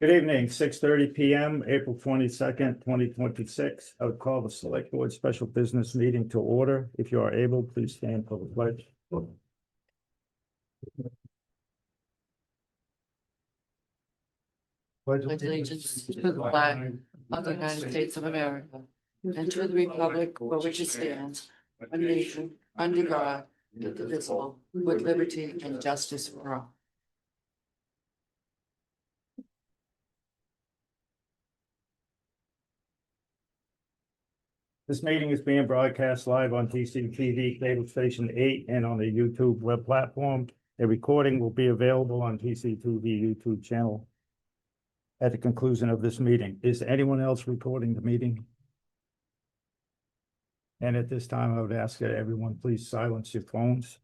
Good evening, 6:30 PM, April 22nd, 2026. I would call the Select Board Special Business Meeting to order. If you are able, please stand for the pledge. Pledge allegiance to the flag of the United States of America and to the republic for which it stands, one nation, under God, indivisible, with liberty and justice for all. This meeting is being broadcast live on TCTV Cable Station 8 and on the YouTube web platform. A recording will be available on TCTV YouTube channel at the conclusion of this meeting. Is anyone else recording the meeting? And at this time, I would ask that everyone please silence your phones.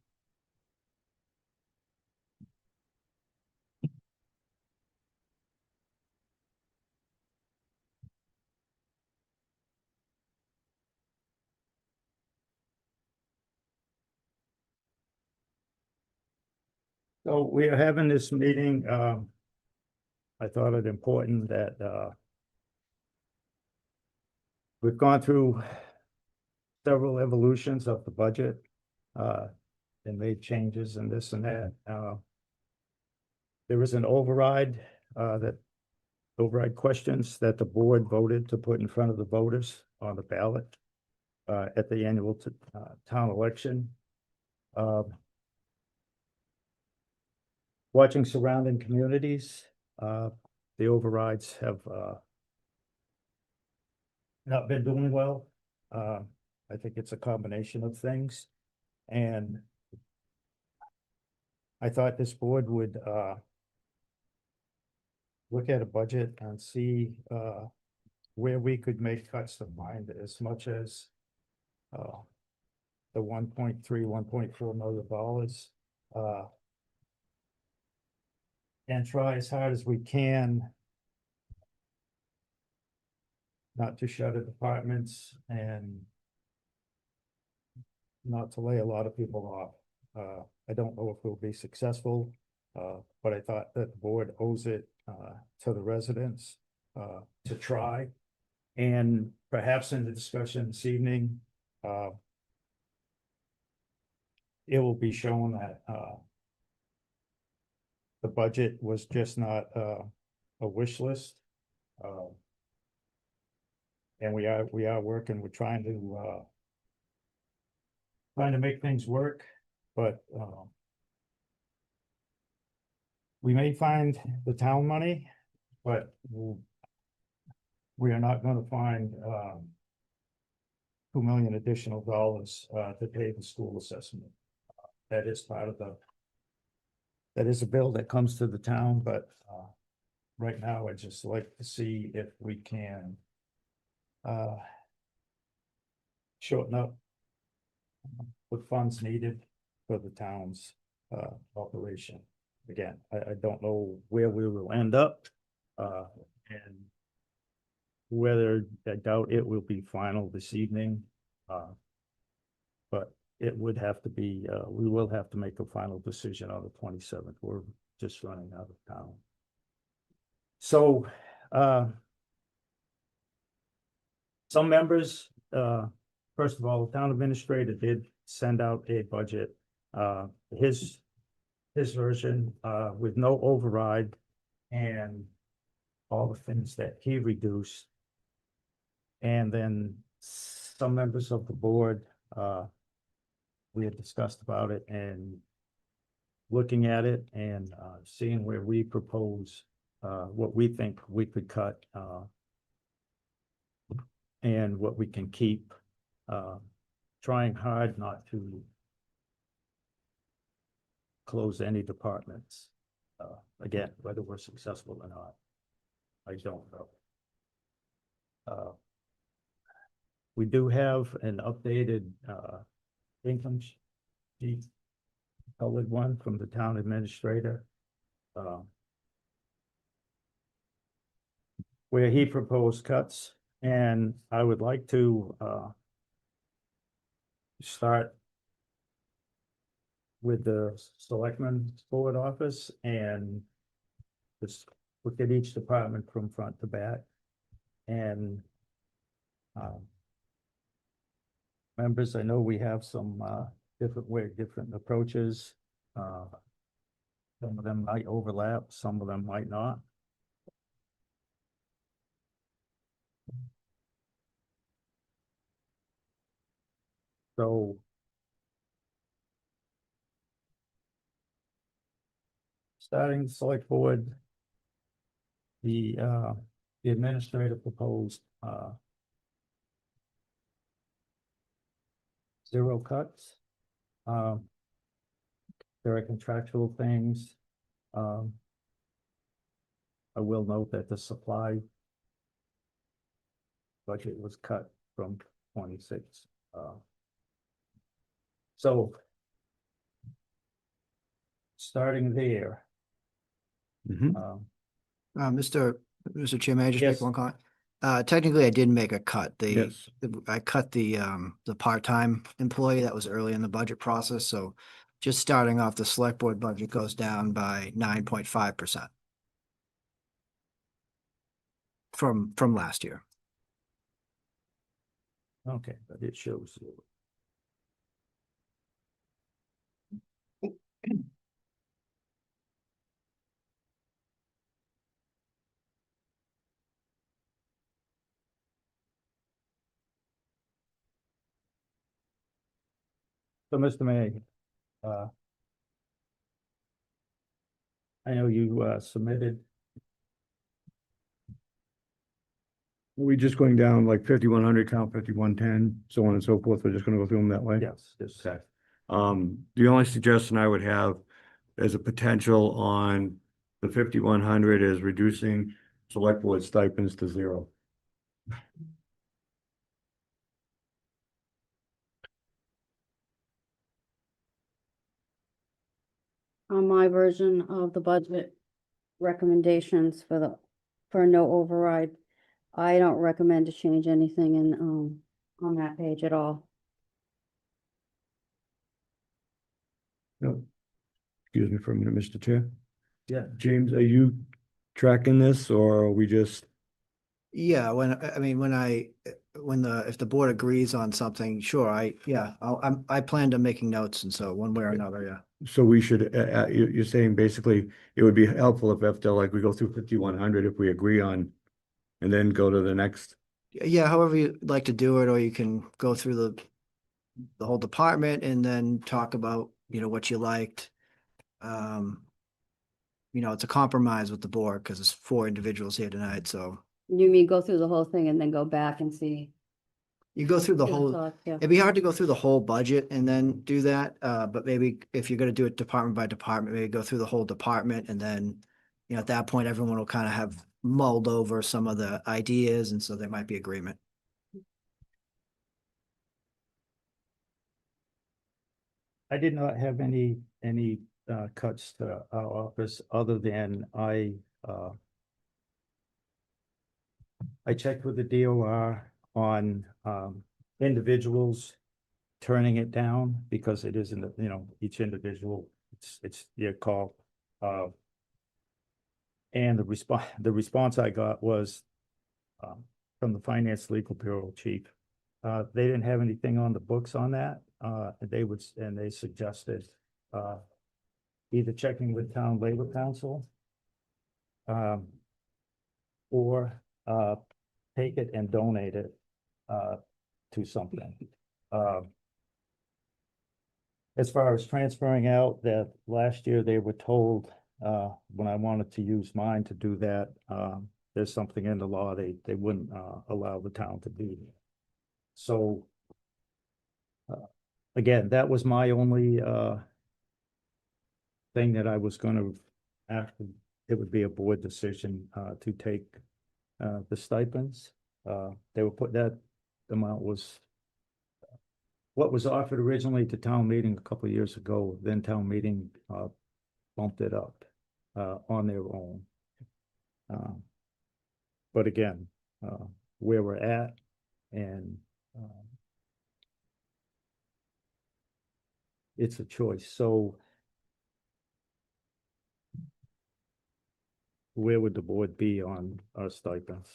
So we are having this meeting. I thought it important that we've gone through several evolutions of the budget and made changes and this and that. There was an override questions that the board voted to put in front of the voters on the ballot at the annual town election. Watching surrounding communities, the overrides have not been doing well. I think it's a combination of things. And I thought this board would look at a budget and see where we could make cuts to find as much as the 1.4 million and try as hard as we can not to shutter departments and not to lay a lot of people off. I don't know if we'll be successful, but I thought that the board owes it to the residents to try. And perhaps in the discussion this evening, it will be shown that the budget was just not a wish list. And we are working, we're trying to make things work, but we may find the town money, but we are not going to find $2 million additional dollars to pay the school assessment. That is part of that is a bill that comes to the town, but right now I'd just like to see if we can shorten up what funds needed for the town's operation. Again, I don't know where we will end up, and whether, I doubt it will be final this evening, but it would have to be, we will have to make a final decision on the 27th. We're just running out of town. So, some members, first of all, the town administrator did send out a budget, his version, with no override and all the things that he reduced. And then some members of the board, we had discussed about it and looking at it and seeing where we propose what we think we could cut and what we can keep, trying hard not to close any departments. Again, whether we're successful or not, I don't know. We do have an updated income sheet, colored one from the town administrator, where he proposed cuts, and I would like to start with the selectman board office and this look at each department from front to back. And members, I know we have some different approaches. Some of them might overlap, some of them might not. So starting the select board, the administrator proposed zero cuts. There are contractual things. I will note that the supply budget was cut from 26. So starting there. Mr. Chair, may I just Yes. make one comment? Technically, I did make a cut. Yes. I cut the part-time employee that was early in the budget process, so just starting off, the select board budget goes down by 9.5% from last year. Okay, but it shows. So, Mr. May, I know you submitted. Are we just going down like 5100, count 5110, so on and so forth? We're just gonna go through them that way? Yes, this, Okay. The only suggestion I would have as a potential on the 5100 is reducing select board stipends to 0. On my version of the budget recommendations for no override, I don't recommend to change anything in, on that page at all. No. Excuse me for a minute, Mr. Chair. yeah, James, are you tracking this or are we just? Yeah, if the board agrees on something, sure, I plan on making notes, and so one way or another, yeah. So we should, you're saying basically it would be helpful if after like we go through 5100, if we agree on, and then go to the next. Yeah, however you'd like to do it, or you can go through the whole department and then talk about, what you liked. It's a compromise with the board because it's 4 individuals here tonight, so You mean go through the whole thing and then go back and see? you go through the your whole, thoughts? Yeah. it'd be hard to go through the whole budget and then do that, but maybe if you're gonna do it department by department, maybe go through the whole department and then, at that point, everyone will kind of have mulled over some of the ideas, and so there might be agreement. I did not have any cuts to our office other than I checked with the DOR on individuals turning it down because it isn't, each individual, it's their call. And the response I got was from the Finance Legal Bureau chief. They didn't have anything on the books on that. They suggested either checking with Town Labor Council or take it and donate it to something. As far as transferring out, that last year they were told when I wanted to use mine to do that, there's something in the law they wouldn't allow the town to do. So again, that was my only thing that I was going to, after it would be a board decision to take the stipends. They were put, that amount was what was offered originally to town meeting a couple of years ago. Then town meeting bumped it up on their own. But again, where we're at, and it's a choice. So where would the board be on our stipends?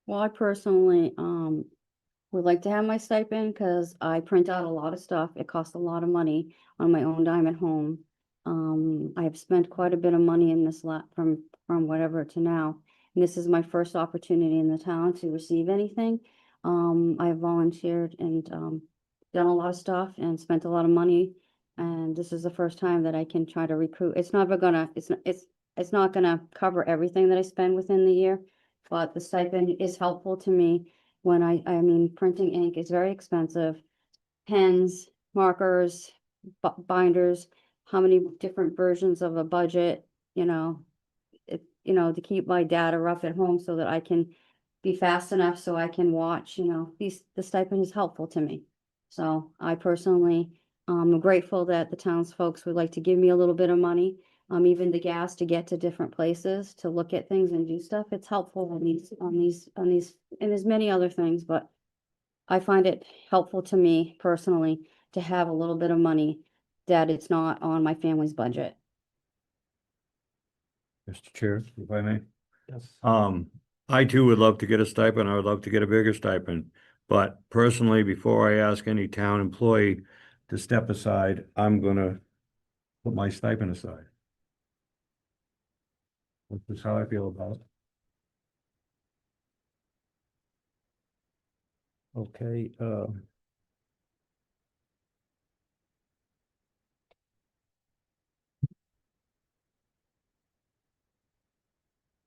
Well, I personally, would like to have my stipend because I print out a lot of stuff. It costs a lot of money on my own dime at home. I have spent quite a bit of money in this from whatever to now. And this is my first opportunity in the town to receive anything. I have volunteered and, done a lot of stuff and spent a lot of money. And this is the first time that I can try to recruit. It's never gonna, it's not gonna cover everything that I spend within the year. But the stipend is helpful to me when I mean, printing ink is very expensive. Pens, markers, binders, how many different versions of a budget, to keep my data rough at home so that I can be fast enough so I can watch, the stipend is helpful to me. So I personally, am grateful that the townsfolk would like to give me a little bit of money. Even the gas to get to different places, to look at things and do stuff. It's helpful and there's many other things, but I find it helpful to me personally to have a little bit of money that it's not on my family's budget. Mr. Chair, if I may. Yes. I too would love to get a stipend. I would love to get a bigger stipend. But personally, before I ask any town employee to step aside, I'm gonna put my stipend aside. This is how I feel about it. Okay,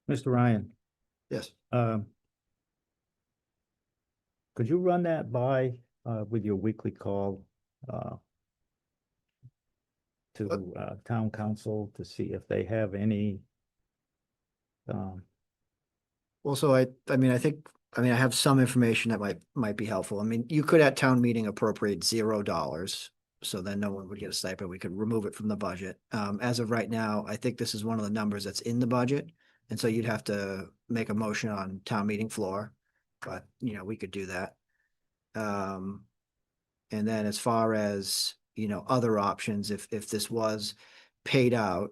Mr. Ryan, Yes. could you run that by, with your weekly call, to, town council to see if they have any, Well, so I mean, I have some information that might be helpful. I mean, you could at town meeting appropriate $0. So then no one would get a stipend. We could remove it from the budget. As of right now, I think this is one of the numbers that's in the budget. And so you'd have to make a motion on town meeting floor, but we could do that. And then as far as, other options, if this was paid out,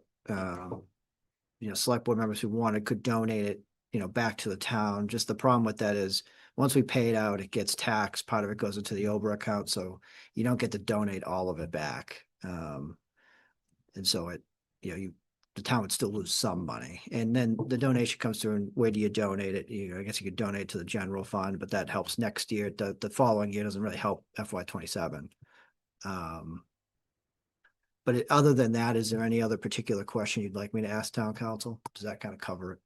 select board members who wanted could donate it, back to the town. Just the problem with that is, once we pay it out, it gets taxed. Part of it goes into the Ober account, so you don't get to donate all of it back. And so the town would still lose some money. And then the donation comes through, and where do you donate it? I guess you could donate to the general fund, but that helps next year. The following year doesn't really help FY27. But other than that, is there any other particular question you'd like me to ask town council? Does that kind of cover it?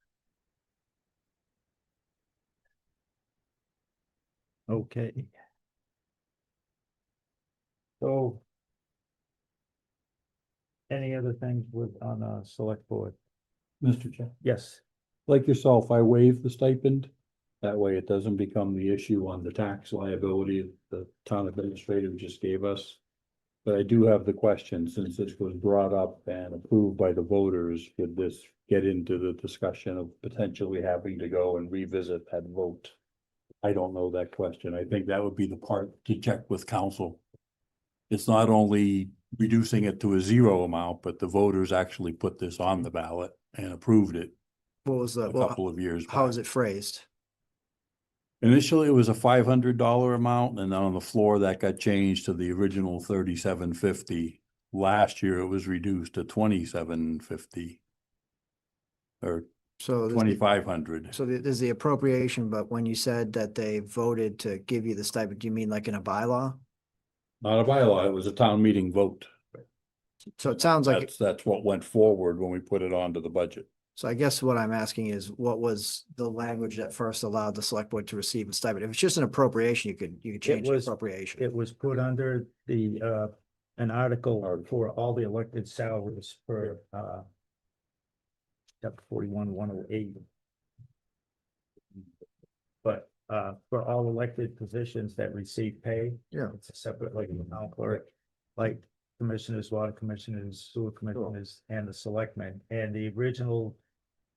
okay. So. Any other things on a select board? Mr. Chair, Yes, like yourself, I waive the stipend. That way it doesn't become the issue on the tax liability the town administrator just gave us. But I do have the question, since this was brought up and approved by the voters, would this get into the discussion of potentially having to go and revisit that vote? I don't know that question. I think that would be the part to check with council. It's not only reducing it to a zero amount, but the voters actually put this on the ballot and approved it What was a couple of years how back. is it phrased? Initially, it was a $500 amount, and then on the floor that got changed to the original $37.50. Last year, it was reduced to $27.50 or So $2,500. So there's the appropriation, but when you said that they voted to give you the stipend, do you mean like in a bylaw? Not a bylaw, it was a town meeting vote. So it sounds like, That's what went forward when we put it onto the budget. so I guess what I'm asking is, what was the language that first allowed the select board to receive a stipend? If it's just an appropriation, you could change the was- appropriation. it was put under the, an article for all the elected salaries for, chapter 41-108. But, for all elected positions that receive pay. Yeah. It's a separate, like the town clerk, like commissioners, water commissioners, sewer commissioners, and the selectmen. And the original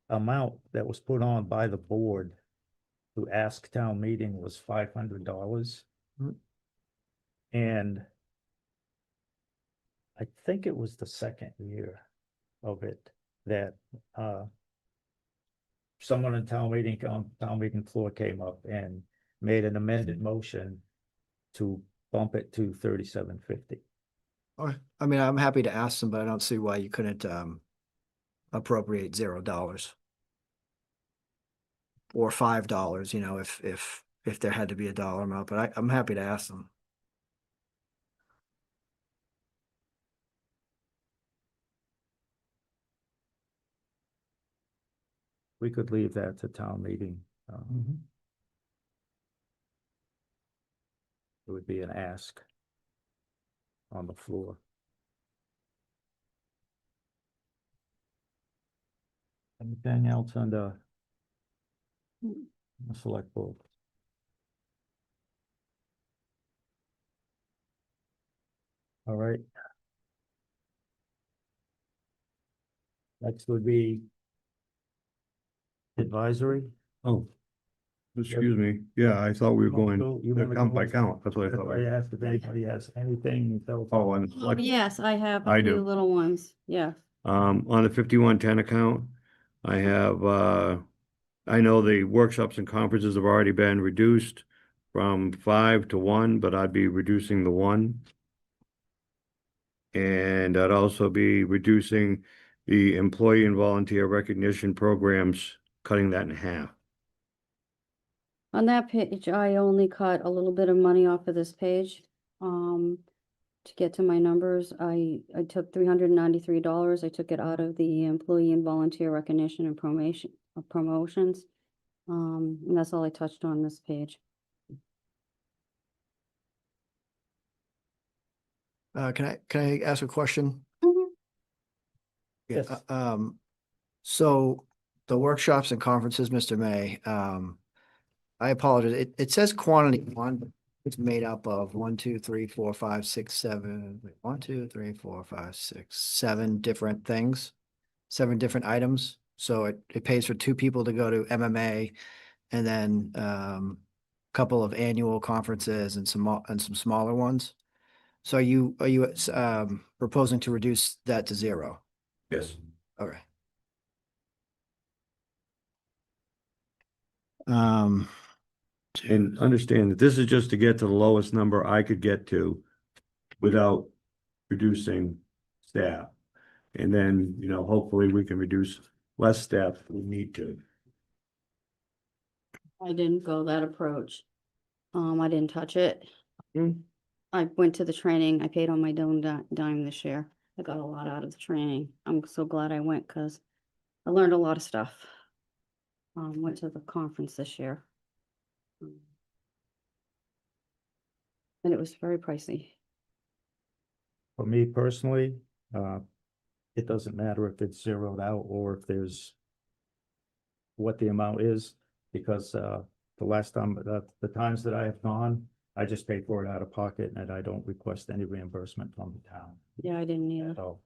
amount that was put on by the board to ask town meeting was $500. Mhm. And I think it was the second year of it that, someone in town meeting floor came up and made an amended motion to bump it to 3750. Or, I mean, I'm happy to ask them, but I don't see why you couldn't appropriate $0. Or $5, you know, if there had to be a dollar amount, but I'm happy to ask them. We could leave that to town meeting. It would be an ask on the floor. Anything else on the select board? All right. Next would be advisory. Oh, excuse me. Yeah, I thought we were going You wanna count go by with- count. That's what I That's thought. why I asked if anybody has anything. Oh, and Oh, like, yes, I have I a few do. little ones, yeah. on the 5110 account, I have, I know the workshops and conferences have already been reduced from 5 to 1, but I'd be reducing the 1. And I'd also be reducing the employee and volunteer recognition programs, cutting that in half. On that page, I only cut a little bit of money off of this page. To get to my numbers, I took $393. I took it out of the employee and volunteer recognition and promotions. And that's all I touched on this page. Can I ask a question? Yeah, Yes. so the workshops and conferences, Mr. May, I apologize. It says quantity one, but it's made up of 1, 2, 3, 4, 5, 6, 7. 1, 2, 3, 4, 5, 6, 7 different things, 7 different items. So it pays for 2 people to go to MMA, and then couple of annual conferences and some smaller ones. So are you proposing to reduce that to 0? Yes. Okay. Um, And understand that this is just to get to the lowest number I could get to without reducing staff. And then, you know, hopefully we can reduce less staff if we need to. I didn't go that approach. I didn't touch it. I went to the training. I paid on my dime this year. I got a lot out of the training. I'm so glad I went because I learned a lot of stuff. Went to the conference this year. And it was very pricey. For me personally, it doesn't matter if it's zeroed out or if there's what the amount is, because the last time, the times that I have gone, I just pay for it out of pocket and I don't request any reimbursement from the town. Yeah, I didn't either. So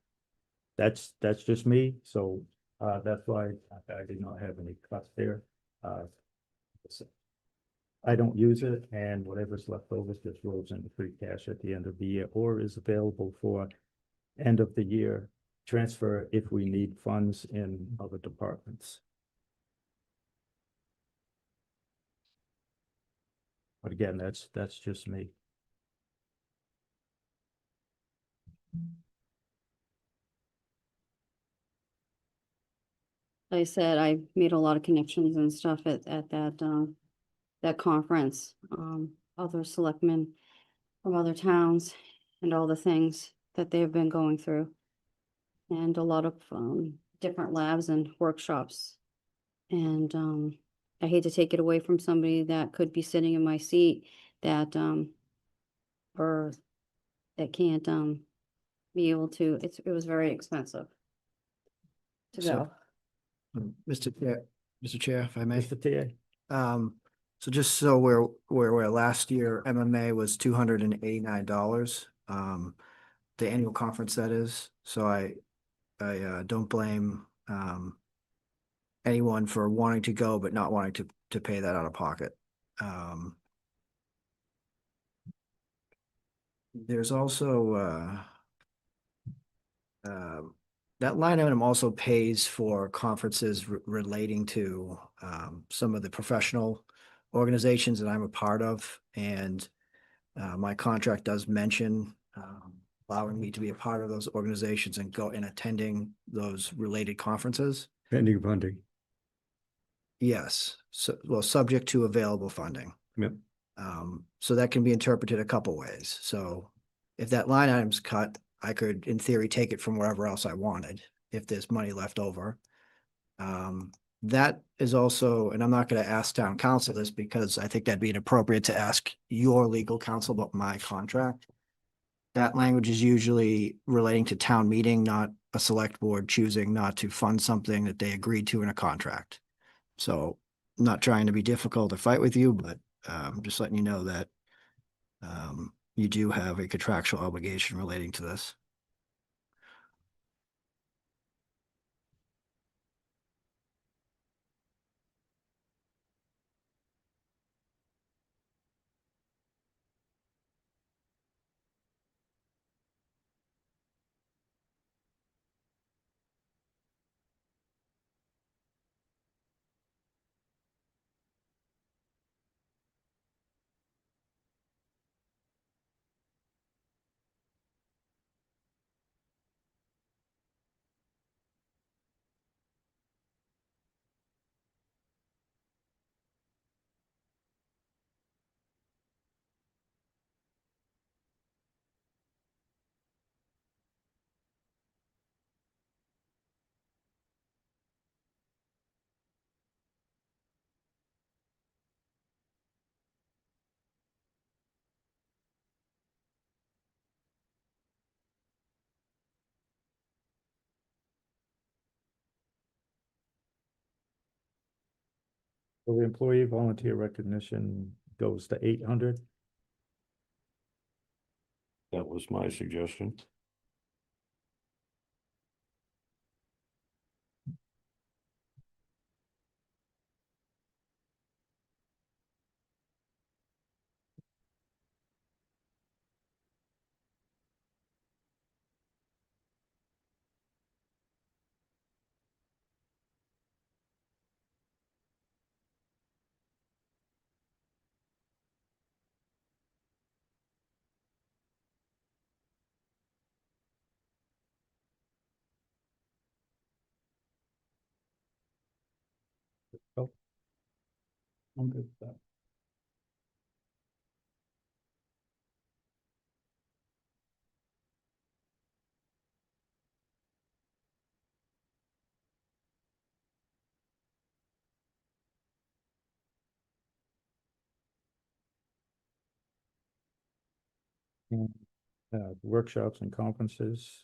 that's just me. So that's why I did not have any cuts there. I don't use it, and whatever's left over just rolls into free cash at the end of the year, or is available for end of the year transfer if we need funds in other departments. But again, that's just me. Like I said, I made a lot of connections and stuff at that conference. Other selectmen from other towns and all the things that they've been going through. And a lot of different labs and workshops. And I hate to take it away from somebody that could be sitting in my seat that or that can't be able to, it was very expensive to So- go. Mr. Chair, if I may. Mr. TA? So just so we're last year, MMA was $289. The annual conference that is, so I don't blame anyone for wanting to go, but not wanting to pay that out of pocket. There's also that line item also pays for conferences relating to some of the professional organizations that I'm a part of. And my contract does mention allowing me to be a part of those organizations and go and attending those related conferences. Pending funding. Yes, so, well, subject to available funding. Yep. So that can be interpreted a couple ways. So if that line item's cut, I could, in theory, take it from wherever else I wanted, if there's money left over. That is also, and I'm not gonna ask town council this because I think that'd be inappropriate to ask your legal counsel about my contract. That language is usually relating to town meeting, not a select board choosing not to fund something that they agreed to in a contract. So I'm not trying to be difficult or fight with you, but just letting you know that you do have a contractual obligation relating to this. So the employee volunteer recognition goes to 800. That was my suggestion. I'm good with that. And, workshops and conferences.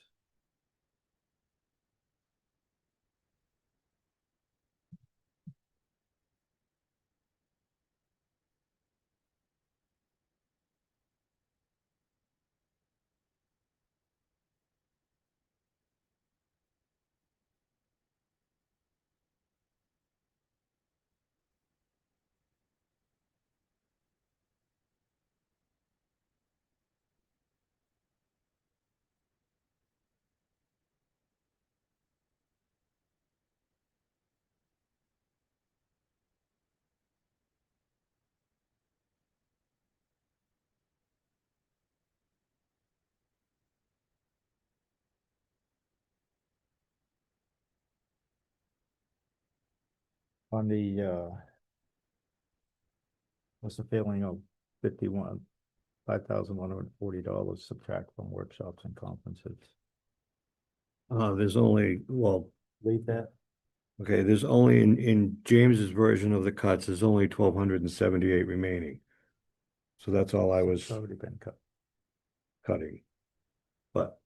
On the, what's the feeling of 5,140 subtract from workshops and conferences? There's only, well, Leave that. okay, there's only in James's version of the cuts, there's only 1,278 remaining. So that's all I was It's already been cut. cutting. But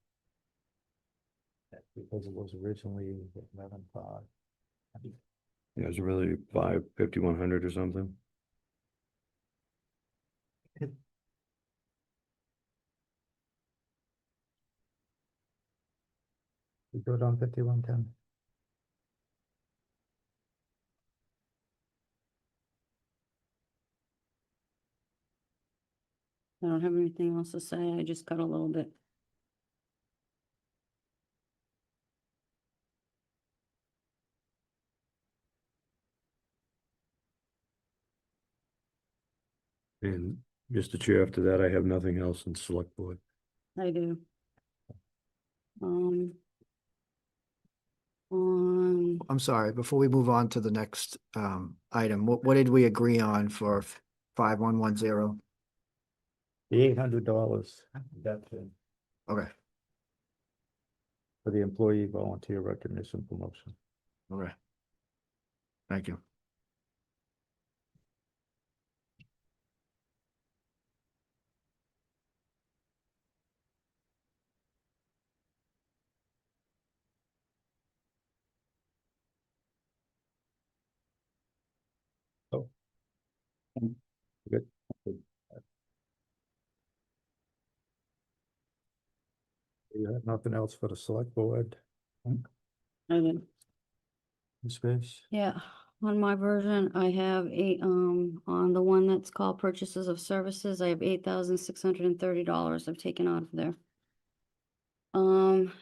Because it was originally 11.5. it was really 5,100 or something. We go down 5110. I don't have anything else to say. I just cut a little bit. And Mr. Chair, after that, I have nothing else in select board. I do. On, I'm sorry, before we move on to the next item, what did we agree on for 5110? The $800, that's it, Okay, for the employee volunteer recognition promotion. okay. Thank you. Good. You have nothing else for the select board? I do. In space? Yeah, on my version, I have on the one that's called purchases of services, I have $8,630 I've taken out of there.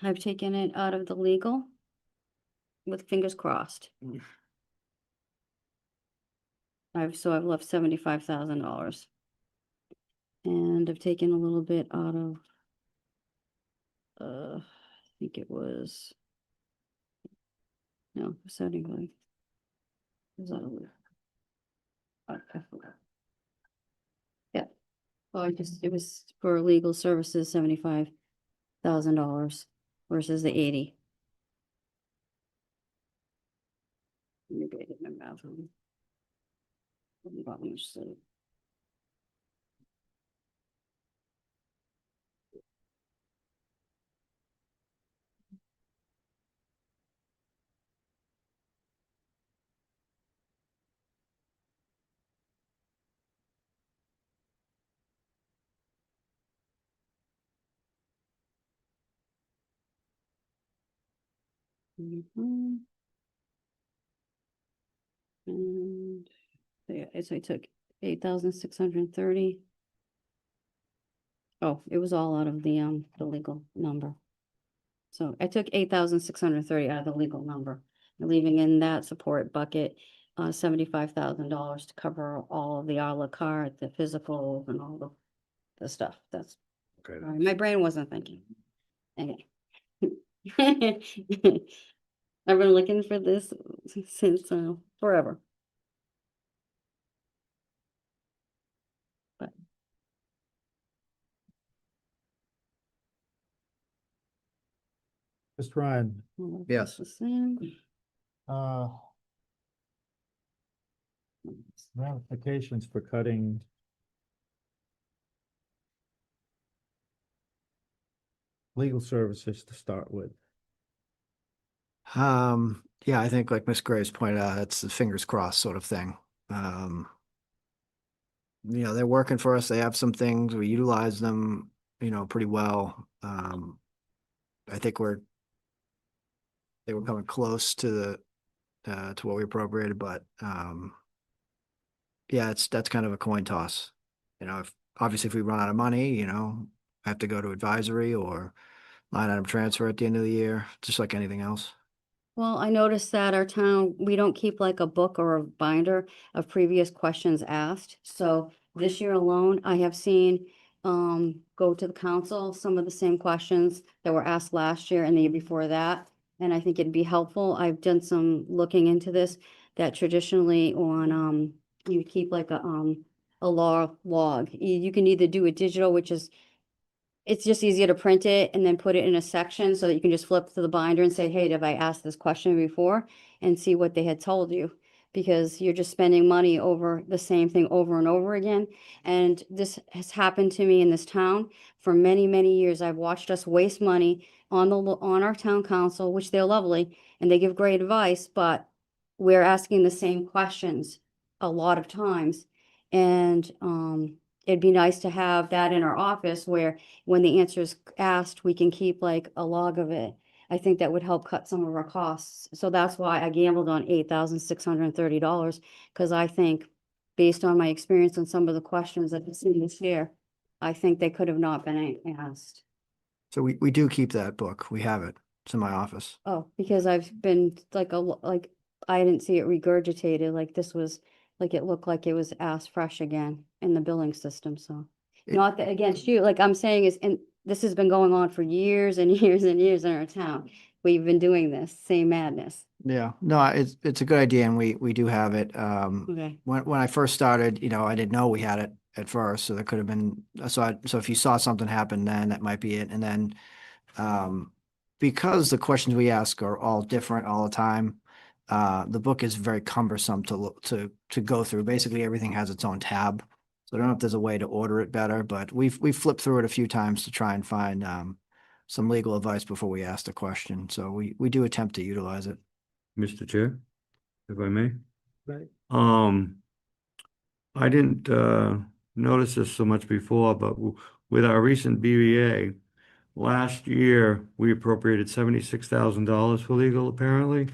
I've taken it out of the legal with fingers crossed. I've left $75,000. And I've taken a little bit out of, I think it was, no, setting. Was that I forgot. Yeah, well, it was for legal services, $75,000 versus the 80. Maybe I did my math wrong. About how much so. Mhm. And yeah, so I took 8,630. Oh, it was all out of the legal number. So I took 8,630 out of the legal number, leaving in that support bucket, $75,000 to cover all of the a la carte, the physicals and all the stuff. That's, Okay. my brain wasn't thinking. Okay. I've been looking for this since forever. But Mr. Ryan, all of Yes. this is in. uh, ramifications for cutting legal services to start with. Yeah, I think like Miss Graves pointed out, it's the fingers crossed sort of thing. They're working for us. They have some things, we utilize them, pretty well. I think they were coming close to what we appropriated, but, yeah, that's kind of a coin toss. Obviously if we run out of money, I have to go to advisory or line item transfer at the end of the year, just like anything else. Well, I noticed that our town, we don't keep like a book or a binder of previous questions asked. So this year alone, I have seen go to the council, some of the same questions that were asked last year and the year before that. And I think it'd be helpful. I've done some looking into this, that traditionally on you keep like a log. You can either do it digital, which is it's just easier to print it and then put it in a section so that you can just flip to the binder and say, hey, have I asked this question before? And see what they had told you. Because you're just spending money over the same thing over and over again. And this has happened to me in this town for many, many years. I've watched us waste money on our town council, which they're lovely and they give great advice, but we're asking the same questions a lot of times. And it'd be nice to have that in our office where when the answer is asked, we can keep like a log of it. I think that would help cut some of our costs. So that's why I gambled on $8,630, because I think based on my experience and some of the questions that I've seen this year, I think they could have not been asked. So we do keep that book. We have it. It's in my office. Oh, because I've been like I didn't see it regurgitated, like this was like it looked like it was ass fresh again in the billing system, so. It- Not that against you, like I'm saying is, and this has been going on for years and years and years in our town. We've been doing this, same madness. Yeah, no, it's a good idea and we do have it. Okay, When I first started, I didn't know we had it at first, so there could have been, so if you saw something happen then, that might be it. And then, because the questions we ask are all different all the time, the book is very cumbersome to look, to go through. Basically, everything has its own tab. So I don't know if there's a way to order it better, but we've flipped through it a few times to try and find, some legal advice before we ask the question. So we do attempt to utilize it. Mr. Chair, if I may. Right. I didn't notice this so much before, but with our recent BVA, last year, we appropriated $76,000 for legal apparently.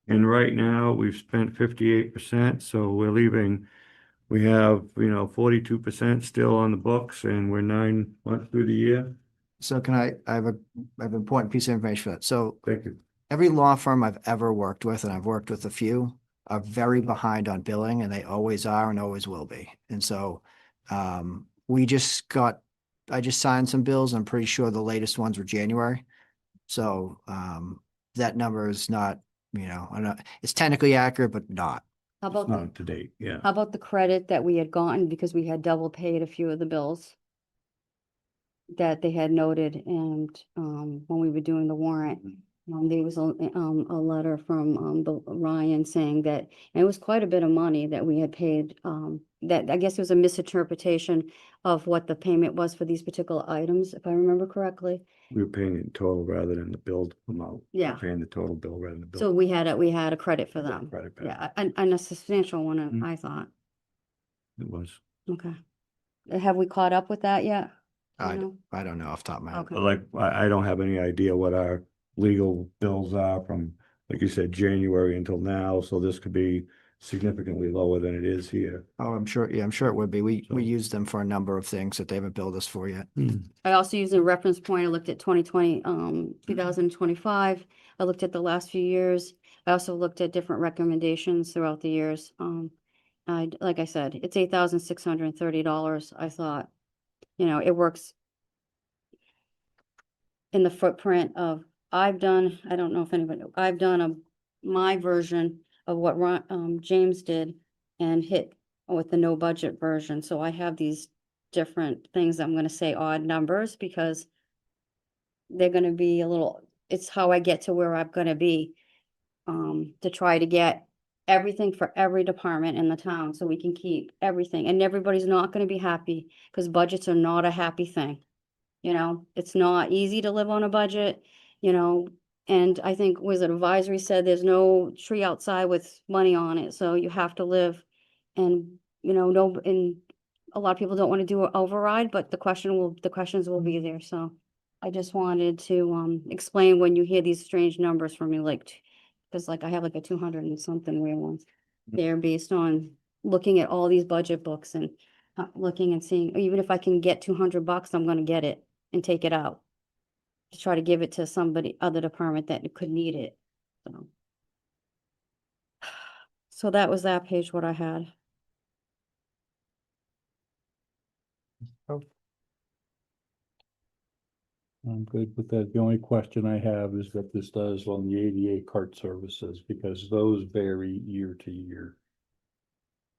And right now, we've spent 58%, so we have, 42% still on the books and we're 9 months through the year. So I have an important piece of information for that. So Thank you. every law firm I've ever worked with, and I've worked with a few, are very behind on billing, and they always are and always will be. And so I just signed some bills. I'm pretty sure the latest ones were January. So that number is not, I don't know, it's technically accurate, but not. how It's about, not up to date, yeah. how about the credit that we had gotten because we had double paid a few of the bills? That they had noted and, when we were doing the warrant, there was a letter from, the Ryan saying that, and it was quite a bit of money that we had paid, that I guess it was a misinterpretation of what the payment was for these particular items, if I remember correctly. We were paying it in total rather than the billed amount. We were Yeah. Paying the total bill rather than the bill. So we had a credit for them. Credit back. Yeah, and a substantial one, Mm. I thought. It was. Okay. Have we caught up with that yet? Do you I, know? I don't know off the top of my head. Okay. But like, I don't have any idea what our legal bills are from, like you said, January until now, so this could be significantly lower than it is here. Oh, I'm sure it would be. We So- use them for a number of things that they haven't billed us for yet. I also used a reference point. I looked at 2020, 2025. I looked at the last few years. I also looked at different recommendations throughout the years. Like I said, it's $8,630. I thought, it works in the footprint of, I don't know if anybody, I've done my version of what James did and hit with the no budget version. So I have these different things. I'm gonna say odd numbers because they're gonna be it's how I get to where I'm gonna be. To try to get everything for every department in the town so we can keep everything. And everybody's not gonna be happy because budgets are not a happy thing. It's not easy to live on a budget, and I think Wizard Advisory said there's no tree outside with money on it, so you have to live. And, and a lot of people don't want to do an override, but the questions will be there, so. I just wanted to, explain when you hear these strange numbers from me, cause I have a 200 and something real ones. They're based on looking at all these budget books and looking and seeing, even if I can get $200, I'm gonna get it and take it out. To try to give it to other department that could need it, so. So that was that page, what I had. I'm good with that. The only question I have is what this does on the ADA cart services, because those vary year to year.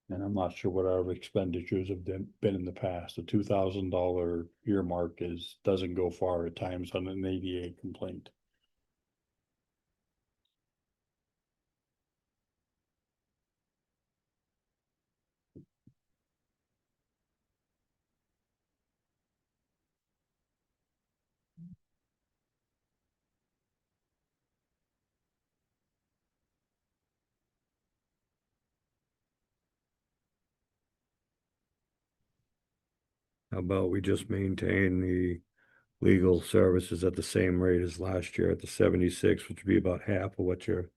And I'm not sure what our expenditures have been in the past. A $2,000 earmark doesn't go far at times on an ADA complaint. How about we just maintain the legal services at the same rate as last year at the 76, which would be about half of what you're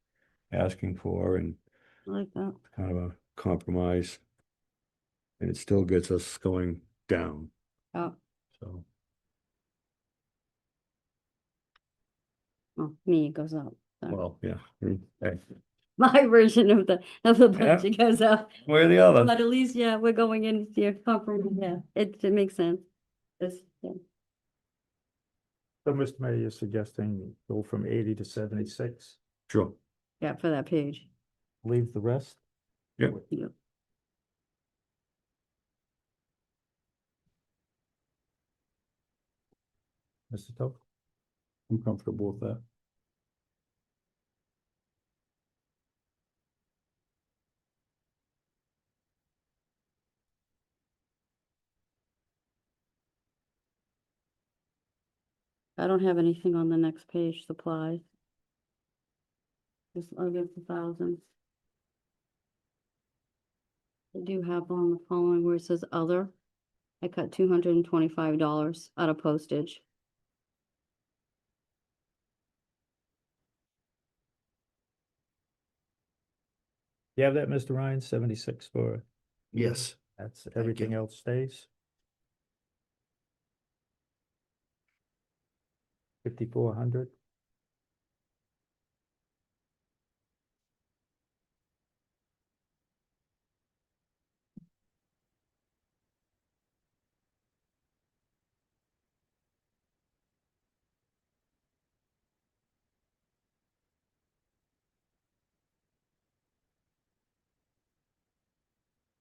asking for, and I like that. kind of a compromise. And it still gets us going down, Oh, so. me, it goes up. So. Well, yeah. Okay. my version of the Yeah. budget goes up. Where the other? But at least, yeah, we're going in, yeah, compromise, yeah, it makes sense. Yeah. So, Mr. Mayor, you're suggesting go from 80 to 76, Sure. Yeah, for that page. leave the rest? Yep. Yep. Mr. Toth? I'm comfortable with that. I don't have anything on the next page, supplies. Just, I'll give 1,000. I do have on the following where it says other. I cut $225 out of postage. You have that, Mr. Ryan, 76 for, Yes. that's, everything else stays? 5,400?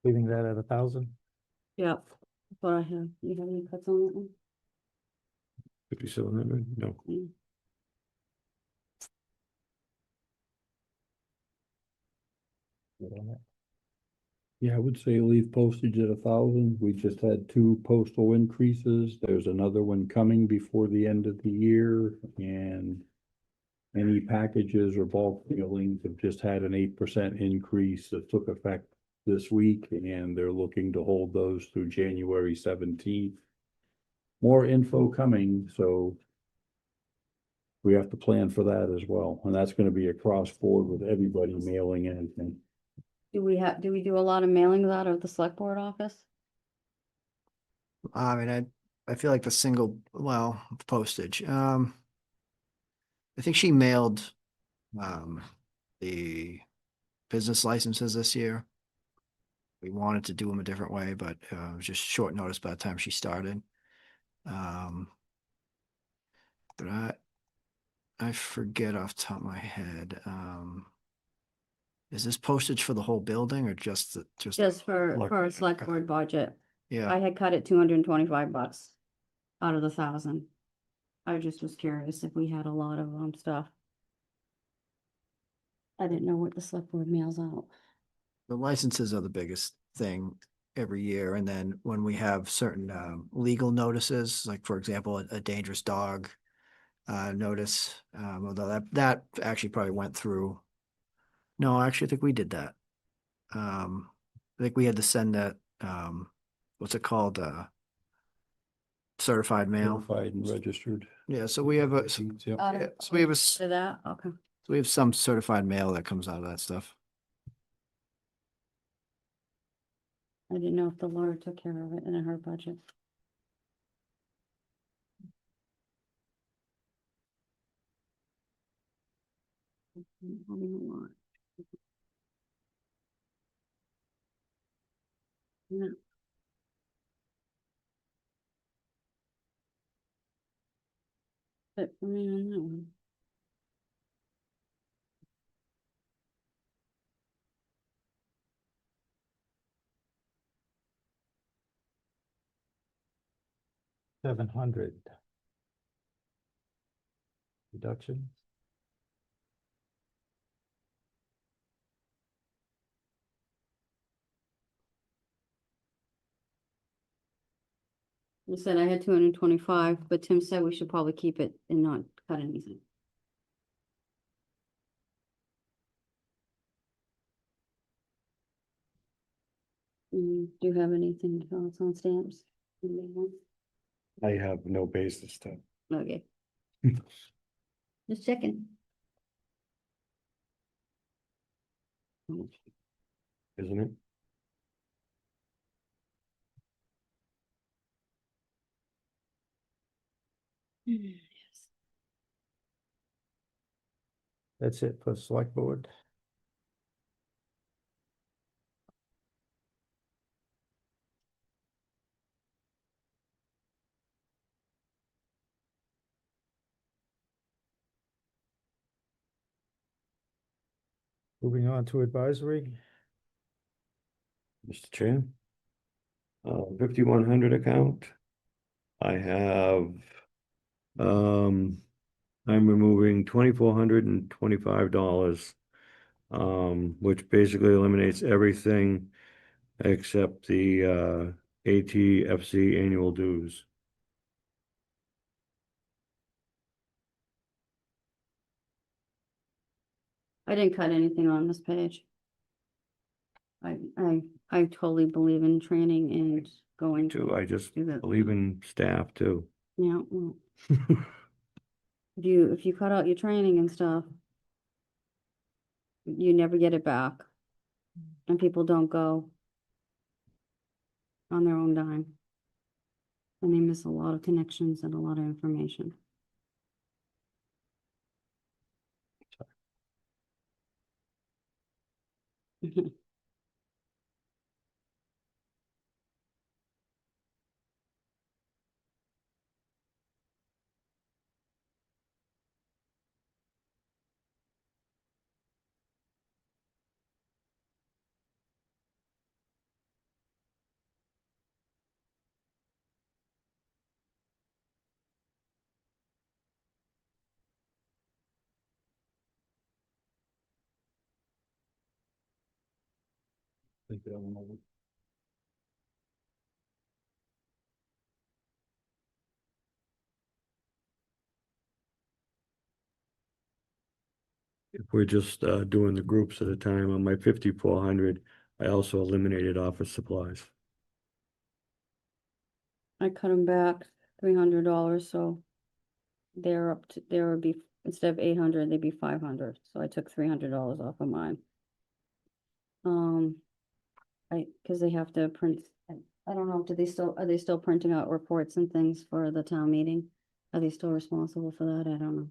Leaving that at 1,000? Yep, that's what I have. You have any cuts on that one? 5,700? No. Mm. Good on that. Yeah, I would say leave postage at 1,000. We just had 2 postal increases. There's another one coming before the end of the year, and any packages or bulk mailings have just had an 8% increase that took effect this week, and they're looking to hold those through January 17th. More info coming, so we have to plan for that as well, and that's gonna be across board with everybody mailing anything. Do we do a lot of mailings out of the select board office? I mean, I feel like the single, well, postage, I think she mailed, the business licenses this year. We wanted to do them a different way, but, it was just short notice by the time she started. But I forget off the top of my head, is this postage for the whole building or just, Just for a select board budget. yeah, I had cut it $225 out of the 1,000. I just was curious if we had a lot of stuff. I didn't know what the select board mails out. the licenses are the biggest thing every year. And then when we have certain, legal notices, like for example, a dangerous dog, notice, although that actually probably went through. No, actually, I think we did that. I think we had to send that, what's it called, certified mail. Certified and registered. Yeah, so we have a, Yep. yeah, so we have To that, okay. so we have some certified mail that comes out of that stuff. I didn't know if the lawyer took care of it in her budget. Yeah. But, I mean, on that one. $700. Reduction? You said I had 225, but Tim said we should probably keep it and not cut anything. Do you have anything else on stamps? Anybody want? I have no basis to. Okay. Just checking. Isn't it? That's it for select board. Moving on to advisory. Mr. Chair. 5100 account. I have, I'm removing $2,425. Which basically eliminates everything except the ATFC annual dues. I didn't cut anything on this page. I totally believe in training and going to, Too, I just do that. believe in staff too. yeah, well, if you cut out your training and stuff, you never get it back. And people don't go on their own dime. And they miss a lot of connections and a lot of information. Think that one over. If we're just doing the groups at a time on my 5400, I also eliminated office supplies. I cut them back $300, so they're up to, there would be, instead of 800, they'd be 500, so I took $300 off of mine. Cause they have to print, I don't know, are they still printing out reports and things for the town meeting? Are they still responsible for that? I don't know.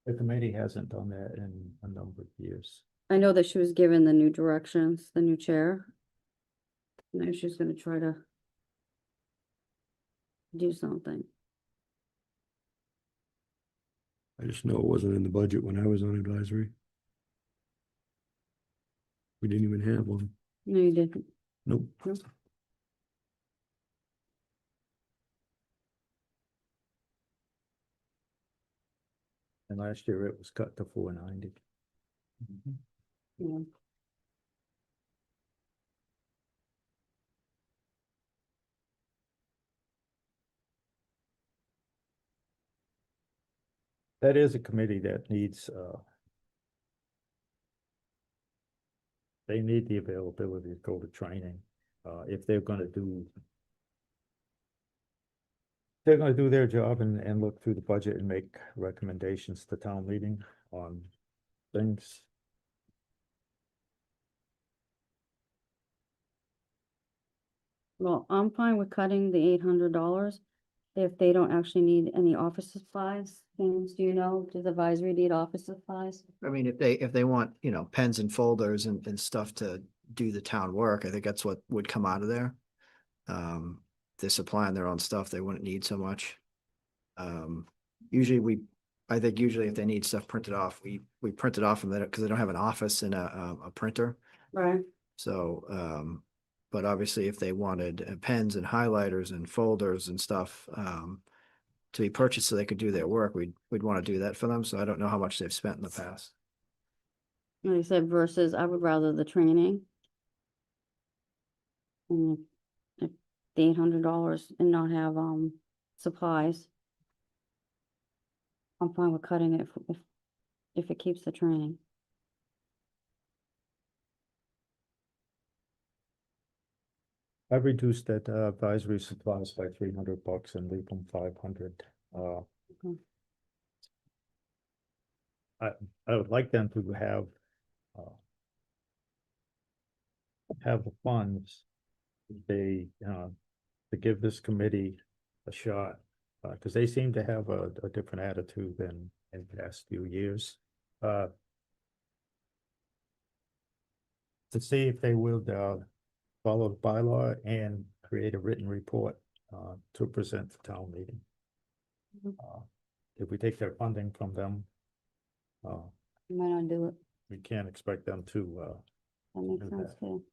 The committee hasn't done that in a number of years. I know that she was given the new directions, the new chair. Now she's gonna try to do something. I just know it wasn't in the budget when I was on advisory. We didn't even have one. No, you didn't. Nope. And last year it was cut to 490. Yeah. That is a committee that needs, they need the availability to go to training, if they're gonna do. They're gonna do their job and look through the budget and make recommendations to town meeting on things. Well, I'm fine with cutting the $800 if they don't actually need any office supplies. James, do you know, does advisory need office supplies? I mean, if they want, you know, pens and folders and stuff to do the town work, I think that's what would come out of there. They're supplying their own stuff, they wouldn't need so much. Usually I think usually if they need stuff printed off, we print it off from there because they don't have an office and a printer. Right. So, but obviously if they wanted pens and highlighters and folders and stuff, to be purchased so they could do their work, we'd want to do that for them. So I don't know how much they've spent in the past. Like I said, versus I would rather the training. And if the $800 and not have, supplies. I'm fine with cutting it if it keeps the training. I've reduced that advisory supplies by $300 and leave them 500. I would like them to have the funds. They, to give this committee a shot, because they seem to have a different attitude than in the past few years. To see if they will follow the bylaw and create a written report to present to town meeting. If we take their funding from them, You might not do it. we can't expect them to, That makes do sense that. too.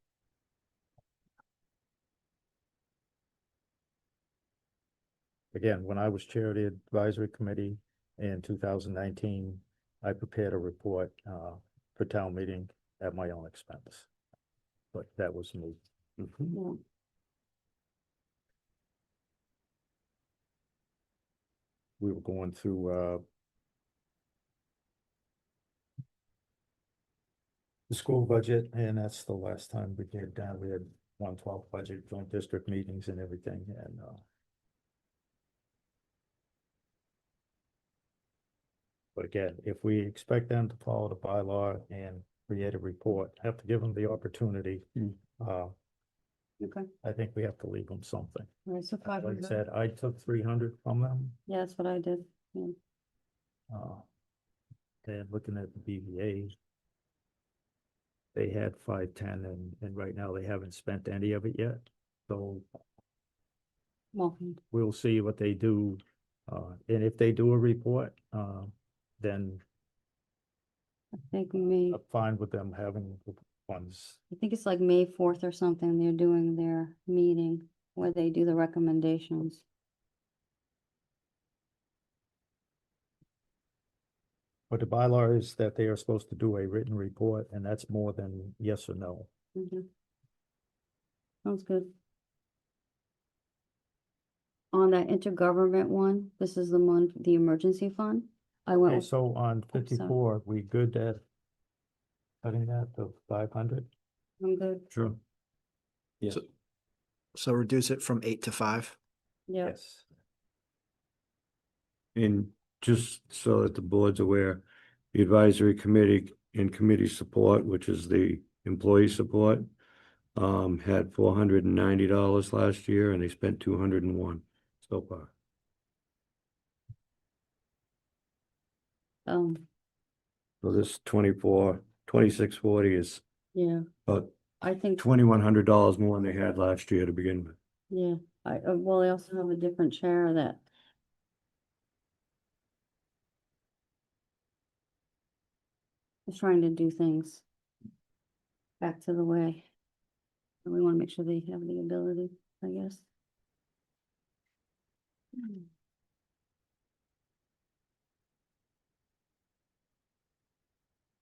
again, when I was chair of the advisory committee in 2019, I prepared a report, for town meeting at my own expense. But that was me. Yeah. We were going through, the school budget, and that's the last time we did that. We had 1/12 budget, joint district meetings and everything, and, but again, if we expect them to follow the bylaw and create a report, have to give them the opportunity. Okay, I think we have to leave them something. all right, so Like I 500. said, I took 300 from them, Yeah, that's what I did. Yeah. and looking at the BVA. They had 510 and right now they haven't spent any of it yet. So Well, we'll see what they do. And if they do a report, then I think May, I'm fine with them having the funds. I think it's like May 4th or something, they're doing their meeting where they do the recommendations. But the bylaw is that they are supposed to do a written report, and that's more than yes or no. Mhm. Sounds good. On that intergovernment one, this is the one, the emergency fund. I went Okay, with, so on 54, we good at cutting that to 500? I'm good. Sure. Yeah. So reduce it from 8 to 5. Yeah, Yes. And just so that the board's aware, the advisory committee and committee support, which is the employee support, had $490 last year and they spent 201 so far. So this 2640 is yeah, about I think, $2,100 more than they had last year to begin with. yeah, well, I also have a different chair that is trying to do things back to the way. And we want to make sure they have the ability, I guess.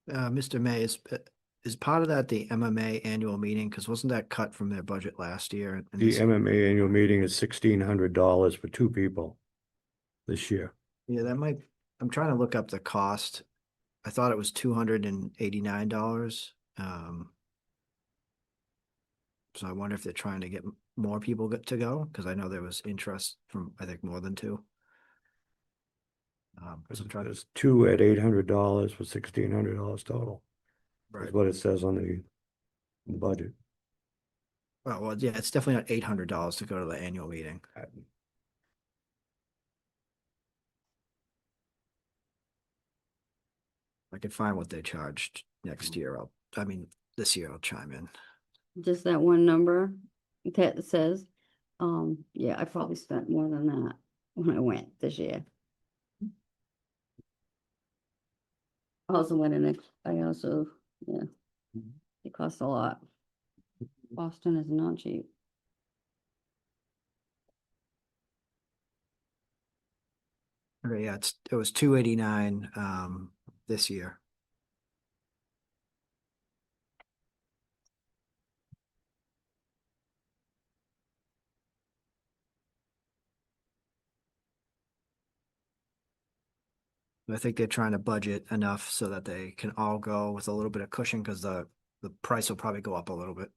Mr. May, is part of that the MMA annual meeting? Because wasn't that cut from their budget last year? And The this- MMA annual meeting is $1,600 for two people this year. Yeah, that might, I'm trying to look up the cost. I thought it was $289. So I wonder if they're trying to get more people to go, because I know there was interest from, I think, more than two. So I'm trying to, There's two at $800 for $1,600 total. right. That's what it says on the budget. Well, yeah, it's definitely not $800 to go to the annual meeting. I could find what they charged next year. This year I'll chime in. Just that one number that says, yeah, I probably spent more than that when I went this year. I also went in, yeah, it costs a lot. Boston is not cheap. Okay, yeah, it was 289 this year. I think they're trying to budget enough so that they can all go with a little bit of cushion, because the price will probably go up a little bit.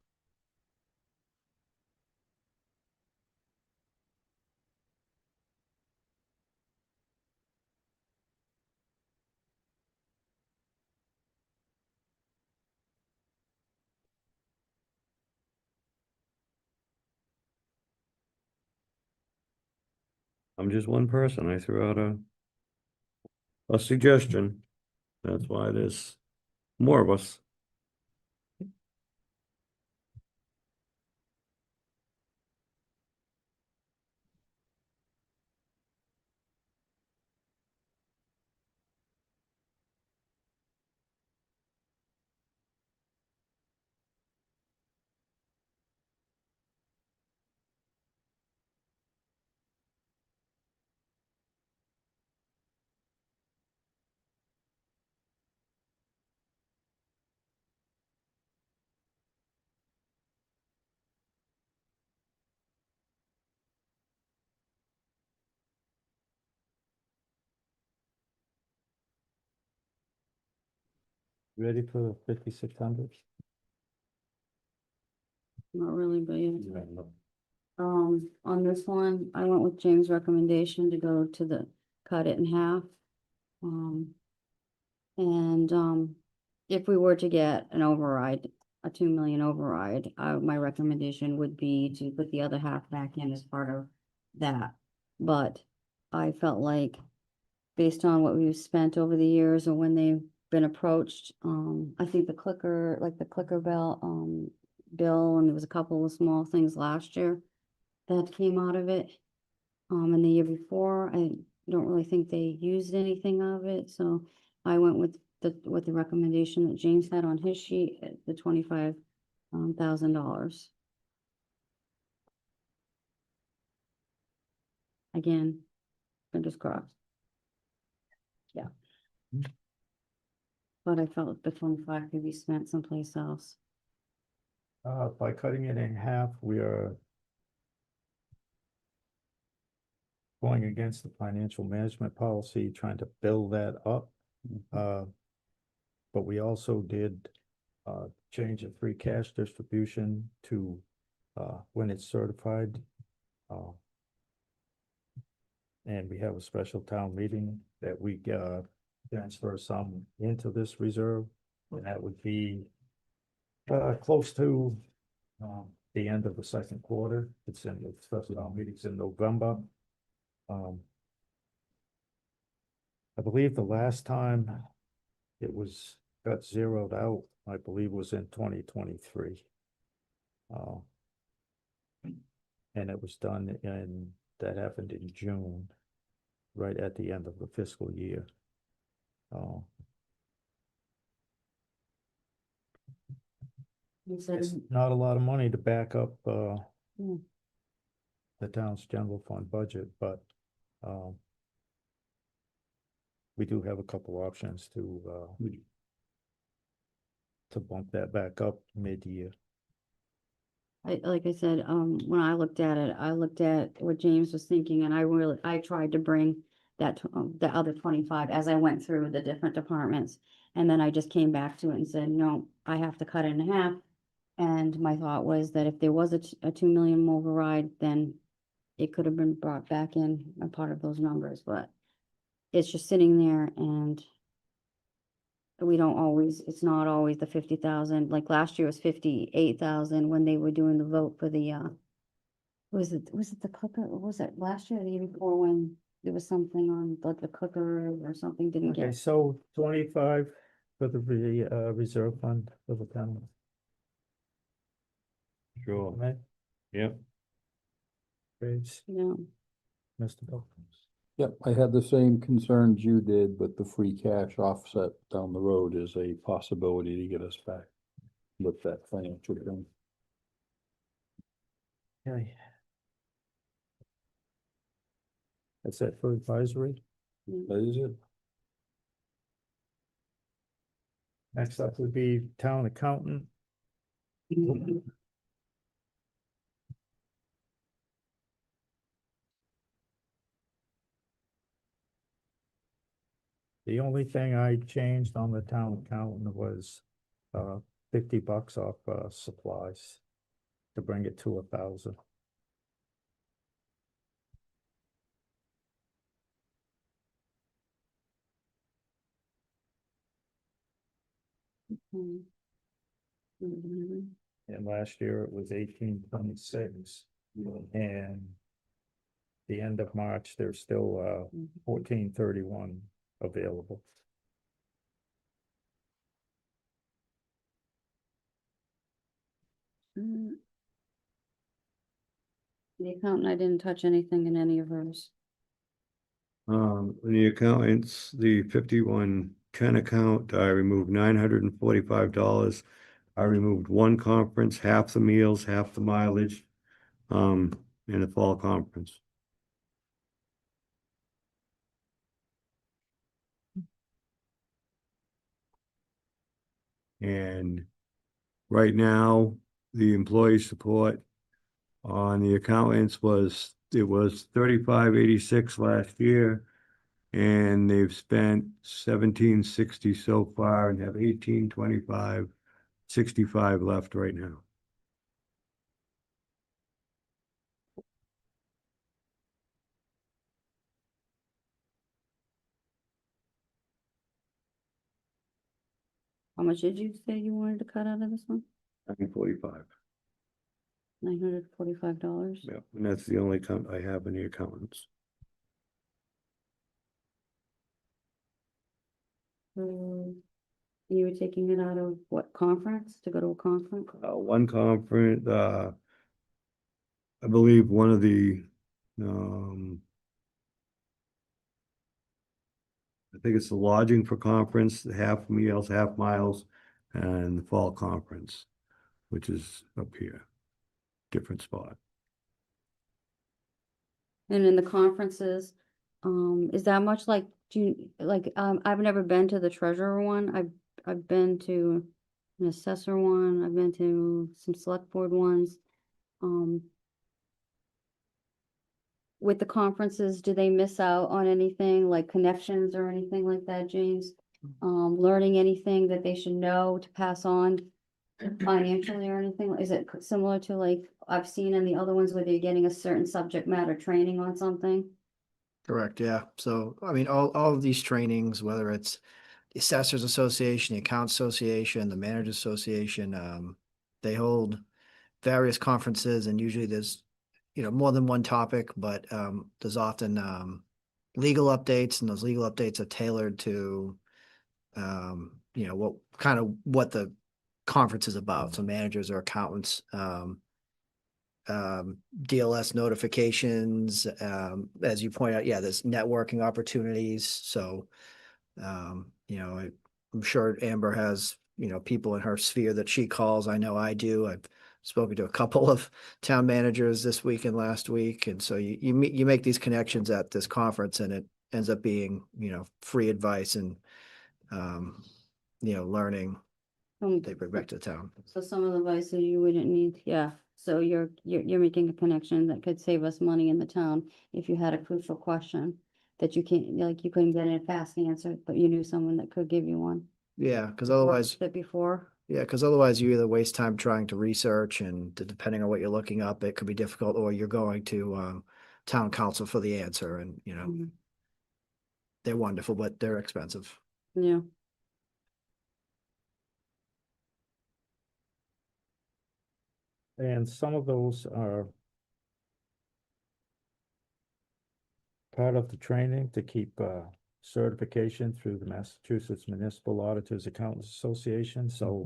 I'm just one person. I threw out a suggestion. That's why there's more of us. Ready for 5,600? Not really, but yeah. On this one, I went with James' recommendation to go to the, cut it in half. And if we were to get an override, a 2 million override, my recommendation would be to put the other half back in as part of that. But I felt like, based on what we've spent over the years or when they've been approached, I think the clicker, like the clicker bell, bill, and there was a couple of small things last year that came out of it. And the year before, I don't really think they used anything of it, so I went with the recommendation that James had on his sheet, at the $25,000. Again, fingers crossed. Yeah. But I felt the 25 could be spent someplace else. By cutting it in half, we are going against the financial management policy, trying to build that up. But we also did change the free cash distribution to when it's certified. And we have a special town meeting that we transfer some into this reserve, and that would be close to the end of the second quarter. It's in the special town meetings in November. I believe the last time it got zeroed out, I believe was in 2023. And it was done that happened in June, right at the end of the fiscal year. You said, It's not a lot of money to back up Hmm. the town's general fund budget, but we do have a couple options to bump that back up mid-year. like I said, when I looked at it, I looked at what James was thinking, and I tried to bring that, the other 25 as I went through the different departments. And then I just came back to it and said, no, I have to cut it in half. And my thought was that if there was a 2 million override, then it could have been brought back in a part of those numbers, but it's just sitting there, and we don't always, it's not always the 50,000. Like last year was 58,000 when they were doing the vote for the, was it the clicker, or was it last year or the year before, when there was something on like the clicker or something didn't Okay, get? so 25 for the reserve fund for the town. Sure, Right, yep. Graves, No, Mr. Bill. Yep, I had the same concerns you did, but the free cash offset down the road is a possibility to get us back with that financial thing. Okay. That's it for advisory. That is it. Next up would be town accountant. The only thing I changed on the town accountant was $50 off supplies to bring it to 1,000. And last year it was 1826. And the end of March, there's still 1431 available. The accountant, I didn't touch anything in any of hers. The accountants, the 5110 account, I removed $945. I removed one conference, half the meals, half the mileage, in the fall conference. And right now, the employee support on the accountants it was 3586 last year. And they've spent 1760 so far and have 1825, 65 left right now. How much did you say you wanted to cut out of this one? 945. $945. Yeah, and that's the only account I have in the accountants. You were taking it out of what, conference, to go to a conference? One conference, I believe one of the, I think it's the lodging for conference, the half meals, half miles, and the fall conference, which is up here, different spot. And in the conferences, is that much like, do you, like, I've never been to the treasurer one. I've been to an assessor one. I've been to some select board ones. With the conferences, do they miss out on anything like connections or anything like that, James? Learning anything that they should know to pass on financially or anything? Is it similar to like I've seen in the other ones where they're getting a certain subject matter training on something? Correct, yeah. So, I mean, all of these trainings, whether it's the Assessors Association, the Accounts Association, the Managers Association, they hold various conferences, and usually there's, more than one topic, but there's often legal updates, and those legal updates are tailored to what the conference is about. So managers or accountants, DLS notifications, as you point out, yeah, there's networking opportunities. So, I'm sure Amber has, people in her sphere that she calls. I know I do. I've spoken to a couple of town managers this week and last week. And so you make these connections at this conference, and it ends up being, free advice and, learning they bring back to the town. So some of the advices you wouldn't need, yeah. So you're making a connection that could save us money in the town if you had a crucial question that you can't, like, you couldn't get a fast answer, but you knew someone that could give you one. Yeah, because otherwise, That before. yeah, because otherwise you either waste time trying to research, and depending on what you're looking up, it could be difficult, or you're going to town council for the answer, and Mhm. they're wonderful, but they're expensive. Yeah. And some of those are part of the training to keep certification through the Massachusetts Municipal Auditors Accountants Association, so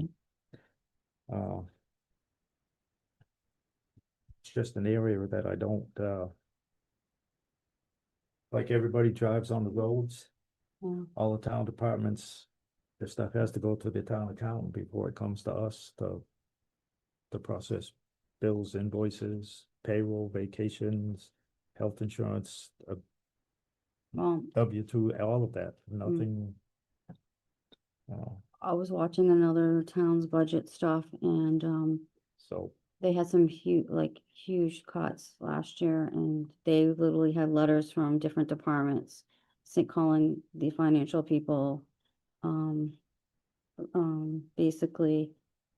it's just an area that I don't like. Everybody drives on the roads, Yeah. all the town departments, their stuff has to go to the town accountant before it comes to us to process bills, invoices, payroll, vacations, health insurance, W-2, all of that, nothing. I was watching another town's budget stuff, and So, they had some huge cuts last year, and they literally had letters from different departments calling the financial people, basically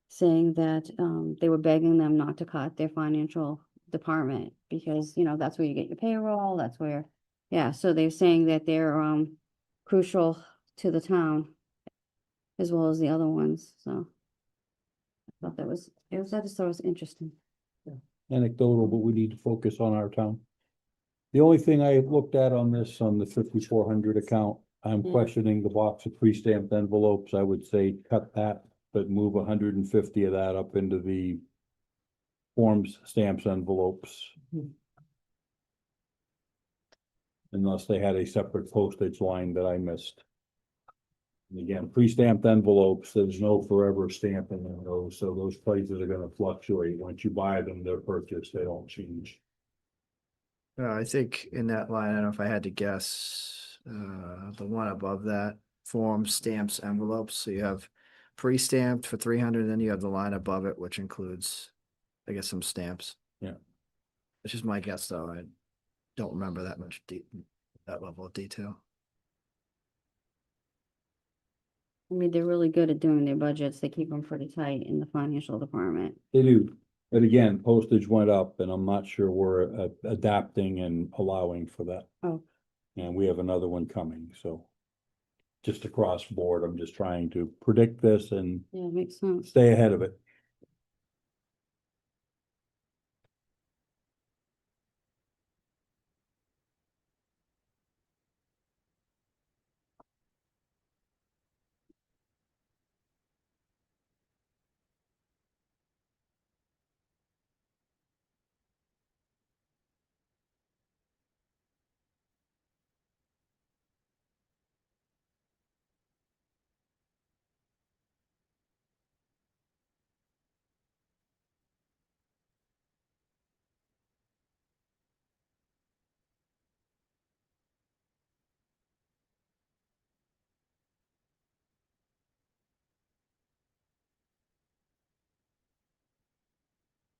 saying that, they were begging them not to cut their financial department because, that's where you get your payroll, that's where, yeah, so they're saying that they're, crucial to the town as well as the other ones, so. I thought I just thought it was interesting. Anecdotal, but we need to focus on our town. The only thing I looked at on this, on the 5,400 account, I'm Yeah. questioning the box of pre-stamped envelopes. I would say cut that, but move 150 of that up into the forms, stamps, envelopes. Unless they had a separate postage line that I missed. And again, pre-stamped envelopes, there's no forever stamping in those, so those prices are gonna fluctuate. Once you buy them, they're purchased, they don't change. I think in that line, I don't know if I had to guess, the one above that, form, stamps, envelopes, so you have pre-stamped for 300, then you have the line above it, which includes, I guess, some stamps. Yeah. It's just my guess, though, I don't remember that much that level of detail. I mean, they're really good at doing their budgets. They keep them pretty tight in the financial department. They do, but again, postage went up and I'm not sure we're adapting and allowing for that. Oh. And we have another one coming, so. Just across board, I'm just trying to predict this and Yeah, makes sense. stay ahead of it.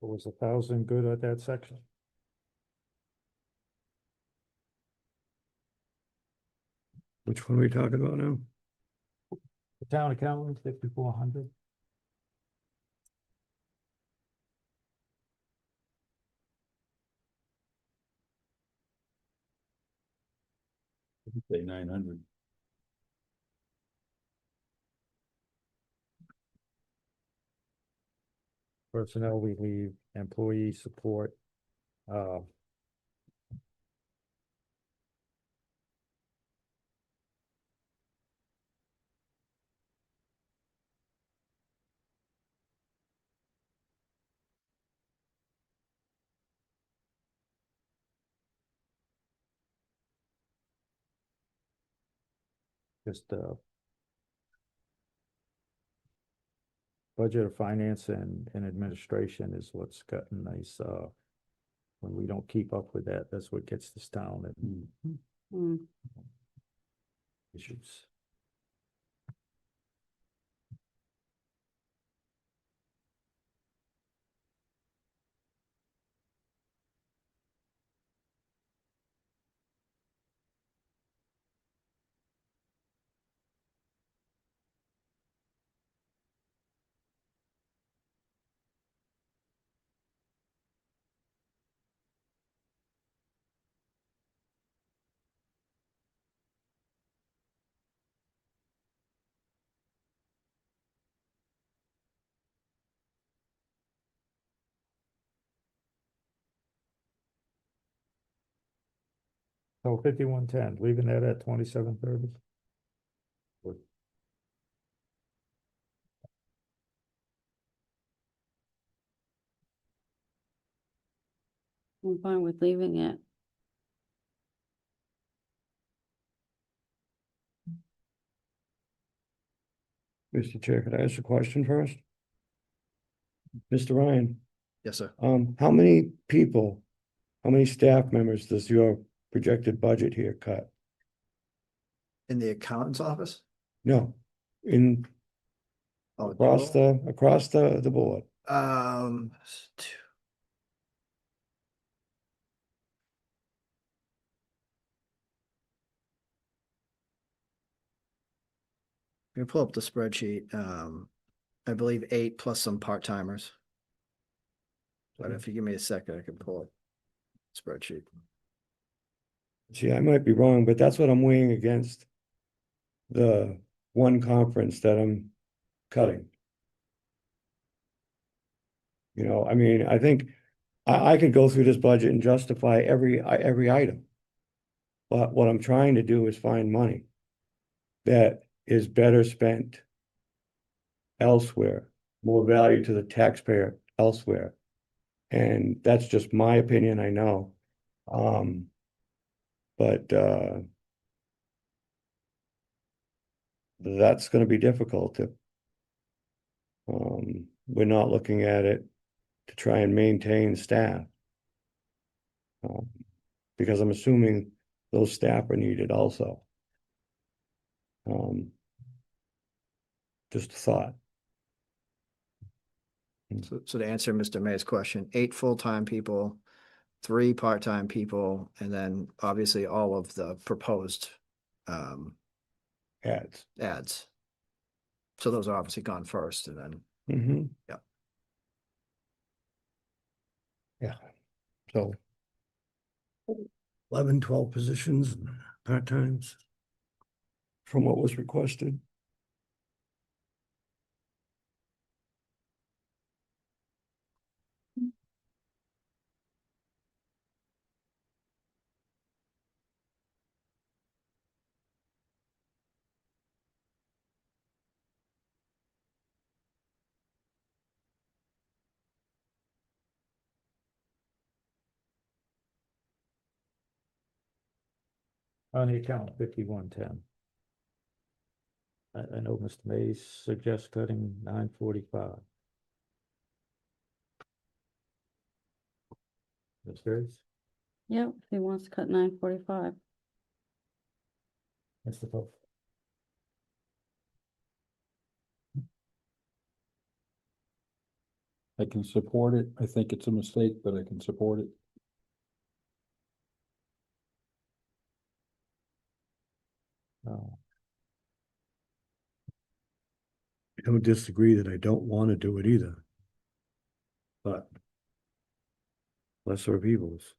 Was 1,000 good at that section? Which one are we talking about now? The town accountant, 5,400. Say 900. Personnel relief, employee support. Just budget of finance and administration is what's gotten nice. When we don't keep up with that, that's what gets this town in Mm. issues. So 5110, leaving that at 2730. I'm fine with leaving it. Mr. Chair, could I ask a question first? Mr. Ryan, Yes, sir. how many people, how many staff members does your projected budget here cut? In the accountant's office? No, in, Oh, across the board. Um. Let me pull up the spreadsheet. I believe 8 plus some part-timers. But if you give me a second, I can pull up spreadsheet. See, I might be wrong, but that's what I'm weighing against the one conference that I'm cutting. You know, I mean, I think I could go through this budget and justify every item. But what I'm trying to do is find money that is better spent elsewhere, more value to the taxpayer elsewhere. And that's just my opinion, I know. But that's gonna be difficult to. We're not looking at it to try and maintain staff. Because I'm assuming those staff are needed also. Just a thought. So to answer Mr. May's question, 8 full-time people, 3 part-time people, and then obviously all of the proposed Ads. ads. So those are obviously gone first and then, Mm-hmm. Yeah. Yeah, so 11, 12 positions, part-times from what was requested. On the account 5110. I know Mr. Mays suggests cutting 945. Ms. Graves, Yep, if he wants to cut 945. Mr. Pope. I can support it. I think it's a mistake, but I can support it. No. I don't disagree that I don't want to do it either. But lesser of evils.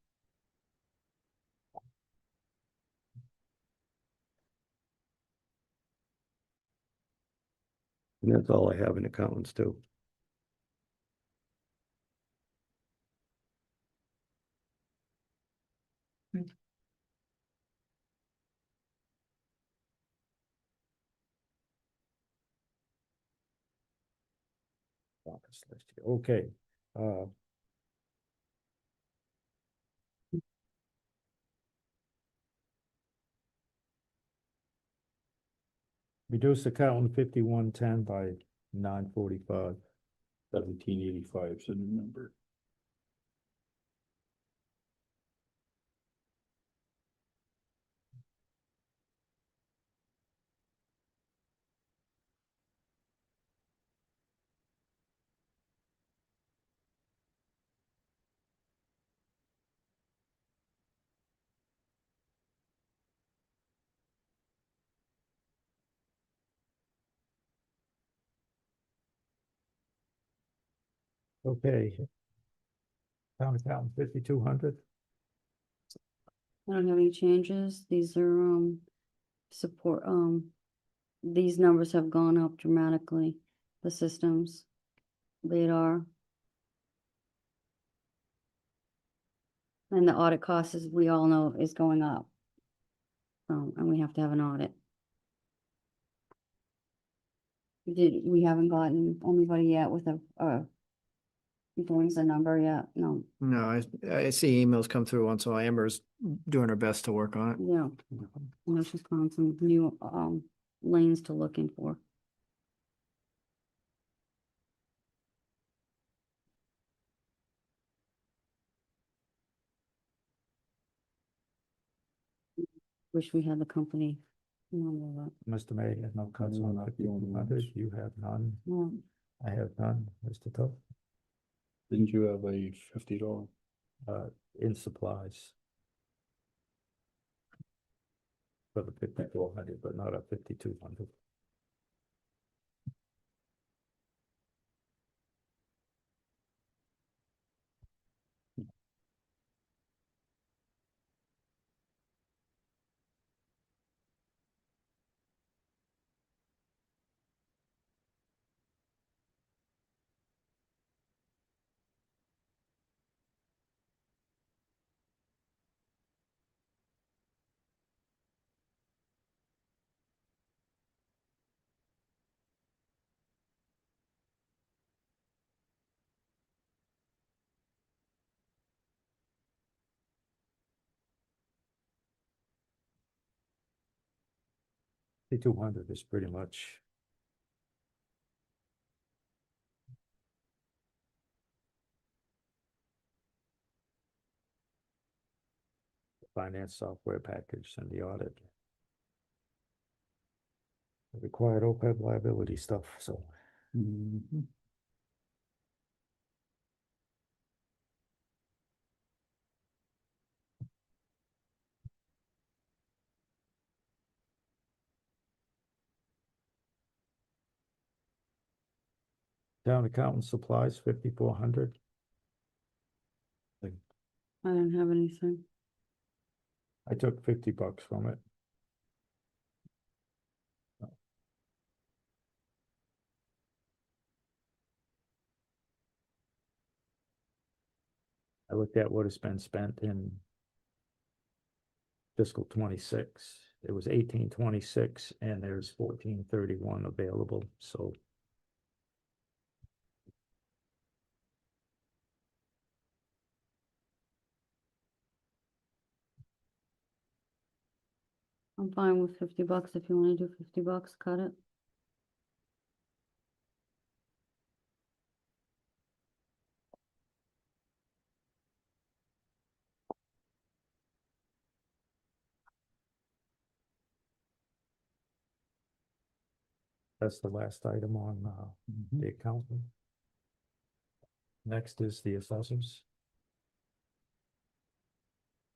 And that's all I have in accountants too. Office list here. Okay, reduce account 5110 by 945. 1785 is the new number. Okay. Town account 5200. I don't have any changes. These are, support, these numbers have gone up dramatically, the systems. They are. And the audit cost, as we all know, is going up. And we have to have an audit. We haven't gotten anybody yet with a brings a number yet, no, no, I see emails come through once in a while. Amber's doing her best to work on it. yeah. And there's just found some new, lanes to look in for. Wish we had the company. Number, Mr. May had no cuts No, on not the only 5200. ones. You have none. yeah, I have none. Mr. Pope, Didn't you have a $50? in supplies. For the 5400, but not a 5200. $5,200 is pretty much. The finance software package and the audit. The required OPEB liability stuff, so. Mhm. Town accountant supplies, 5,400. I don't have anything. I took $50 from it. I looked at what has been spent in fiscal 26. It was 1826 and there's 1431 available, so. I'm fine with $50 if you wanna do $50, cut it. That's the last item on the accountant. Next is the assessors.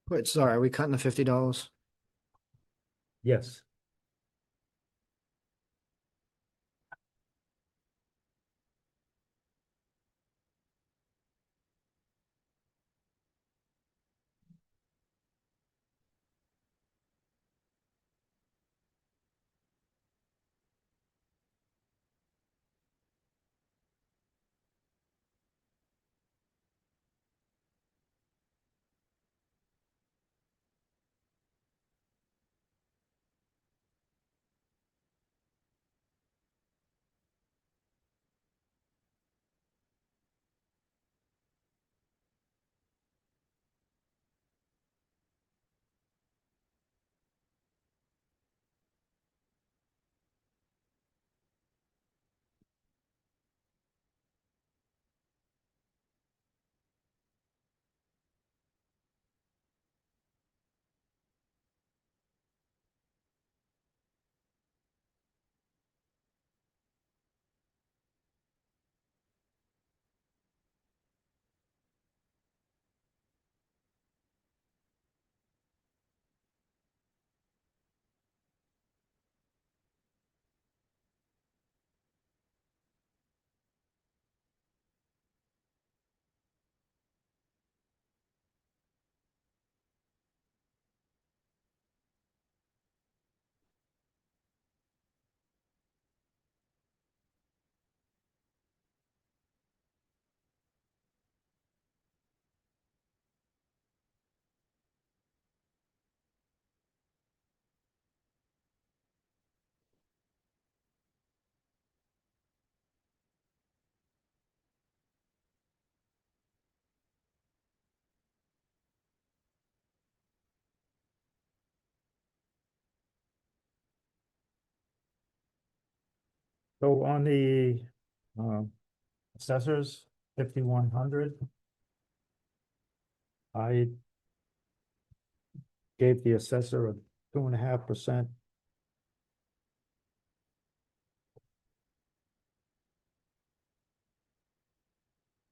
Wait, sorry, are we cutting the $50? Yes. So on the assessors, 5,100. I gave the assessor a 2.5%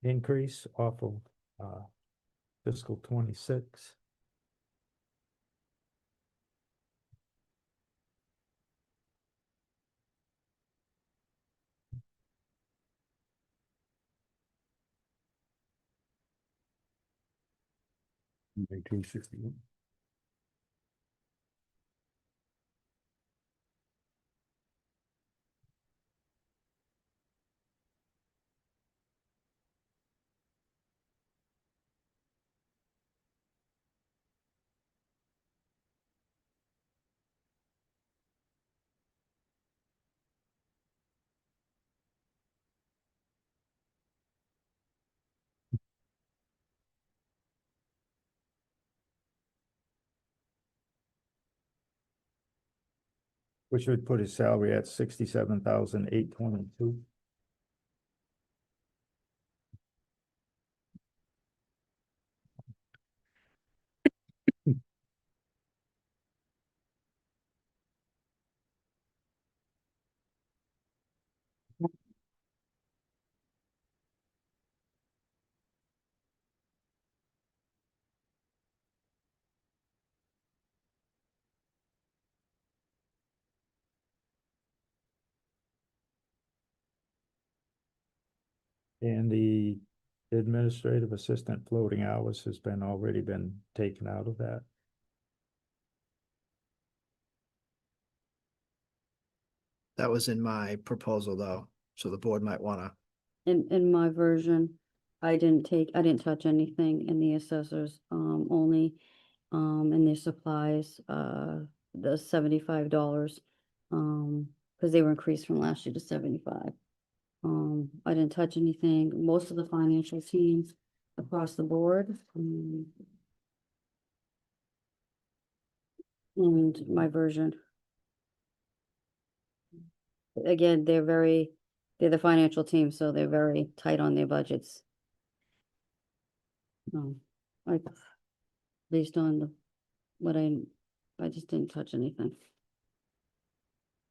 increase off of fiscal 26. Nineteen sixty-one. Which would put his salary at 67,822. And the administrative assistant floating hours has already been taken out of that. That was in my proposal though, so the board might wanna, In my version, I didn't touch anything in the assessors, only, in their supplies, the $75. Cause they were increased from last year to 75. I didn't touch anything, most of the financial teams across the board. And my version. Again, they're the financial team, so they're very tight on their budgets. Like, based on what I just didn't touch anything.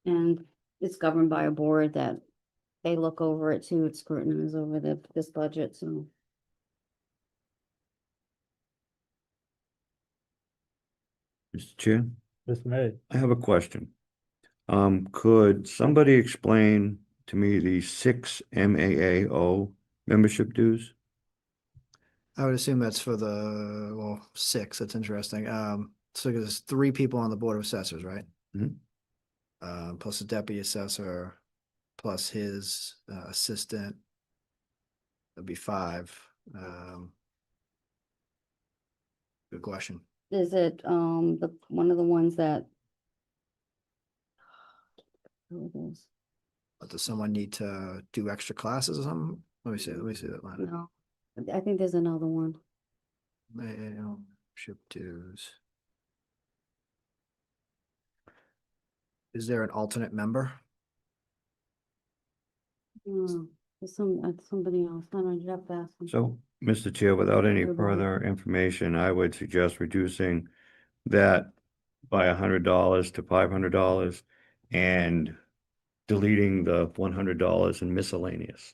And it's governed by a board that they look over it too, it scrutinizes over this budget, so. Mr. Chair, Mr. May, I have a question. Could somebody explain to me the 6 MAAO membership dues? I would assume that's for the, well, 6, that's interesting. So there's 3 people on the Board of Assessors, right? Mhm. Plus the deputy assessor, plus his assistant. That'd be 5. Good question. Is it, one of the ones that? Who it is? But does someone need to do extra classes or something? Let me see that line. No, I think there's another one. Membership dues. Is there an alternate member? There's somebody else, I don't know, you have to ask them. So, Mr. Chair, without any Everybody. further information, I would suggest reducing that by $100 to $500 and deleting the $100 in miscellaneous.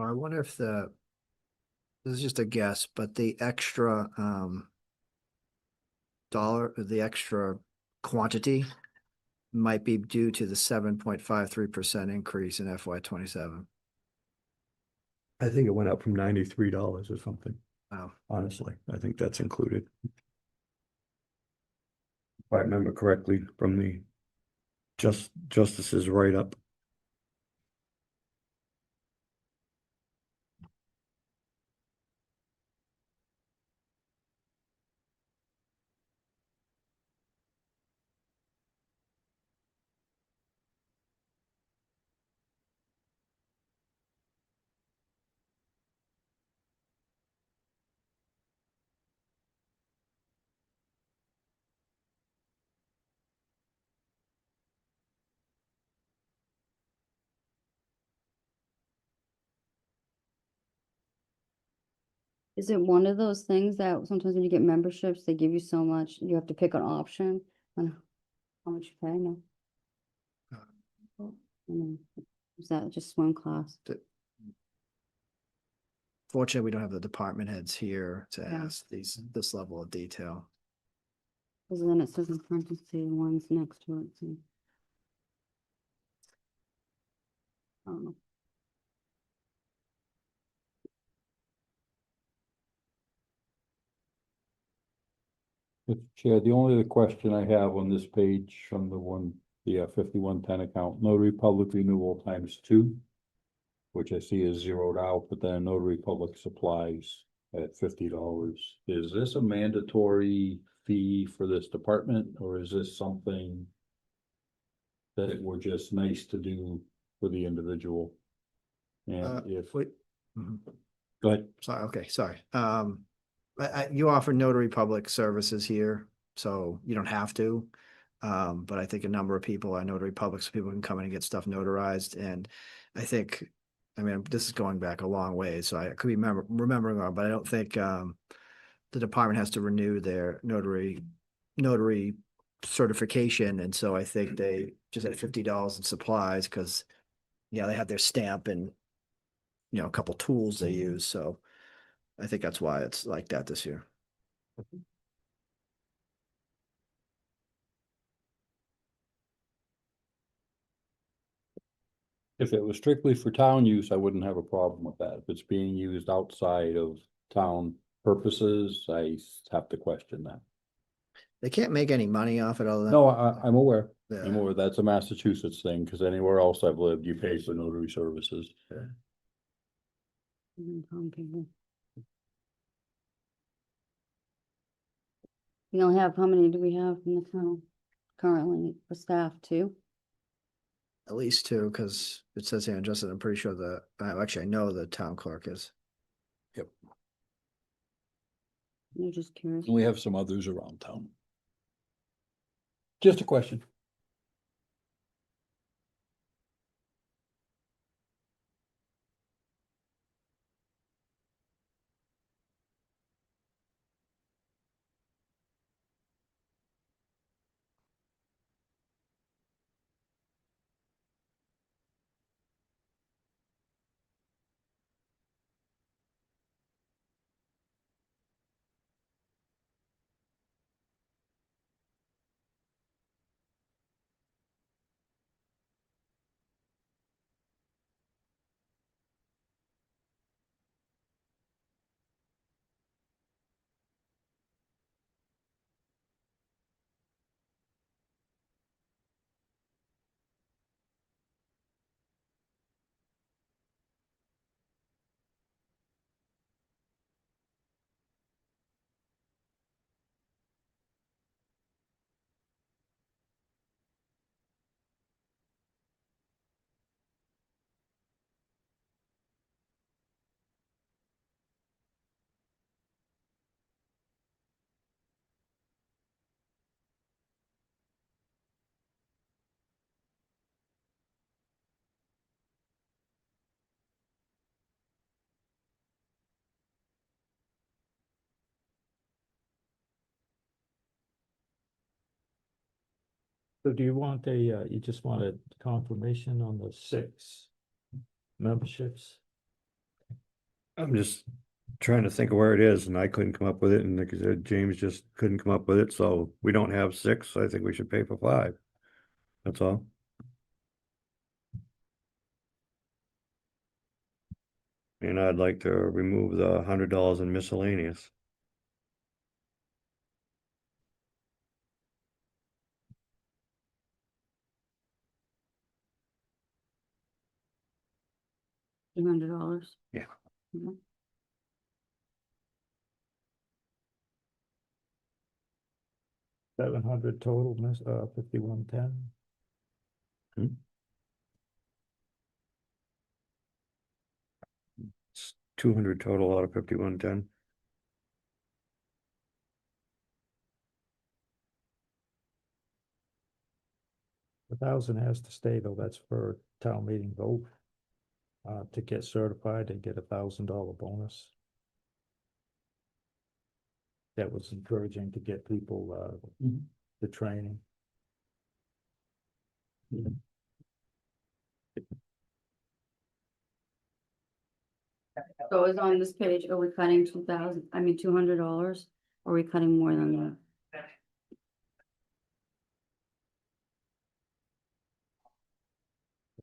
I wonder if this is just a guess, but the extra the extra quantity might be due to the 7.53% increase in FY 27. I think it went up from $93 or something. Wow. Honestly, I think that's included. If I remember correctly from the justice's write-up. Is it one of those things that sometimes when you get memberships, they give you so much, you have to pick an option on how much you pay, no? Is that just swim class? Fortunately, we don't have the department heads here to Yeah. ask this level of detail. Cause then it says in parentheses, one's next to it, so. I don't know. Mr. Chair, the only other question I have on this page from the 5110 account, notary public renewal ×2, which I see is zeroed out, but then notary public supplies at $50. Is this a mandatory fee for this department, or is this something that it were just nice to do for the individual? And if, Wait. Mhm. go ahead. Sorry, okay, sorry. You offer notary public services here, so you don't have to. But I think a number of people are notary public, so people can come in and get stuff notarized. And I think, I mean, this is going back a long way, so I could be remembering wrong, but I don't think the department has to renew their notary certification, and so I think they just had $50 in supplies, because, yeah, they had their stamp and, you know, a couple tools they use, so I think that's why it's like that this year. If it was strictly for town use, I wouldn't have a problem with that. If it's being used outside of town purposes, I have to question that. They can't make any money off it other than. No, I'm aware. Yeah. I'm aware that's a Massachusetts thing, because anywhere else I've lived, you pay for notary services. People. We only have, how many do we have in the town currently for staff, 2? At least 2, because it says here, Justin, I'm pretty sure actually, I know the town clerk is. I'm just curious. And we have some others around town. Just a question. So do you want you just want a confirmation on the 6 memberships? I'm just trying to think of where it is, and I couldn't come up with it, and like I said, James just couldn't come up with it, so we don't have 6, I think we should pay for 5. That's all. And I'd like to remove the $100 in miscellaneous. $200. Yeah. Mhm. 700 total, 5110. 200 total out of 5110. 1,000 has to stay though, that's for town meeting vote. To get certified, they get $1,000 bonus. That was encouraging to get people, the training. So is on this page, are we cutting $200? Or are we cutting more than that?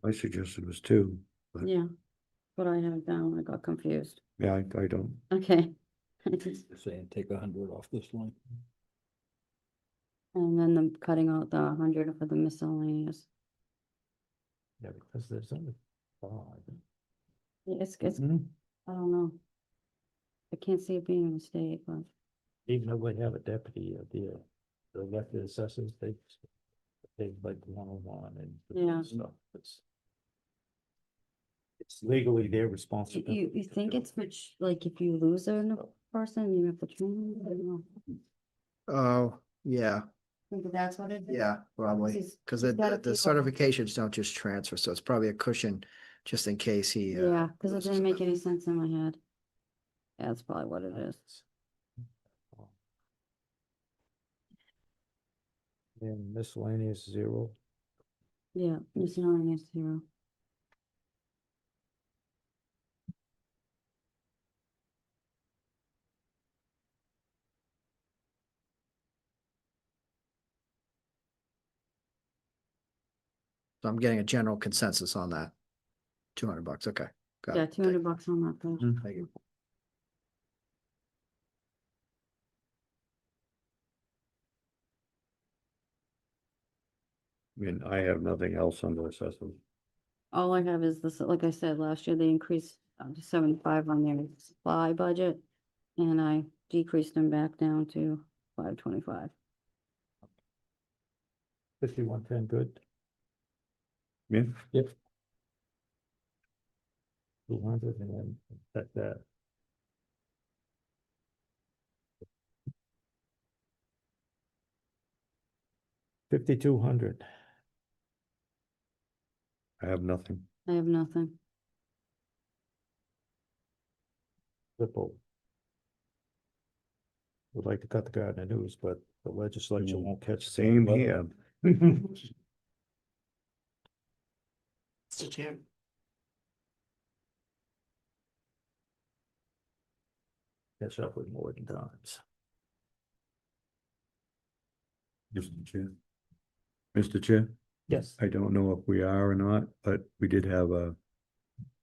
I suggested it was 2. But Yeah, what I have down, I got confused. yeah, I don't. Okay. Saying take 100 off this line. And then I'm cutting out the 100 for the miscellaneous. Yeah, because there's only 5. It's, Mhm. I don't know. I can't see it being a mistake, but Even though they have a deputy, the elected assessors, they like one-on-one and. Yeah. Stuff, it's legally their responsibility. you think it's which, like, if you lose a person, you have to train them? I don't know. Oh, yeah, Think that's what it is? yeah, probably, He's- because he's gotta the keep certifications don't just transfer, so it's probably a cushion just in case he. Yeah, because it loses didn't make it. any sense in my head. Yeah, that's probably what it is. And miscellaneous 0. Yeah, miscellaneous 0. So I'm getting a general consensus on that. $200, okay. Got Yeah, it. $200 on that page. Thank you. I mean, I have nothing else under assessment. All I have is this, like I said, last year they increased to 75 on their supply budget. And I decreased them back down to 525. 5110, good. Yeah, 200 and then that. $5,200. I have nothing. I have nothing. Triple. Would like to cut the Gardner News, but the legislature won't catch. the Same letter. here. Mr. Chair. Catch up with more than times. Mr. Chair. Mr. Chair, Yes. I don't know if we are or not, but we did have a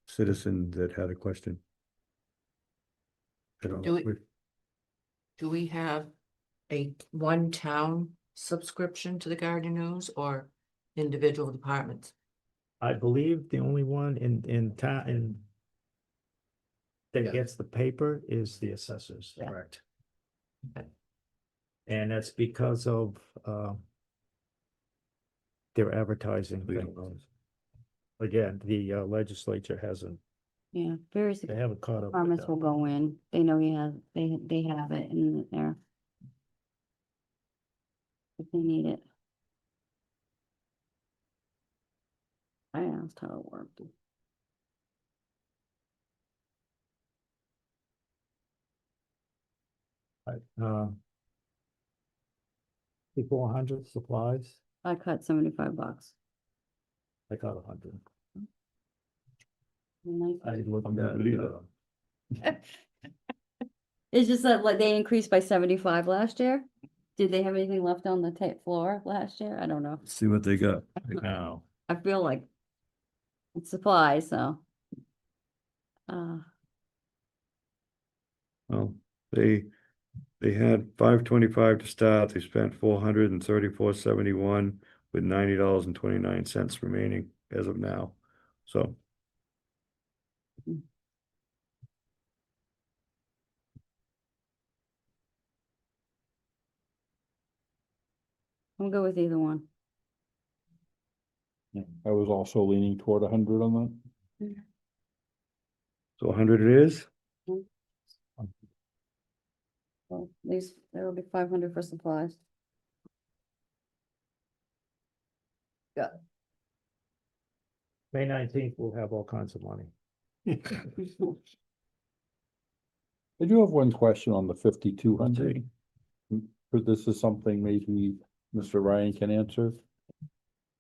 citizen that had a question. I don't Do know. we- Do we have a one town subscription to the Gardner News or individual departments? I believe the only one in town Yeah. that gets the paper is the assessors. Correct. And that's because of their advertising thing. Again, the legislature hasn't, Yeah, various they haven't caught up. with departments that. will go in. They know he has, they have it in there. If they need it. I asked how it worked. Right, 400 supplies, I cut $75. I got 100. And I looked I'm not at, believe it. It's just that like they increased by 75 last year. Did they have anything left on the tape floor last year? I don't know. See what they got right now. I feel like it's supplies, so. Well, they had 525 to start. They spent 434.71 with $90.29 remaining as of now. So I'm good with either one. I was also leaning toward 100 on that. so 100 it is. So these, there will be 500 for supplies. May 19th, we'll have all kinds of money. I do have one question on the 5,200. But this is something maybe Mr. Ryan can answer.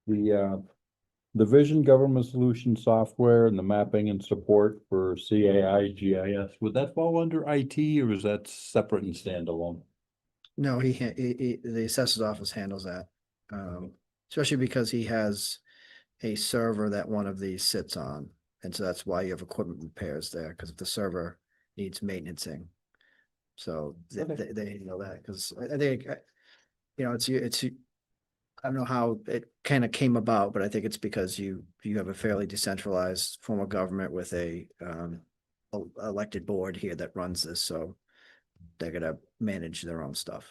The Vision Government Solution Software and the mapping and support for CAI GIS, would that fall under IT or is that separate and standalone? No, the assessor's office handles that. Especially because he has a server that one of these sits on. And so that's why you have equipment repairs there, because if the server needs maintenancing. So Okay. they know that, because I think, it's, I don't know how it kind of came about, but I think it's because you have a fairly decentralized form of government with a elected board here that runs this, so they're gonna manage their own stuff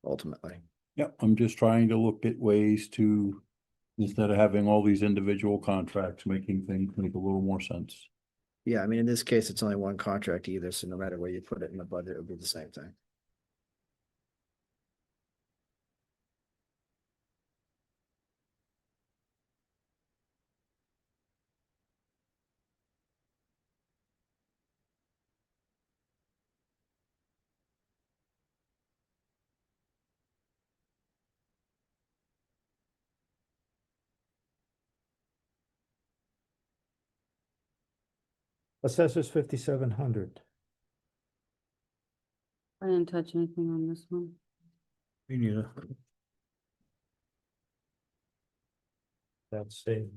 ultimately. Yeah, I'm just trying to look at ways to, instead of having all these individual contracts, making things make a little more sense. Yeah, I mean, in this case, it's only one contract either, so no matter where you put it in the budget, it would be the same thing. Assessors 5,700. I didn't touch anything on this one. Me neither. That's a,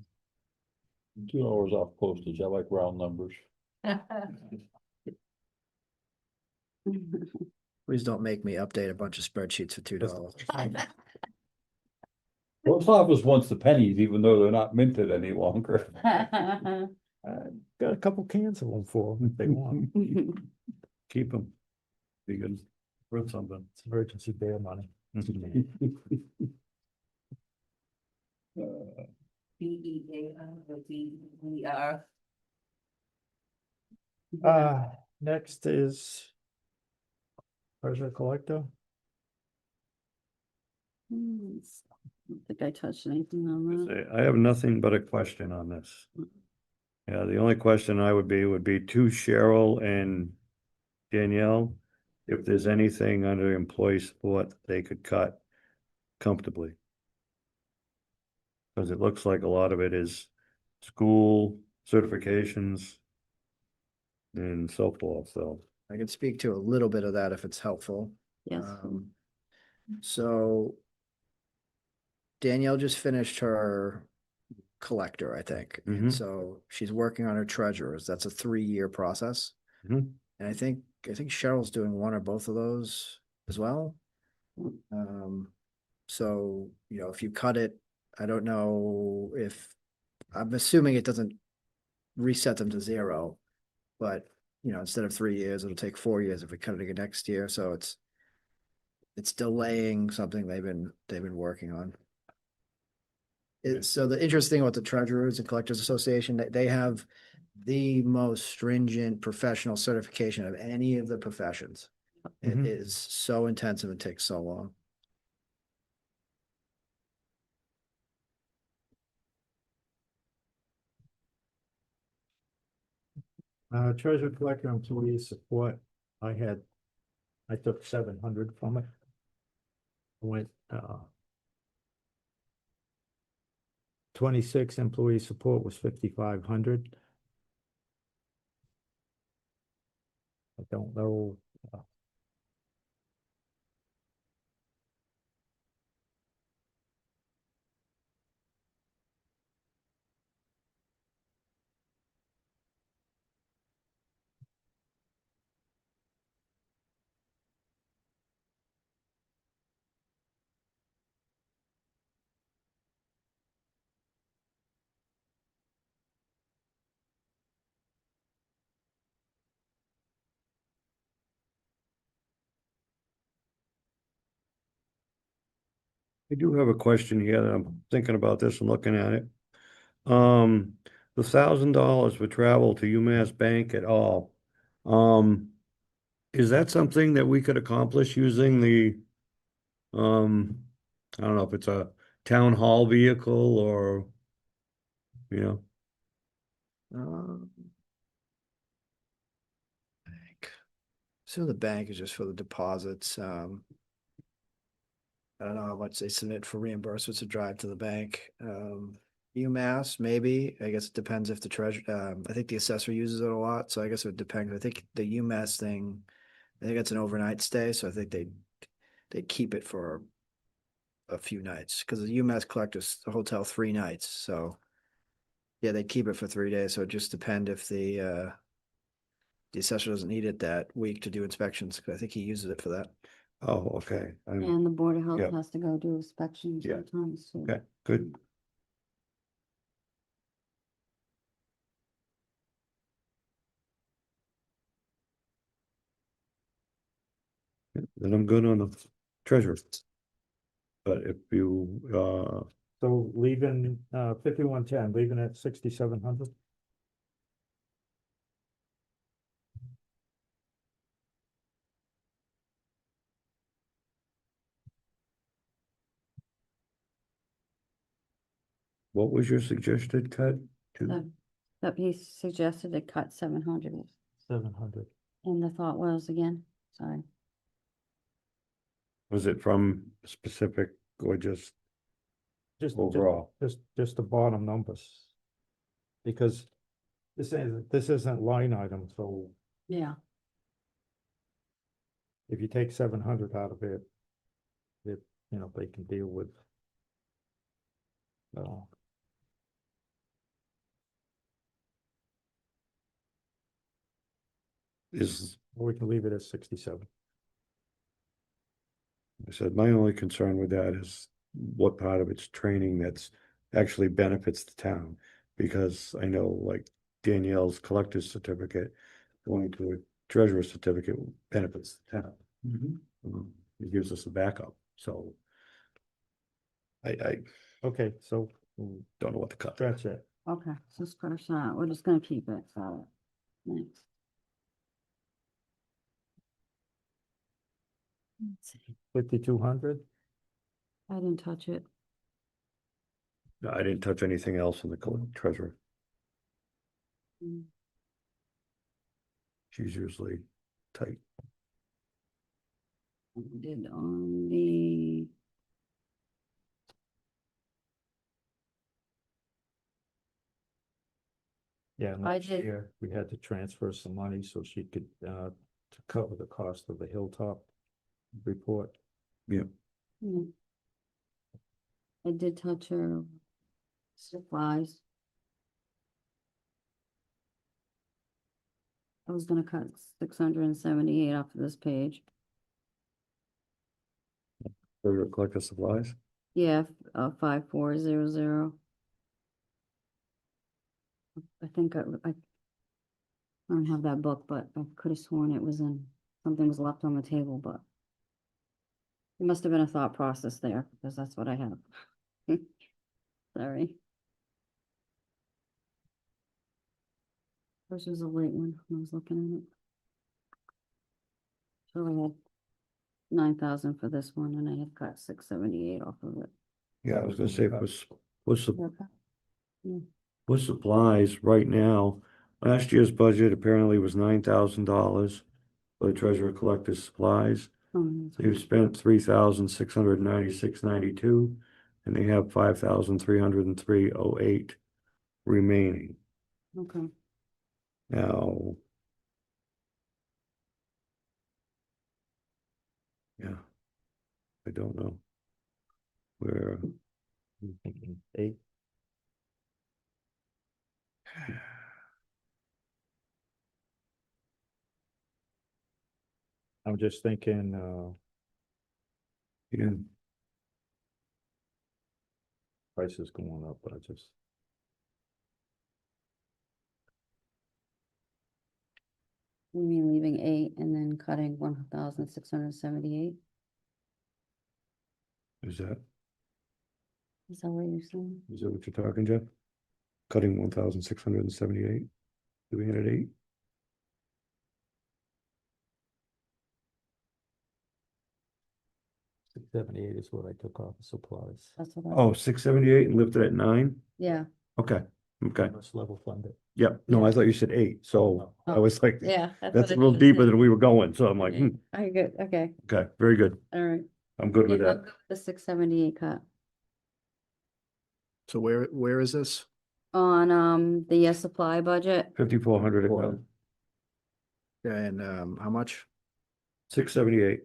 $2 off postage. I like round numbers. Please don't make me update a bunch of spreadsheets for $2. Post office wants the pennies, even though they're not minted any longer. got a couple cans of them for them if they want. Keep them. Be good. Worth something. It's emergency bail money. BEAR. Next is treasure collector. I don't think I touched anything on that. I have nothing but a question on this. Yeah, the only question I would be to Cheryl and Danielle, if there's anything under employee support they could cut comfortably. Because it looks like a lot of it is school certifications and so forth, so. I can speak to a little bit of that if it's helpful. Yes. So Danielle just finished her collector, I think. And Mhm. so she's working on her treasurers. That's a 3-year process. Mhm. And I think Cheryl's doing one or both of those as well. So, if you cut it, I don't know if, I'm assuming it doesn't reset them to 0. But, instead of 3 years, it'll take 4 years if we cut it again next year. So it's delaying something they've been working on. So the interesting about the Treasurers and Collectors Association, they have the most stringent professional certification of any of the professions. It Mhm. is so intensive and takes so long. Treasure collector employee support, I took 700 from it. Went, 26 employee support was 5,500. I don't know. I do have a question here that I'm thinking about this and looking at it. The $1,000 for travel to UMass Bank at all. Is that something that we could accomplish using the, I don't know if it's a town hall vehicle or, you know, Bank. So the bank is just for the deposits. I don't know how much they submit for reimbursements to drive to the bank. UMass, maybe. I guess it depends if the treasurer, I think the assessor uses it a lot, so I guess it would depend. I think the UMass thing, I think it's an overnight stay, so I think they'd keep it for a few nights, because the UMass collectors the hotel 3 nights, so yeah, they'd keep it for 3 days, so it just depend if the assessor doesn't need it that week to do inspections, because I think he uses it for that. oh, okay. And the Board of Health Yeah. has to go do inspections Yeah. sometimes. So. Okay, good. Then I'm good on the treasurer. But if you, So leaving, 5110, leaving at 6,700. what was your suggested cut to? That he suggested to cut 700, 700. and the thought was again, sorry. Was it from specific or just Just overall? Just the bottom numbers. Because This isn't line item, so Yeah. if you take 700 out of it, they can deal with. Uh, Is, we can leave it at 67. I said, my only concern with that is what part of it's training that's actually benefits the town. Because I know like Danielle's collector's certificate, going to a treasurer's certificate benefits the town. It gives us a backup, so. I Okay, so don't know what to cut. scratch it. Okay, so scratch that. We're just gonna keep it, so. Next. Let's see. 5,200. I didn't touch it. No, I didn't touch anything else in the treasurer. Mm. She's usually tight. I did on the. Yeah, I next did- year, we had to transfer some money so she could, to cover the cost of the Hilltop report. Yeah. I did touch her supplies. I was gonna cut 678 off of this page. Treasurer collector supplies. Yeah, 5400. I think I don't have that book, but I could have sworn it was in, something was left on the table, but. It must have been a thought process there, because that's what I have. Sorry. This was a late one, when I was looking at it. So I had 9,000 for this one, and I had cut 678 off of it. Yeah, I was gonna say, what's the, Okay. with supplies right now, last year's budget apparently was $9,000 for the treasurer collector's supplies. They've spent $3,696.92, and they have $5,303.08 remaining. Okay, Now. Yeah. I don't know. Where, I'm thinking 8. I'm just thinking, yeah, prices going up, but I just. you mean leaving 8 and then cutting 1,678? is that Is that what you're saying? what you're talking, Jeff? Cutting 1,678, doing it at 8? 678 is what I took off the supplies. That's what I. Oh, 678 and lifted at 9? Yeah, Okay, okay. Let's level fund it. Yep, no, I thought you said 8, so I Oh. was like, yeah. that's what a it little is, deeper yeah. than we were going, so I'm like, I good, okay, okay, very good. all right. I'm good with Yeah, that. the 678 cut So where is this? on, the supply budget, 5,400 account, And, how much? 678.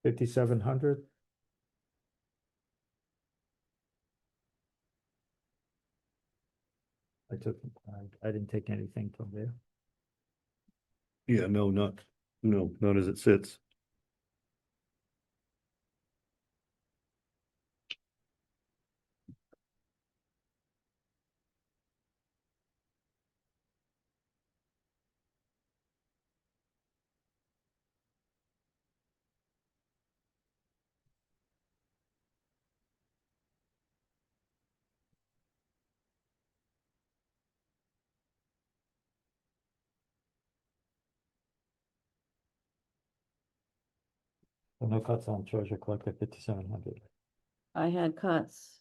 $5,700. I didn't take anything from there. Yeah, no, not as it sits. No cuts on treasurer collector 5,700. I had cuts.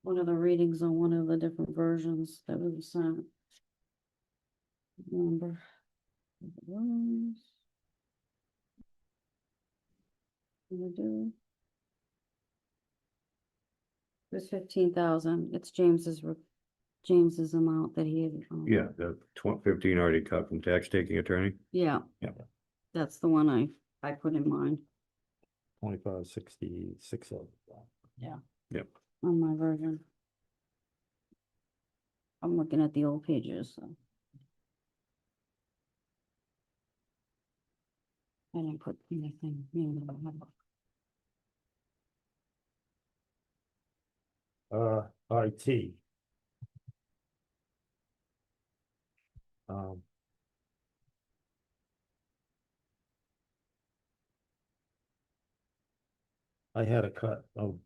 One of the readings on one of the different versions that was sent. Remember. What it was. What I do? It was 15,000. It's James's amount that he had. Yeah, the 15 already cut from tax taking attorney. Yeah. Yeah. That's the one I put in mind 2566. Yeah. Yep. on my version. I'm looking at the old pages, so. I didn't put anything. Maybe I don't have it. IT. Um. I had a cut of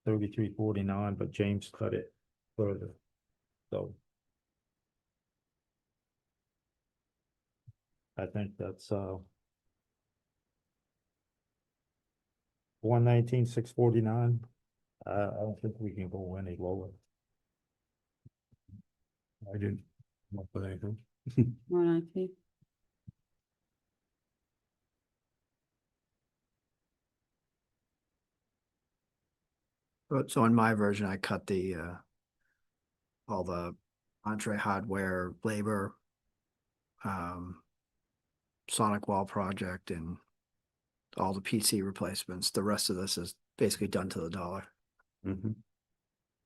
3349, but James cut it further, so. I think that's 119,649. I don't think we can go any lower. I didn't come up with anything. One IT. So in my version, I cut the, all the entree hardware, labor, sonic wall project and all the PC replacements. The rest of this is basically done to the dollar. Mhm.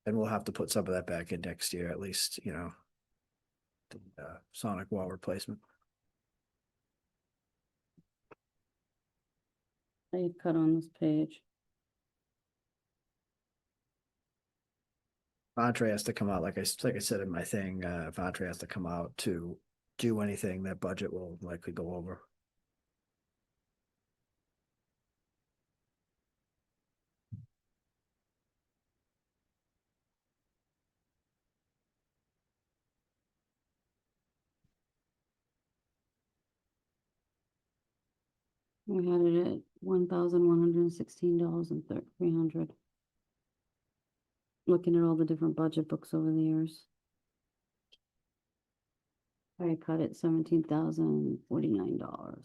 And we'll have to put some of that back in next year, at least, you know. The sonic wall replacement. I had cut on this page. Entree has to come out, like I said in my thing, if entree has to come out to do anything, that budget will likely go over. We had it at $1,116 and 300. Looking at all the different budget books over the years. I cut it $17,049.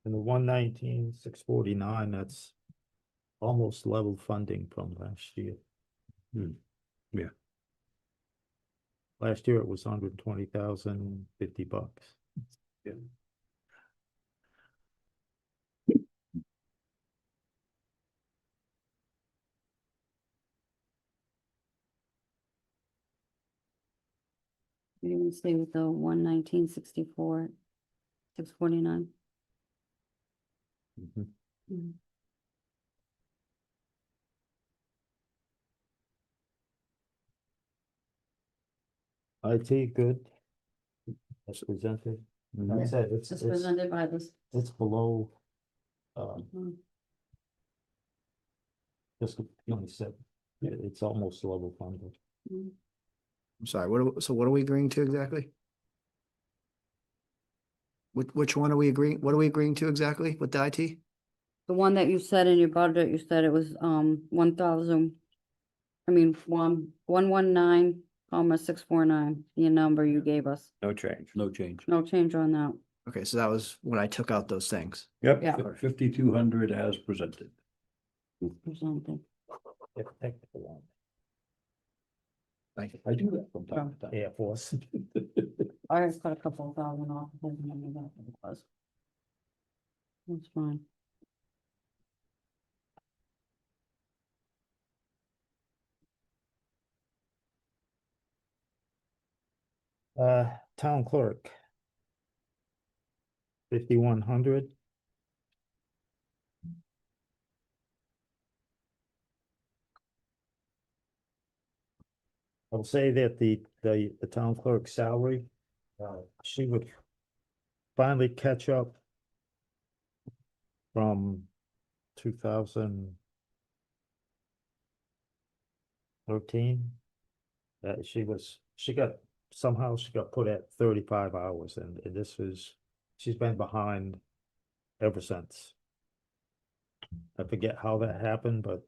And the 119,649, that's almost level funding from last year. Yeah. Last year it was $120,050. Yeah. You're gonna stay with the 119,64, 649. Mhm. IT, good. As presented. Like I said, It's presented by this. it's below. Mm. Just, you know, said, it's almost level funded. Mm. I'm sorry, what are we agreeing to exactly? Which one are we agreeing, what are we agreeing to exactly with the IT? The one that you said in your budget, you said it was 1,000. I mean, 119, 649, the number you gave us. No change. No change. No change on that. Okay, so that was when I took out those things. Yep. Yeah. 5,200 as presented. Presented. If technical one. Thank you. I do that from time to time. Air Force. I just got a couple of thousand off. I didn't remember that what it was. That's fine. Town clerk. 5,100. I'll say that the town clerk salary, she would finally catch up from 2000. 13. Somehow she got put at 35 hours and she's been behind ever since. I forget how that happened, but,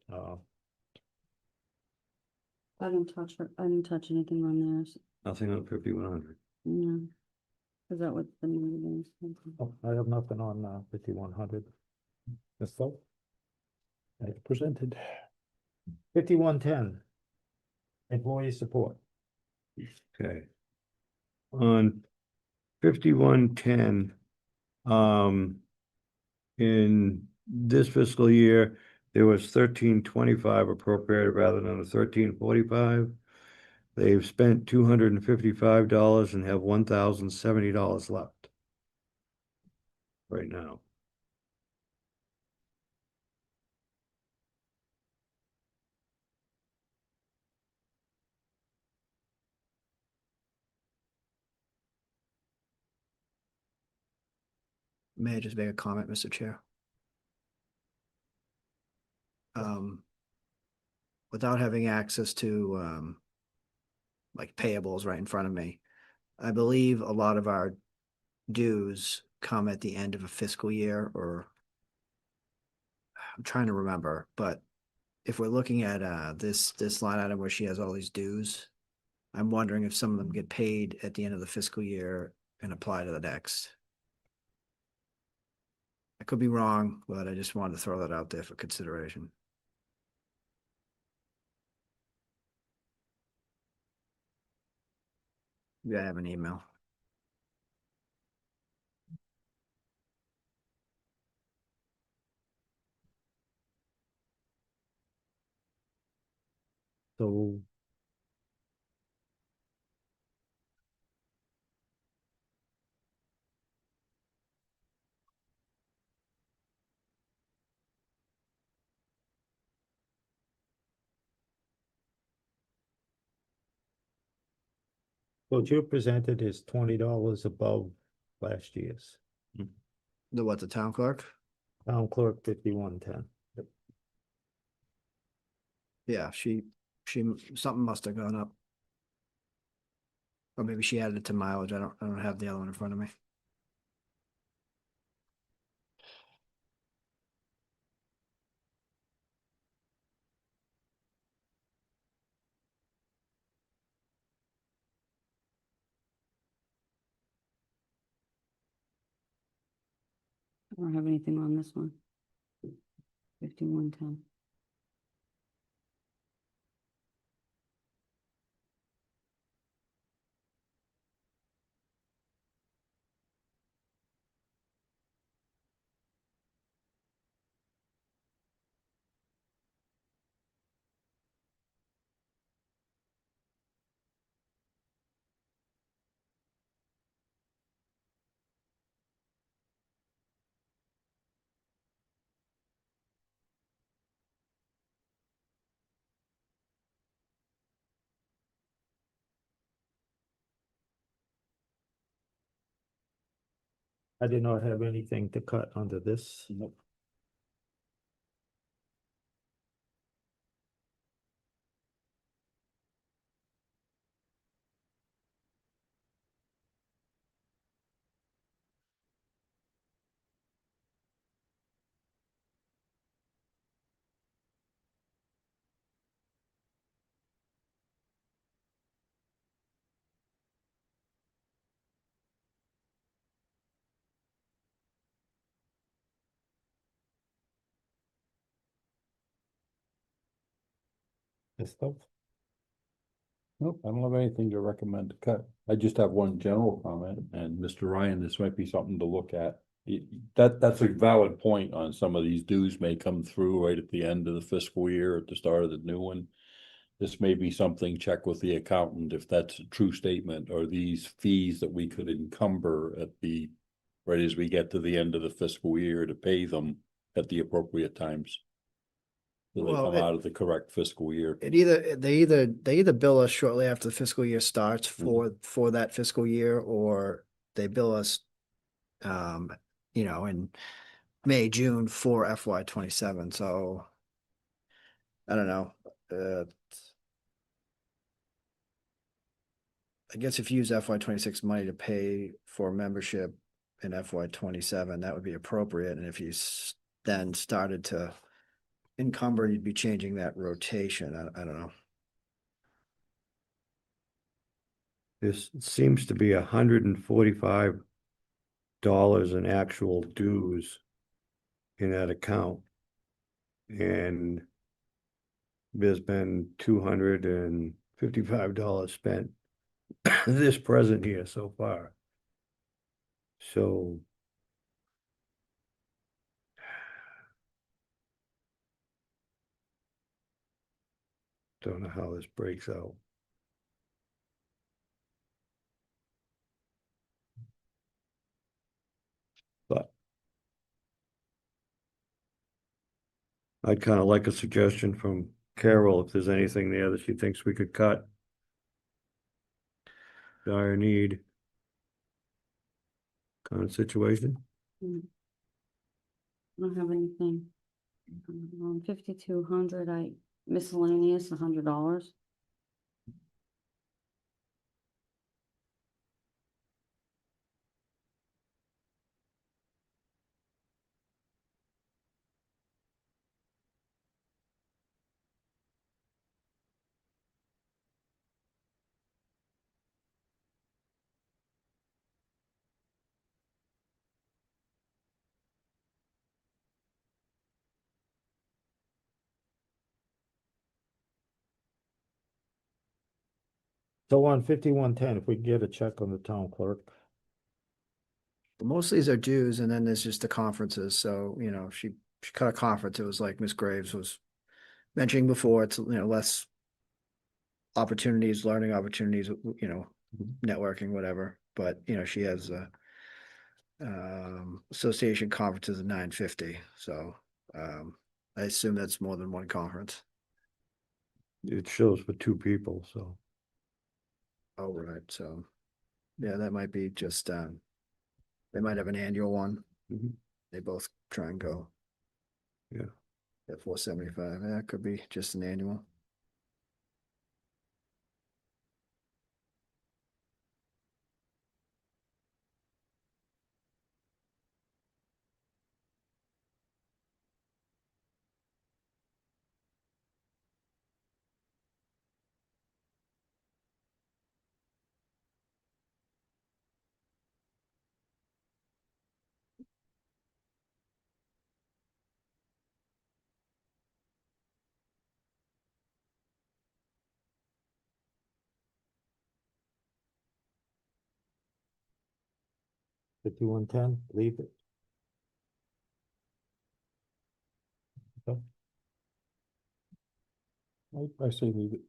I didn't touch anything on theirs, Nothing on 5100. no. Is that what the meeting is? Okay. oh, I have nothing on, 5100. Ms. Phelps? As presented. 5110. Employee support. Okay. On 5110, in this fiscal year, there was 1325 appropriated rather than a 1345. They've spent $255 and have $1,070 left right now. May I just make a comment, Mr. Chair? Without having access to, like payables right in front of me, I believe a lot of our dues come at the end of a fiscal year, or I'm trying to remember, but if we're looking at this line item where she has all these dues, I'm wondering if some of them get paid at the end of the fiscal year and apply to the next. I could be wrong, but I just wanted to throw that out there for consideration. Yeah, I have an email. So. What you presented is $20 above last year's. The what, the town clerk? Town clerk 5110. Yeah, something must have gone up. Or maybe she added it to mileage. I don't have the other one in front of me. I don't have anything on this one. 5110. I did not have anything to cut under this. Nope. Ms. Phelps? Nope, I don't have anything to recommend to cut. I just have one general comment, and Mr. Ryan, this might be something to look at. That's a valid point on some of these dues may come through right at the end of the fiscal year, at the start of the new one. This may be something, check with the accountant if that's a true statement, or these fees that we could encumber at the, right as we get to the end of the fiscal year to pay them at the appropriate times. So they Well, come out of the correct fiscal year. They either bill us shortly after the fiscal year starts for that fiscal year, or they bill us in May, June for FY 27. So I don't know. I guess if you use FY 26 money to pay for membership in FY 27, that would be appropriate. And if you then started to encumber, you'd be changing that rotation. I don't know. This seems to be $145 in actual dues in that account. And there's been $255 spent this present year so far. So don't know how this breaks out. But I'd kind of like a suggestion from Carol, if there's anything there that she thinks we could cut. Dire need. Kind of situation. I don't have anything. 5,200, miscellaneous, $100. So on 5110, if we get a check on the town clerk, Most of these are dues, and then there's just the conferences. So, she cut a conference. It was like Miss Graves was mentioning before, it's, less opportunities, learning opportunities, networking, whatever. But, she has association conferences at 950. So, I assume that's more than one conference. It shows for two people, so. Oh, right. So, yeah, that might be just, they might have an annual one. Mhm. They both try and go. Yeah. At 475. Yeah, it could be just an annual. leave it. I say leave it.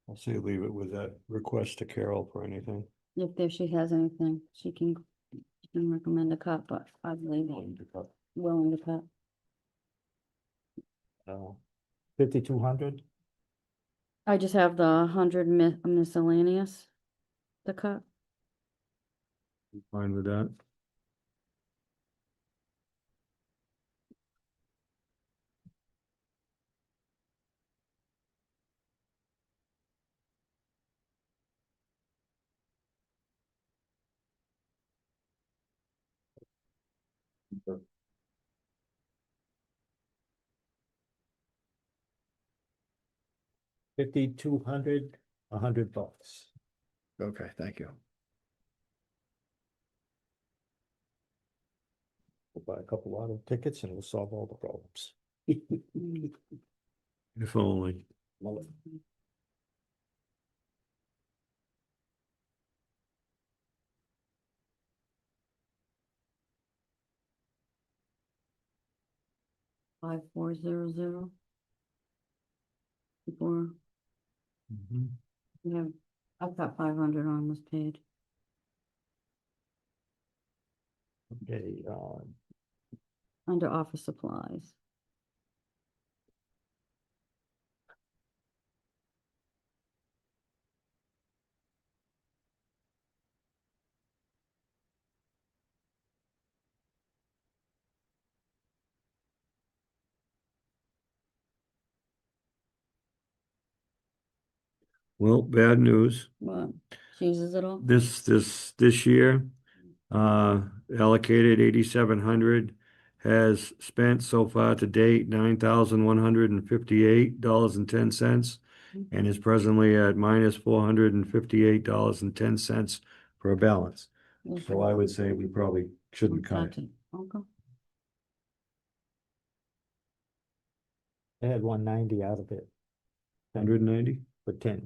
I'll say leave it with that request to Carol for anything. If there she has anything, she can recommend a cut, but I believe willing to cut. 5,200, I just have the 100 miscellaneous to cut. Fine with that? $5,200, $100. Okay, thank you. We'll buy a couple lotto tickets and we'll solve all the problems. If only. Well, 5400. Before mhm. we have, I've got 500 on this page. Okay, Under office supplies. Well, bad news. What, chooses it all? This year, allocated 8,700, has spent so far to date $9,158.10, and is presently at minus $458.10 for a balance. So I would say we probably shouldn't cut it. Okay. I had 190 out of it 190?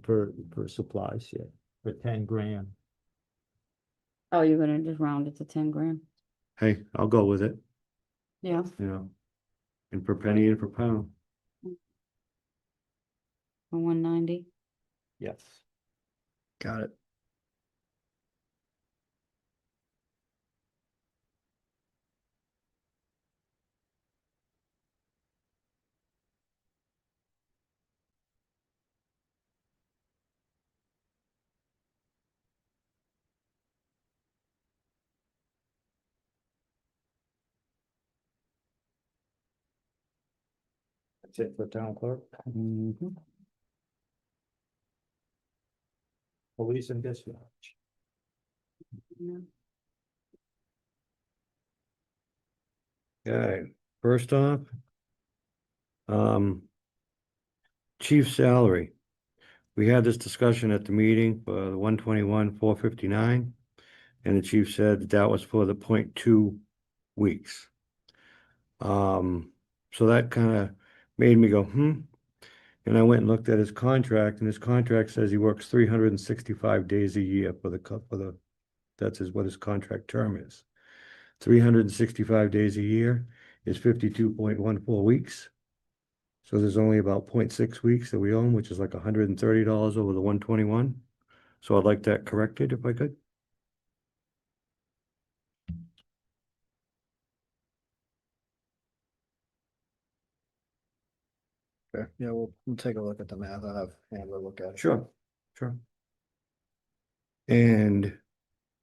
for supplies, yeah, for 10 grand. Oh, you're gonna just round it to 10 grand? Hey, I'll go with it, Yeah. you know. And per penny and per pound. For 190? Yes. Got it. That's it for town clerk. Police and dispatch. Yeah. Okay, first off, chief salary. We had this discussion at the meeting for the 121,459, and the chief said that was for the 0.2 weeks. So that kind of made me go, and I went and looked at his contract, and his contract says he works 365 days a year for the that's what his contract term is. 365 days a year is 52.14 weeks. So there's only about 0.6 weeks that we own, which is like $130 over the 121. So I'd like that corrected if I could. Okay. Yeah, we'll take a look at the math. I'll have Amber look at it. Sure. And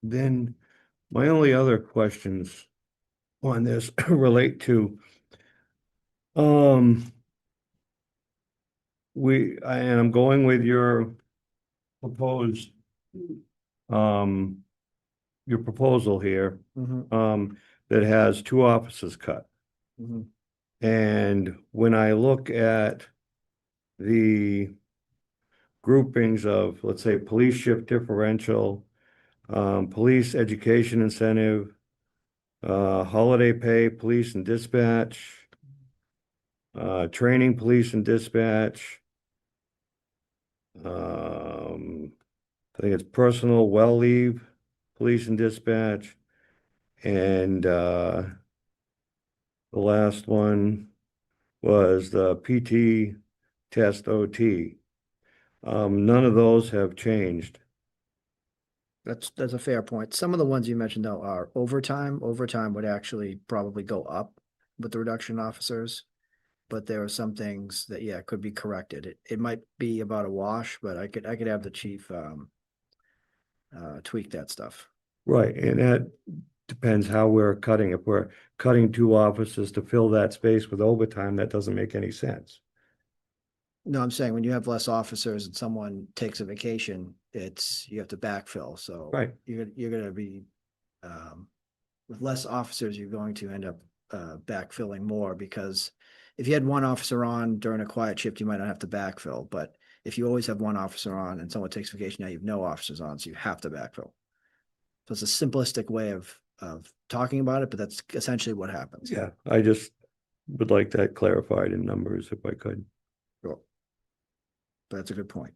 then my only other questions on this relate to, and I'm going with your proposed, your proposal here, Mhm, that has 2 offices cut. mhm. And when I look at the groupings of, let's say, police shift differential, police education incentive, holiday pay, police and dispatch, training, police and dispatch, I think it's personal well leave, police and dispatch, and the last one was the PT test OT. None of those have changed. That's a fair point. Some of the ones you mentioned though are overtime. Overtime would actually probably go up with the reduction in officers. But there are some things that, yeah, could be corrected. It might be about a wash, but I could have the chief tweak that stuff. Right, and that depends how we're cutting. If we're cutting 2 offices to fill that space with overtime, that doesn't make any sense. No, I'm saying when you have less officers and someone takes a vacation, you have to backfill, so. Right. You're gonna be, with less officers, you're going to end up, backfilling more because if you had one officer on during a quiet shift, you might not have to backfill, but if you always have one officer on and someone takes vacation, now you have no officers on, so you have to backfill. So it's a simplistic way of talking about it, but that's essentially what happens. Yeah, I just would like that clarified in numbers if I could. Sure. But that's a good point.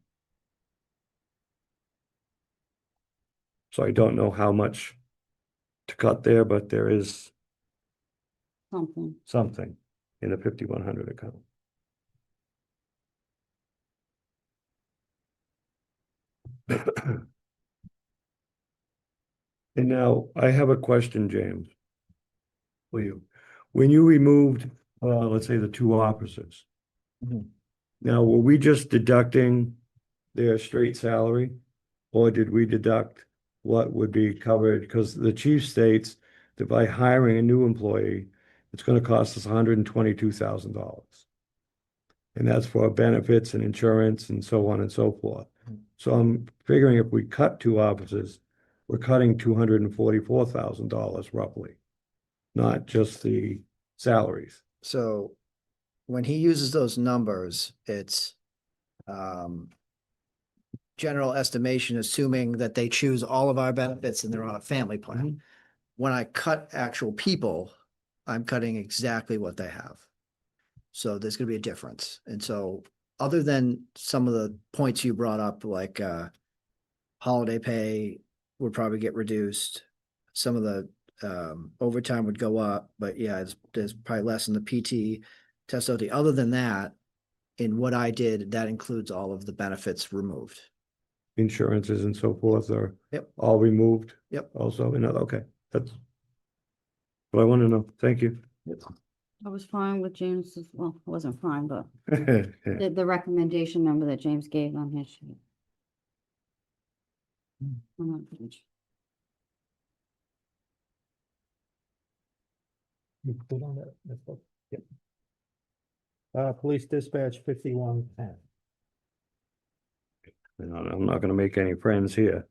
So I don't know how much to cut there, but there is Something. something in a 5,100 account. And now I have a question, James. For you. When you removed, let's say the 2 officers. Mhm. Now, were we just deducting their straight salary? Or did we deduct what would be covered? Because the chief states that by hiring a new employee, it's going to cost us $122,000. And that's for benefits and insurance and so on and so forth. So I'm figuring if we cut two offices, we're cutting $244,000 roughly. Not just the salaries. So when he uses those numbers, it's general estimation, assuming that they choose all of our benefits and they're on a family plan. When I cut actual people, I'm cutting exactly what they have. So there's gonna be a difference. And so other than some of the points you brought up, like holiday pay would probably get reduced. Some of the overtime would go up, but yeah, there's probably less in the PT test OT. Other than that, in what I did, that includes all of the benefits removed. Insurances and so forth are Yep. all removed. Yep. Also, okay, that's what I want to know. Thank you. I was fine with James's, well, it wasn't fine, but the recommendation number that James gave on his sheet. On that page. You put on that, that's what, yep. Police dispatch 5110. I'm not gonna make any friends here.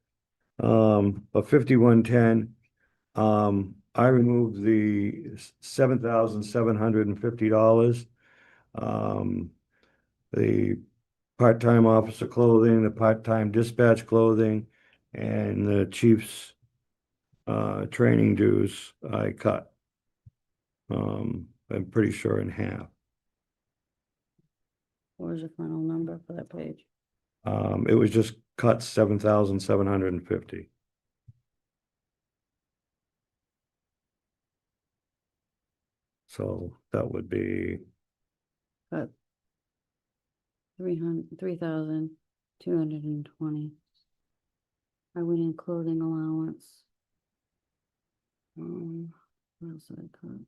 But 5110, I removed the $7,750. The part-time officer clothing, the part-time dispatch clothing, and the chief's training dues I cut. I'm pretty sure in half. What was your final number for that page? It was just cut 7,750. So that would be, But 3,220. I went in clothing allowance. What else did I cut?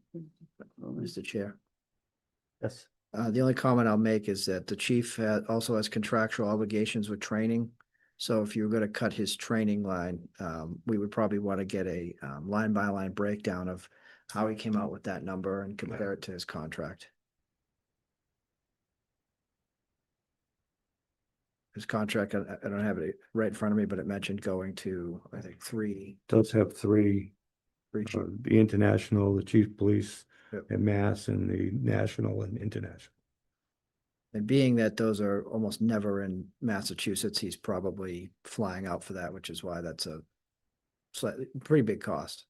Mr. Chair. Yes. The only comment I'll make is that the chief also has contractual obligations with training. So if you were gonna cut his training line, we would probably want to get a line by line breakdown of how he came out with that number and compare it to his contract. His contract, I don't have it right in front of me, but it mentioned going to, I think, three does have three, chief. the international, the chief police Yep. and mass, and the national and international. And being that those are almost never in Massachusetts, he's probably flying out for that, which is why that's a slightly, pretty big cost.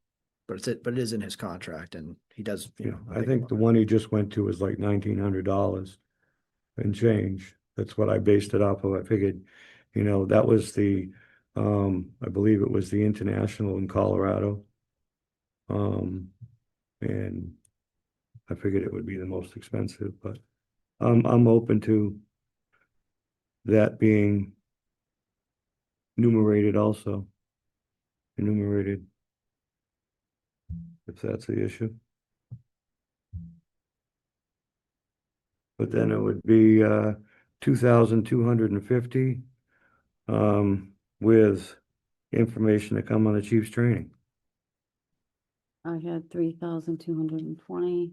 But it is in his contract and he does, Yeah, I think the one he just went to was like $1,900 and change. That's what I based it off of. I figured, that was the, I believe it was the international in Colorado. And I figured it would be the most expensive, but I'm open to that being enumerated also. Enumerated. If that's the issue. But then it would be 2,250 with information to come on the chief's training. I had 3,220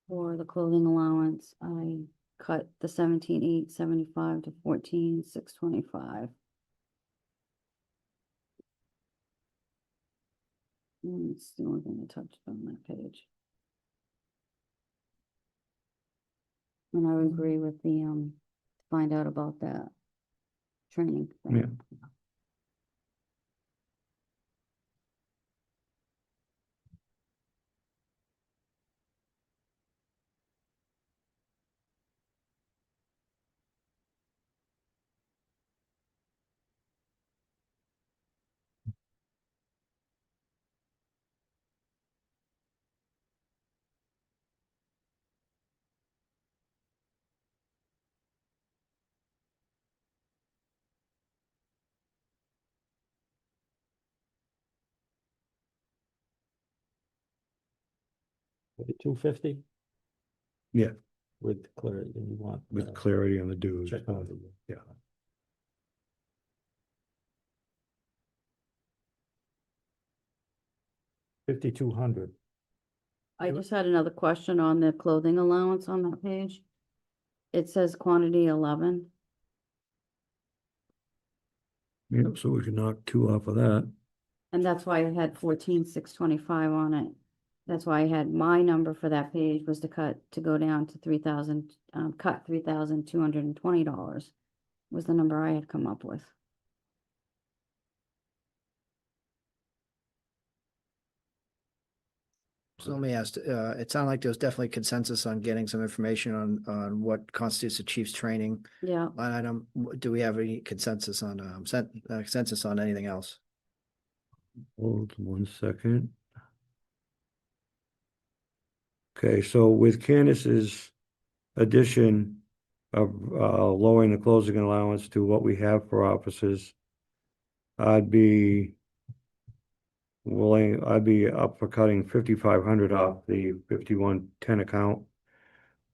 for the clothing allowance. I cut the 17,875 to 14,625. It's the only thing I touched on that page. And I would agree with the find out about that training thing. Yeah. With the 250 Yeah, with clarity, you want. with clarity on the dues. Check on the, Yeah. $5,200. I just had another question on the clothing allowance on that page. It says quantity 11. Yep, so we can knock 2 off of that. And that's why I had 14,625 on it. That's why I had my number for that page was to go down to 3,000, cut $3,220 was the number I had come up with. So let me ask, it sounded like there was definitely consensus on getting some information on what constitutes a chief's training Yeah, line item. Do we have any consensus on, consensus on anything else? Hold 1 second. Okay, so with Candace's addition of lowering the closing allowance to what we have for officers, I'd be up for cutting 5,500 off the 5110 account,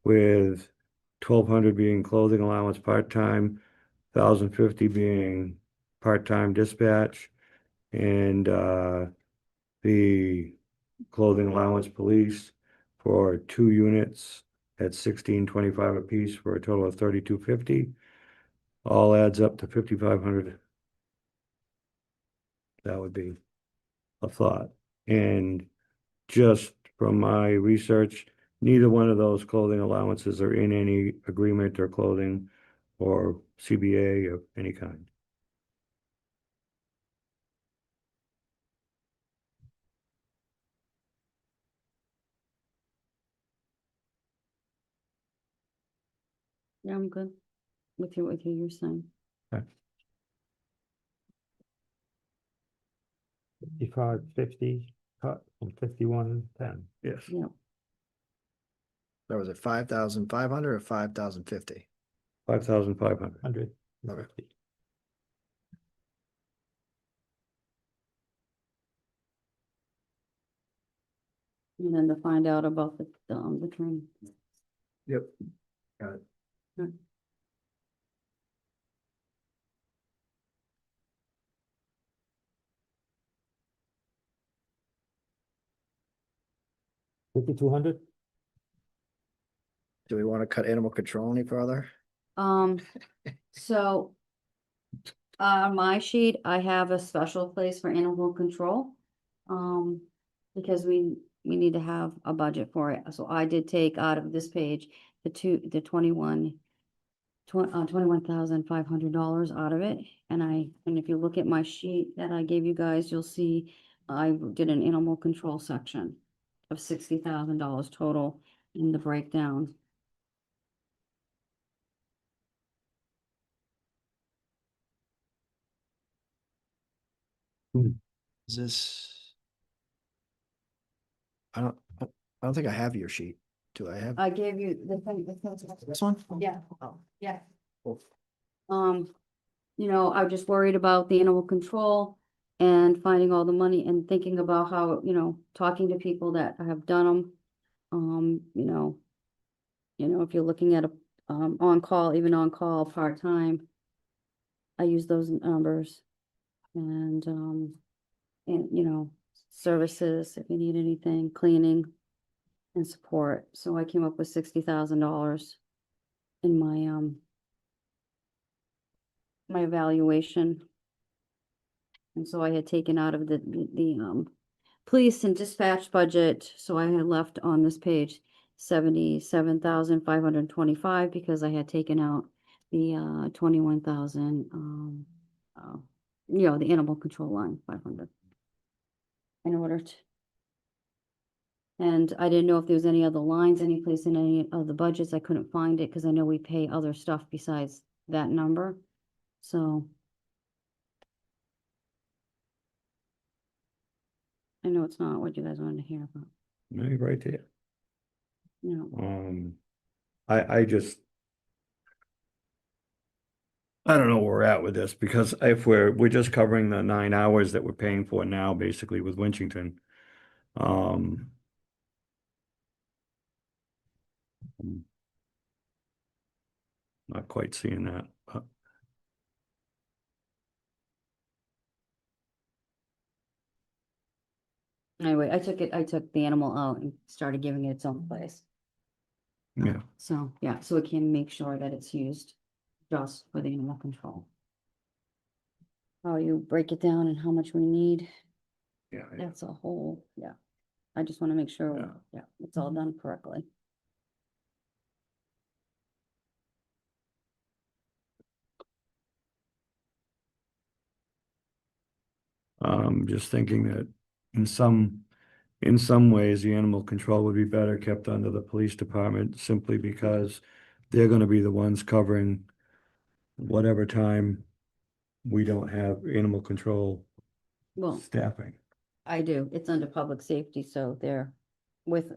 with 1,200 being clothing allowance part-time, 1,050 being part-time dispatch, and the clothing allowance police for 2 units at 1625 apiece for a total of 3,250. All adds up to 5,500. That would be a thought. And just from my research, neither one of those clothing allowances are in any agreement or clothing or CBA of any kind. yeah, I'm good with you, you're saying. 5550 cut from 5110. Yes. Yeah, That was it 5,500 or 5,050? 5,500. 150. and then to find out about the train. Yep. Got it. Hmm. $5,200? Do we want to cut animal control any further? So. On my sheet, I have a special place for animal control. Because we need to have a budget for it. So I did take out of this page, the 21,500 out of it. And if you look at my sheet that I gave you guys, you'll see I did an animal control section of $60,000 total in the breakdown. Is this? I don't think I have your sheet. Do I have I gave you the thing. this one? Yeah, Oh. yeah. Cool. I'm just worried about the animal control and finding all the money and thinking about how, talking to people that have done them. If you're looking at even on call, part-time, I use those numbers. And services, if you need anything, cleaning and support. So I came up with $60,000 in my evaluation. And so I had taken out of the police and dispatch budget, so I had left on this page 77,525 because I had taken out the 21,000 the animal control line 500 in order to. And I didn't know if there was any other lines, any place in any of the budgets. I couldn't find it because I know we pay other stuff besides that number. So. I know it's not what you guys wanted to hear, but, Maybe right there. you I don't know where we're at with this, because if we're just covering the 9 hours that we're paying for now, basically with Winchington. I'm not quite seeing that. anyway, I took the animal out and started giving it its own place. Yeah, So, yeah, so it can make sure that it's used just for the animal control. how you break it down and how much we need. Yeah. That's a whole, yeah. I just want to make sure, Yeah. yeah, it's all done correctly. Just thinking that in some ways, the animal control would be better kept under the police department simply because they're gonna be the ones covering whatever time we don't have animal control Well, staffing. I do. It's under public safety, so they're with,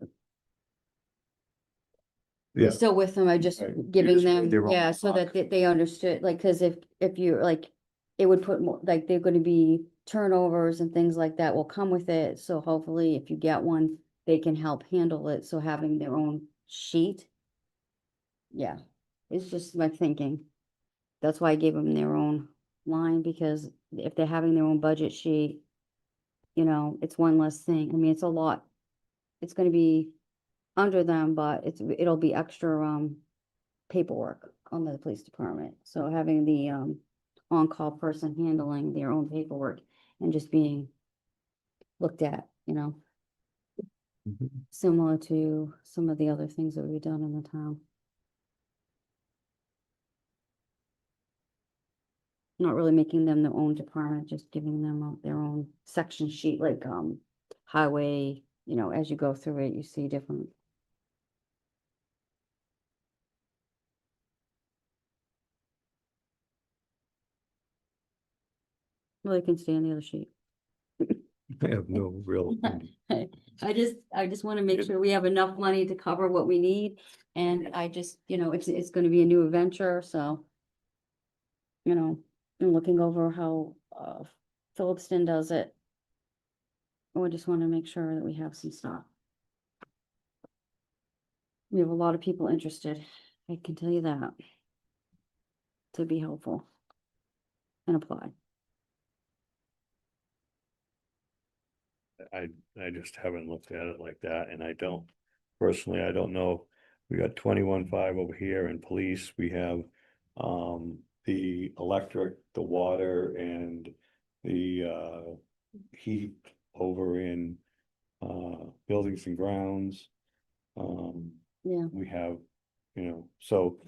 Yeah, we're still with them. I just Right. You giving just made them, their own yeah, so block. that they understood, like, cause if you're like, it would put more, like, they're gonna be turnovers and things like that will come with it. So hopefully if you get one, they can help handle it. So having their own sheet. Yeah, it's just my thinking. That's why I gave them their own line, because if they're having their own budget sheet, it's one less thing. I mean, it's a lot. It's gonna be under them, but it'll be extra, paperwork on the police department. So having the, on-call person handling their own paperwork and just being looked at, Mhm. similar to some of the other things that we've done in the town. Not really making them their own department, just giving them their own section sheet, like, highway, as you go through it, you see different. Well, they can stay on the other sheet. I have no real. I just want to make sure we have enough money to cover what we need. And I just, it's gonna be a new adventure, so. I'm looking over how, Phillipston does it. I just want to make sure that we have some stuff. We have a lot of people interested, I can tell you that. To be helpful. And apply. I just haven't looked at it like that, and I don't know. We got 21.5 over here in police, we have, the electric, the water, and the, heat over in, buildings and grounds. Yeah, We have, so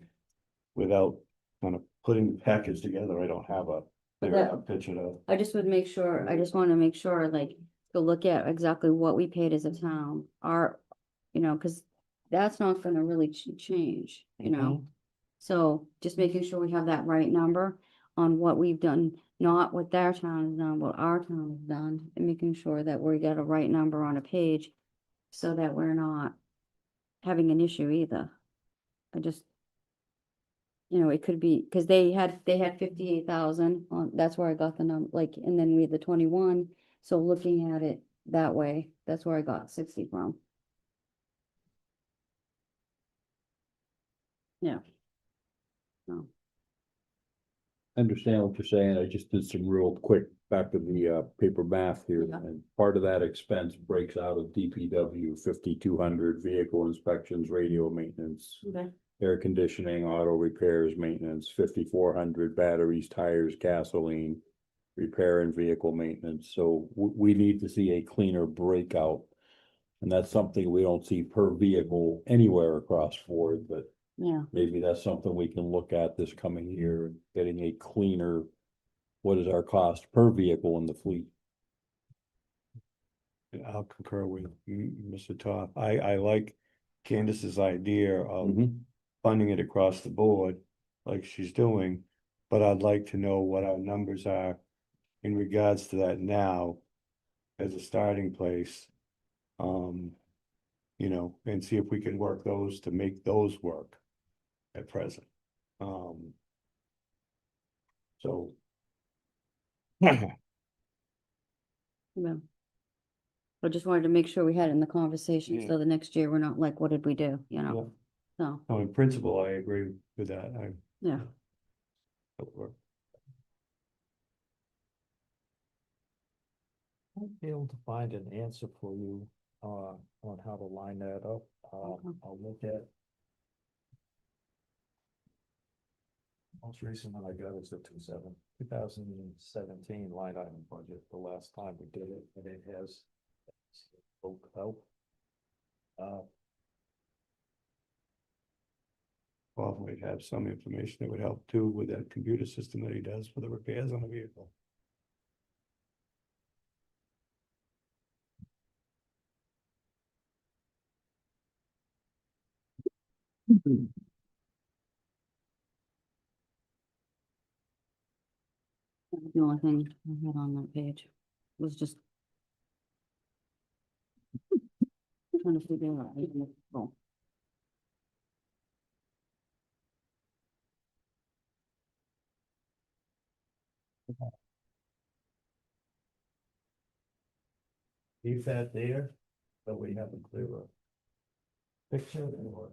without kind of putting the package together, I don't have a But picture of. I just want to make sure, like, to look at exactly what we paid as a town, cause that's not gonna really change, So just making sure we have that right number on what we've done, not what their town has done, what our town has done, and making sure that we get a right number on a page so that we're not having an issue either. I just, it could be, cause they had 58,000 on, that's where I got the number, like, and then we had the 21. So looking at it that way, that's where I got 60 from. Yeah. So, I understand what you're saying. I just did some real quick back of the paper math here. Yeah. And part of that expense breaks out of DPW 5,200 vehicle inspections, radio maintenance, okay, air conditioning, auto repairs, maintenance, 5,400 batteries, tires, gasoline, repair and vehicle maintenance. So we need to see a cleaner breakout. And that's something we don't see per vehicle anywhere across board, but yeah, maybe that's something we can look at this coming year, getting a cleaner, what is our cost per vehicle in the fleet? I'll concur with Mr. Toth. I like Candace's idea of funding it across the board, like she's doing. But I'd like to know what our numbers are in regards to that now as a starting place. And see if we can work those to make those work at present. So. yeah. I just wanted to make sure we had it in the conversation, Yeah. so the next year we're not like, what did we do, So, Oh, in principle, I agree with that. yeah, That'll work. I'll be able to find an answer for you, on how to line that up. Okay. I'll look at. Most recent one I got is the 2017 line item budget, the last time we did it, and it has folk help. Probably have some information that would help too with that computer system that he does for the repairs on the vehicle. The only thing I had on that page was just trying to figure out. Oh, Leave that there, so we have a clearer picture or.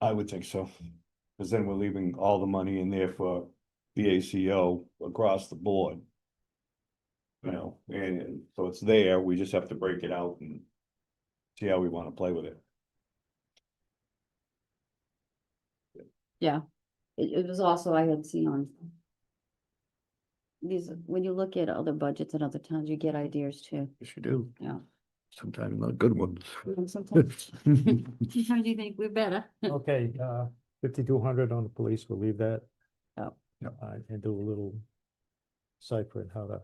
I would think so, because then we're leaving all the money in there for the ACO across the board. You know, and so it's there, we just have to break it out and see how we want to play with it. yeah, it was also, I had seen on these, when you look at other budgets in other towns, you get ideas too, Yes, you do, yeah. sometimes not good ones. And sometimes sometimes you think we're better. Okay, 5,200 on the police, we'll leave that. Oh. And do a little cipher and how to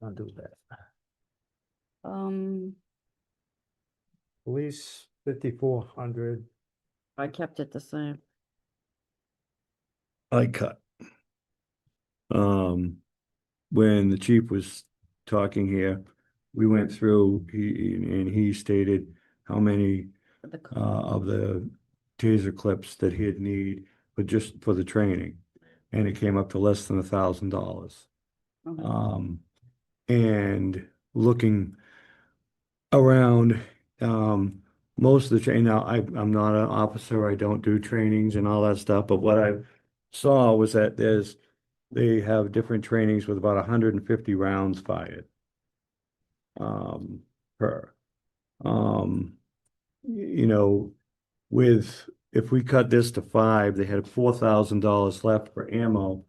undo that. Police, 5,400. I kept it the same. I cut. When the chief was talking here, we went through, he stated how many The of the taser clips that he'd need, but just for the training. And it came up to less than $1,000. Okay. And looking around, most of the training, now I'm not an officer, I don't do trainings and all that stuff, but what I saw was that they have different trainings with about 150 rounds fired. Per. You know, if we cut this to 5, they had $4,000 left for ammo.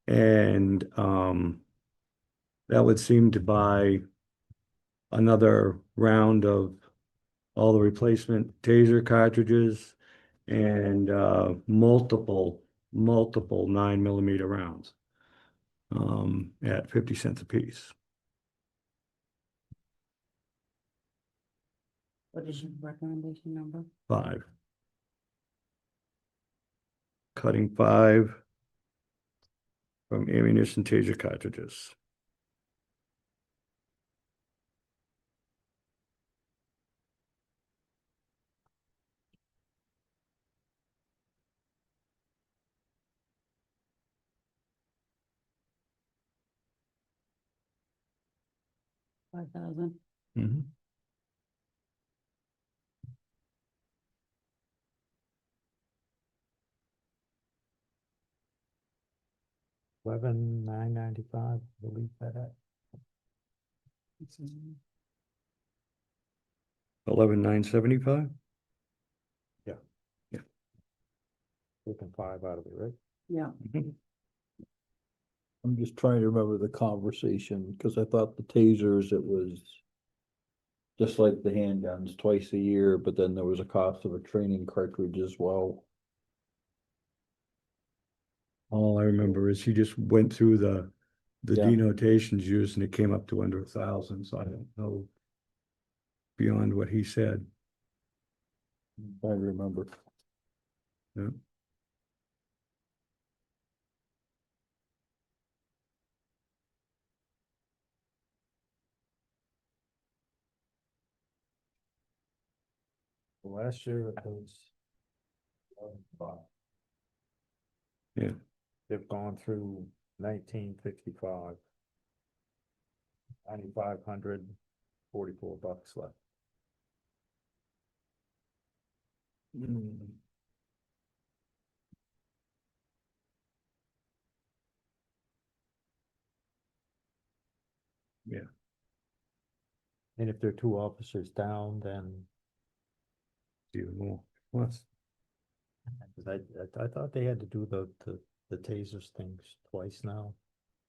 And, that would seem to buy another round of all the replacement taser cartridges and, multiple 9mm rounds. At 50 cents a piece. What is your recommendation number? 5. Cutting 5 from ammunition taser cartridges. $5,000. Mm-hmm. $11,995, we'll leave that at. 11,975. Taking 5 out of it, right? Yeah. I'm just trying to remember the conversation, because I thought the tasers, it was just like the handguns, twice a year, but then there was a cost of a training cartridge as well. All I remember is he just went through the Yeah. denotations used and it came up to under 1,000, so I don't know beyond what he said. I remember. Yeah. Last year it was. 11,500. Yeah. They've gone through 1955. 9,500, $44 left. Yeah. And if there are 2 officers down, then even more. Plus, 'Cause I thought they had to do the tasers things twice now.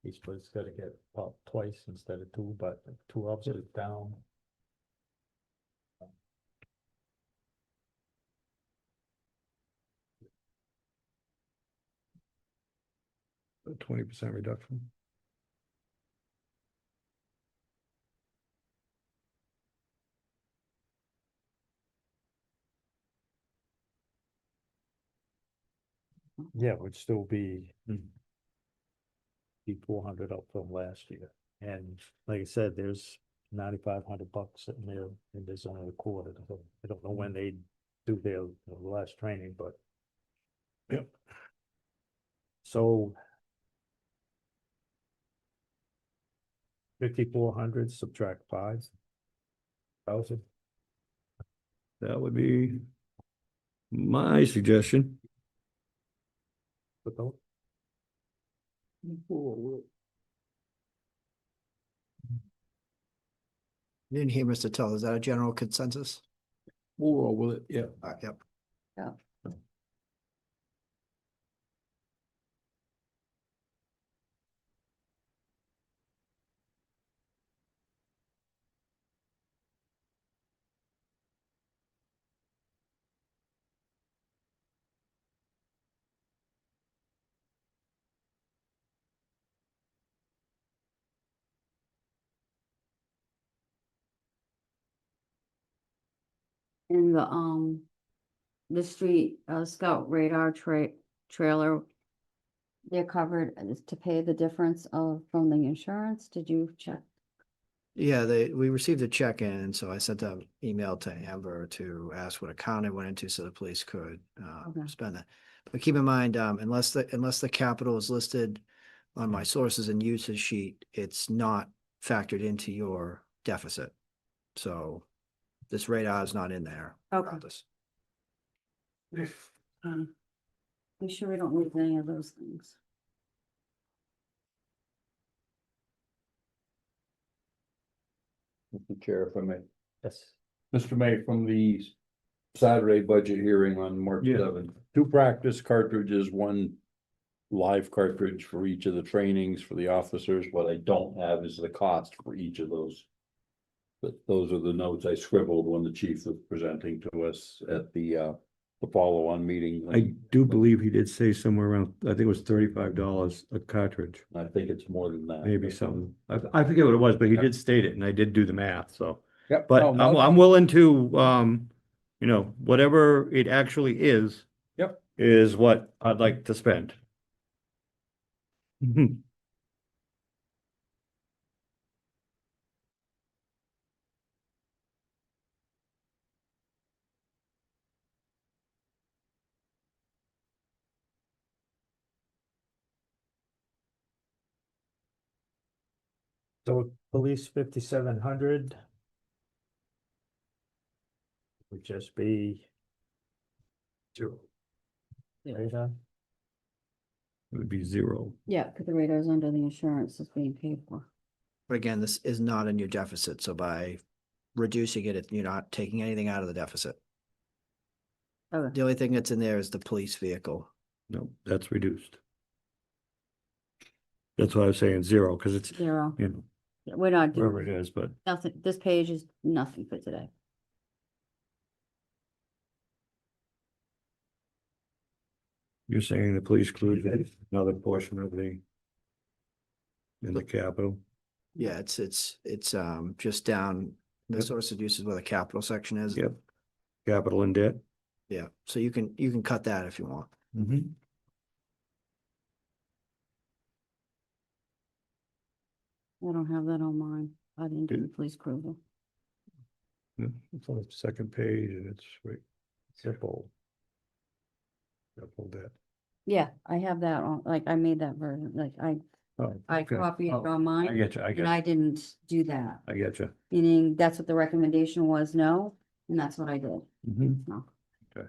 Each one's gotta get popped twice instead of two, but two officers down. 20% reduction. Yeah, it would still be 400 up from last year. And like I said, there's $9,500 sitting there, and there's only a quarter. So I don't know when they do their last training, but. Yep. So. 5,400 subtract 5,000. That would be my suggestion. But don't. You didn't hear Mr. Tull. Is that a general consensus? We'll roll with it, yeah. Yep. In the street, scout radar trailer. They're covered to pay the difference from the insurance. Did you check? Yeah, we received a check-in, and so I sent an email to Amber to ask what account it went into so the police could Okay. spend that. But keep in mind, unless the capital is listed on my sources and uses sheet, it's not factored into your deficit. So this radar is not in there. Okay. regardless. Be sure we don't lose any of those things. Mr. Chair, if I may. Yes. Mr. May, from the Saturday budget hearing on March Yeah. 7th, 2 practice cartridges, 1 live cartridge for each of the trainings for the officers. What I don't have is the cost for each of those. But those are the notes I scribbled when the chief was presenting to us at the follow-on meeting. I do believe he did say somewhere around, I think it was $35 a cartridge, I think it's more than that. maybe something. I forget what it was, but he did state it, and I did do the math, so. Yep. But no, not a I'm willing to, whatever it actually is. Yep. Is what I'd like to spend. So police 5,700. Would just be. Zero. Radar. It would be 0. Yeah, because the radar's under the insurance is being paid for. But again, this is not in your deficit, so by reducing it, you're not taking anything out of the deficit. Okay. The only thing that's in there is the police vehicle. No, that's reduced. That's why I was saying 0, because it's, Zero. you know, Yeah, we're not wherever doing it is, but nothing. This page is nothing for today. you're saying the police include another portion of the. In the capital. Yeah, it's just down, the Yep. source of use is where the capital section is. Yep. Capital and debt. Yeah, so you can cut that if you want. Mm-hmm. I don't have that on mine. I didn't do the police cruiser. It's on the second page and it's right. Simple. Simple debt. Yeah, I have that on, like, I made that version, like, I Okay. copied it Oh, on I mine, get you, I and get, I didn't do that. I get you. Meaning that's what the recommendation was, no, and that's what I did. Mm-hmm. No. Okay.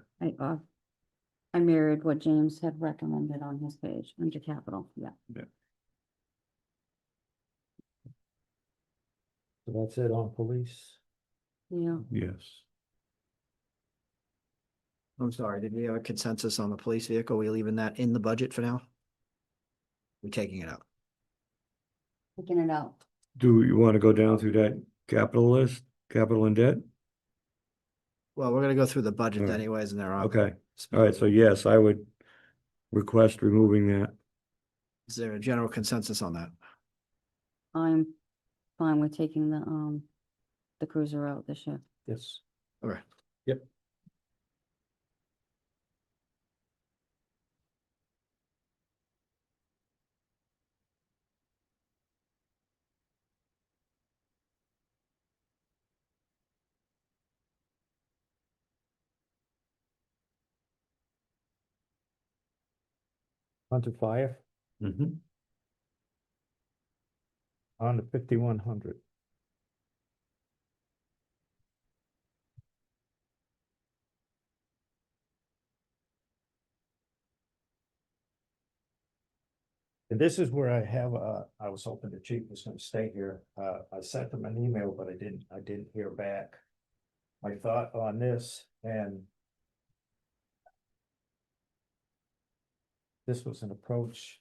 I mirrored what James had recommended on his page under capital, yeah. So that's it on police. Yeah, Yes. I'm sorry, did we have a consensus on the police vehicle? We leaving that in the budget for now? We taking it out? Taking it out. Do you want to go down through that capital list, capital and debt? Well, we're gonna go through the budget Alright. anyways and there are. Okay, all right, so yes, I would request removing that. Is there a general consensus on that? I'm fine with taking the cruiser out this year. Yes. Okay. Yep. Onto fire, Mm-hmm. on to 5100. And this is where I have, I was hoping the chief was gonna stay here. I sent him an email, but I didn't hear back. My thought on this, and this was an approach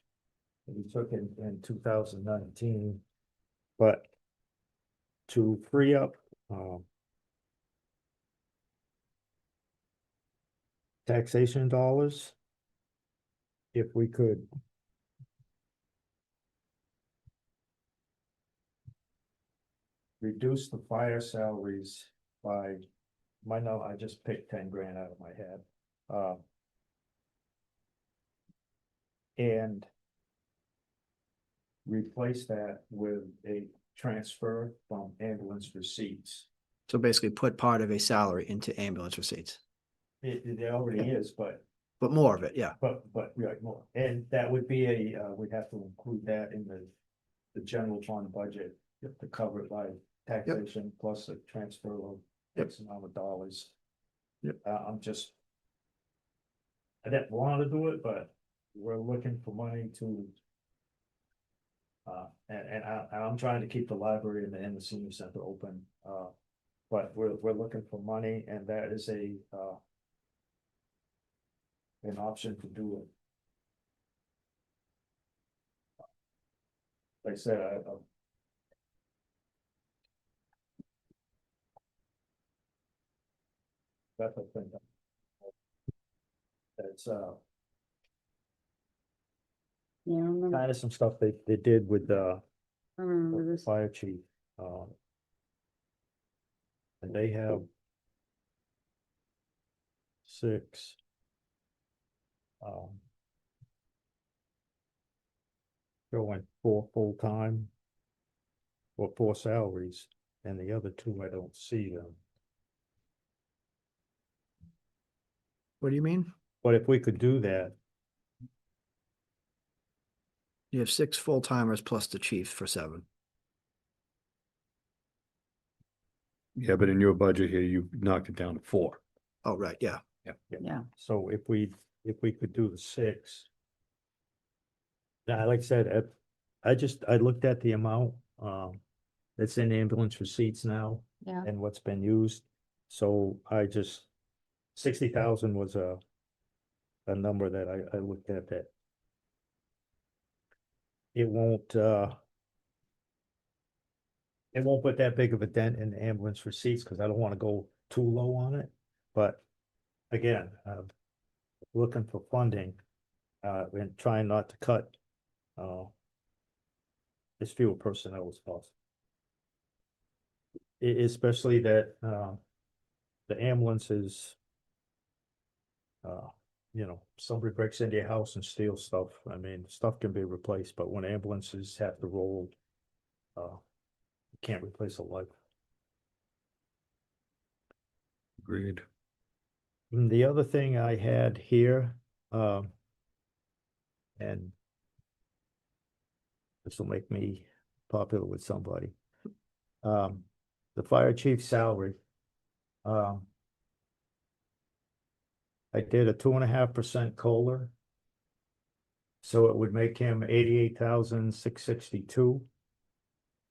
that we took in 2019, but to free up, taxation dollars, if we could reduce the fire salaries by, I just picked 10 grand out of my head. And replace that with a transfer from ambulance receipts. So basically put part of a salary into ambulance receipts, It already is, but but more of it, yeah. right, more, and that would be we'd have to include that in the general fund budget. To cover it by taxation plus a transfer of X amount of dollars. Yep. I didn't want to do it, but we're looking for money to. And I'm trying to keep the library and the senior center open, but we're looking for money, and that is an option to do it. Like I said, that's the thing. It's Yeah, I remember, kind of some stuff they did with I remember the this. fire chief. And they have 6. Going 4 full-time. Or 4 salaries, and the other 2, I don't see them. What do you mean? But if we could do that, You have 6 full timers plus the chief for 7. Yeah, but in your budget here, you knocked it down to 4. Oh, right, yeah. Yeah, so if we could do the 6. Yeah, like I said, I looked at the amount, that's in ambulance receipts now yeah. and what's been used. So 60,000 was a number that I looked at that. It won't put that big of a dent in the ambulance receipts, because I don't want to go too low on it. But again, looking for funding, and trying not to cut as few personnel as possible. Especially that the ambulances, somebody breaks into your house and steals stuff. I mean, stuff can be replaced, but when ambulances have to roll, you can't replace a life. Agreed. And the other thing I had here, and this will make me popular with somebody. The fire chief's salary. I did a 2.5% COLA. So it would make him 88,662.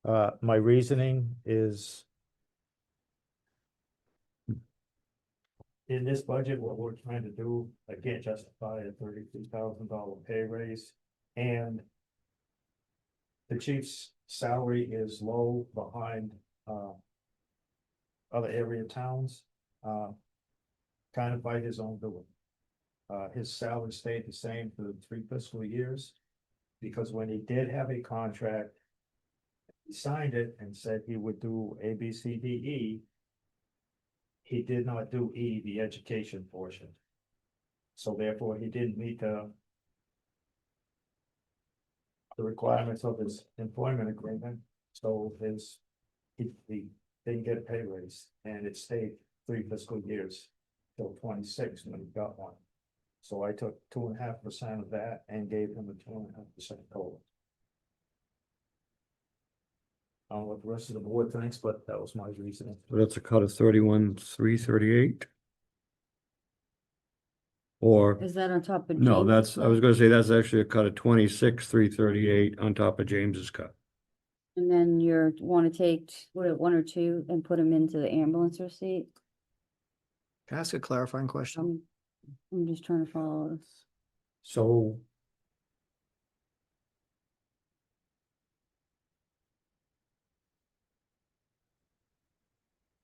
My reasoning is in this budget, what we're trying to do, I can't justify a $32,000 pay raise. And the chief's salary is low behind, other area towns, kind of by his own doing. His salary stayed the same for 3 fiscal years, because when he did have a contract, he signed it and said he would do A, B, C, D, E. He did not do E, the education portion. So therefore, he didn't meet the requirements of his employment agreement, so he didn't get a pay raise, and it stayed 3 fiscal years till 26 when he got one. So I took 2.5% of that and gave him a 2.5% COLA. I don't know what the rest of the board thinks, but that was my reasoning. So that's a cut of 31,338. Or, Is that on top of? no, James' that's, I was stuff? gonna say that's actually a cut of 26,338 on top of James's cut. And then you're, wanna take, what, 1 or 2 and put them into the ambulance receipt? Can I ask a clarifying question? I'm just trying to follow this. So.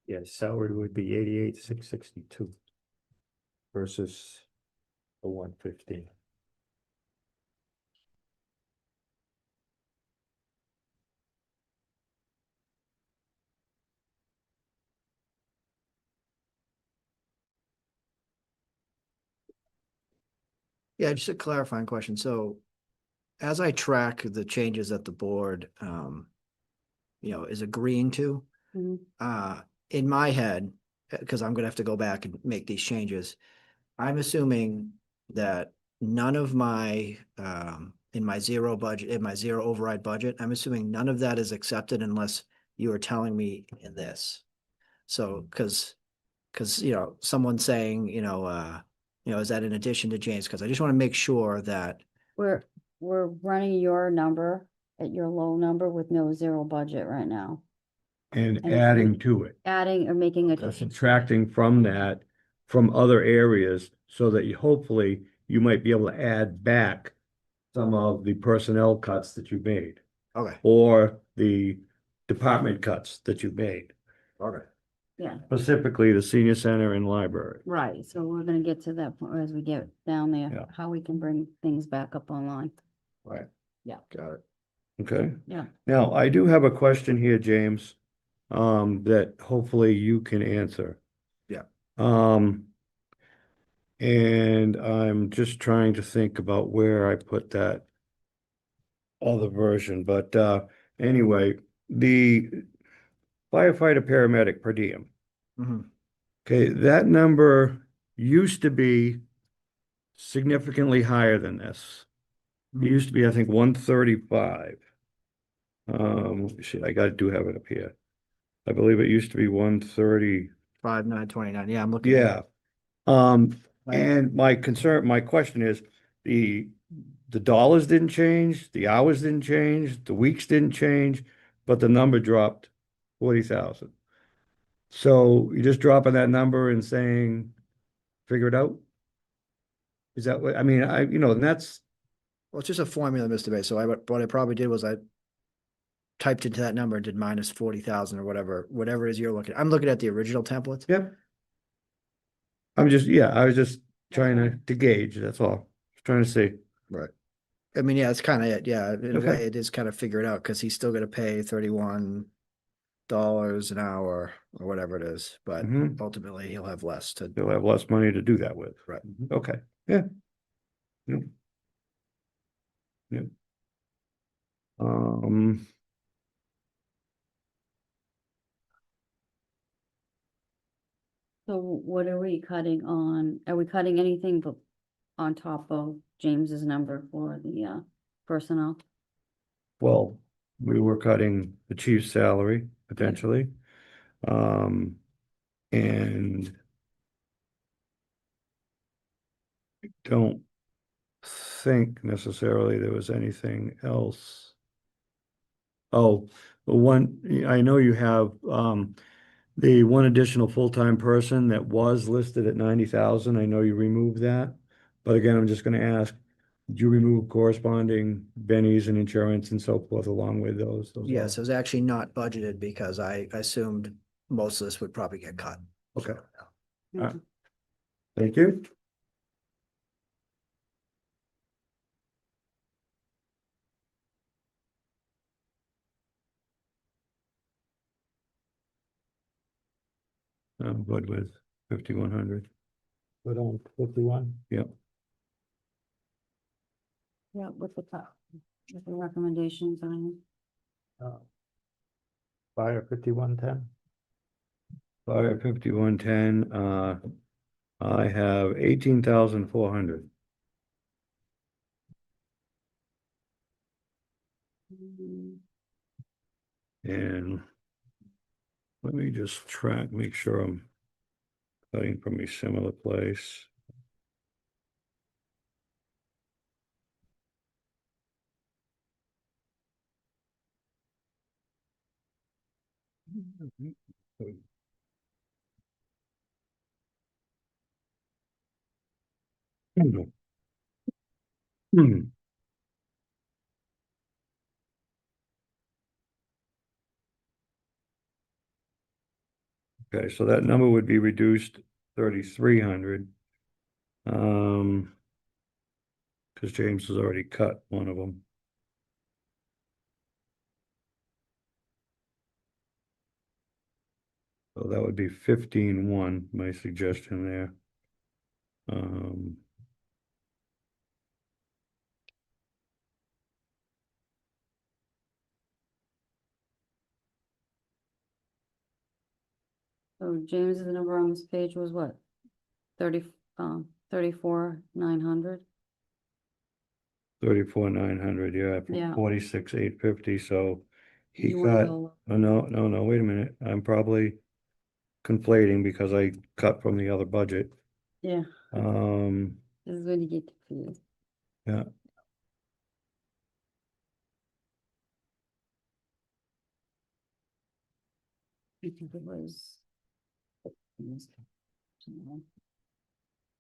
Yeah, salary would be 88,662 versus the 115. Yeah, just a clarifying question. So as I track the changes that the board, is agreeing to, Mhm. in my head, because I'm gonna have to go back and make these changes, I'm assuming that none of my, in my zero budget, in my zero override budget, I'm assuming none of that is accepted unless you are telling me in this. So, because, someone saying, is that in addition to James? Because I just want to make sure that, We're running your number at your low number with no zero budget right now. And And adding to it, Adding or making a, subtracting from that, from other areas, so that you hopefully you might be able to add back some of the personnel cuts that you made, okay, or the department cuts that you made, okay. yeah, specifically the senior center and library. right. So we're gonna get to that point as we get down Yeah. there, how we can bring things back up online. Right. Got it. Okay. Yeah. Now, I do have a question here, James, that hopefully you can answer. Yeah. And I'm just trying to think about where I put that other version, but, anyway, the firefighter paramedic per diem. Mhm. Okay, that number used to be significantly higher than this. It used to be, I think, 135. Shit, do have it up here. I believe it used to be 130. 5,929. Yeah, I'm looking. at it. Yeah. And my question is, the dollars didn't change, the hours didn't change, the weeks didn't change, but the number dropped 40,000. So you're just dropping that number and saying, figure it out? Is that what, I mean, and that's, Well, it's just a formula, Mr. Bay. So what I probably did was I typed into that number and did minus 40,000 or whatever it is you're looking. I'm looking at the original template. yep. I was just trying to gauge, that's all. Trying to see. Right. I mean, yeah, it's kind of it. Yeah, in a Okay. way, it is kind of figured out because he's still going to pay $31 an hour or whatever it is, but Mhm. ultimately he'll have less to. They'll have less money to do that with. Right. Okay, yeah. Yep. Yep. So what are we cutting on? Are we cutting anything but on top of James's number for the personnel? Well, we were cutting the chief's salary potentially. And I don't think necessarily there was anything else. Oh, the one, I know you have, The one additional full-time person that was listed at 90,000, I know you removed that. But again, I'm just gonna ask, did you remove corresponding bennies and insurance and so forth along with those? Yes, it was actually not budgeted because I assumed most of this would probably get cut. Okay, Mhm. thank you. I'm good with 5,100. Put on 51. Yep. Yeah, with the top, with the recommendations on Fire 5110. Fire 5,110, I have 18,400. it. Mhm. And let me just track, make sure I'm cutting from a similar place. Hmm. Okay, so that number would be reduced 3,300. Because James has already cut one of them. So that would be 15,1, my suggestion there. So James's number on this page was what? 34,900. 34,900, yeah, Yeah. 46,850, so he You wanna cut, go- oh, no, wait a minute, I'm probably conflating because I cut from the other budget. Yeah, Um, this is when you get confused. yeah, I think it was. It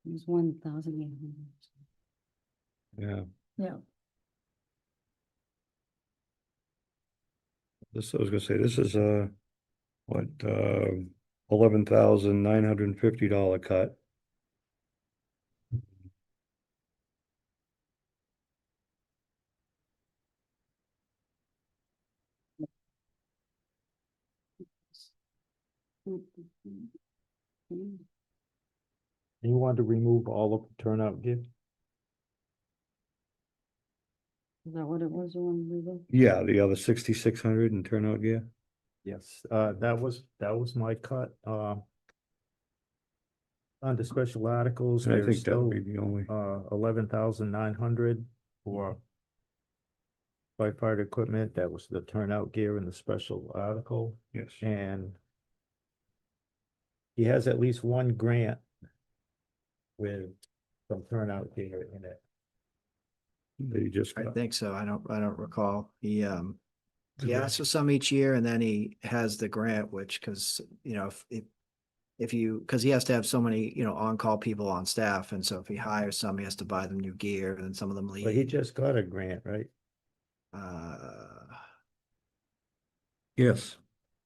was 1,800. yeah, Yeah. this, I was gonna say, this is what, $11,950 cut. You want to remove all of the turnout gear? Is that what it was you wanted to do? Yeah, the other 6,600 in turnout gear. Yes, that was my cut, under special articles, And I there's think that would still, be the only, 11,900 for firefighter equipment, that was the turnout gear in the special article, yes. and he has at least one grant with some turnout gear in it. They just I got, think so. I don't recall. He asks for some each year and then he has the grant, which, cause you know, if you, cause he has to have so many, on-call people on staff. And so if he hires some, he has to buy them new gear and then some of them But he leave. just got a grant, right? yes.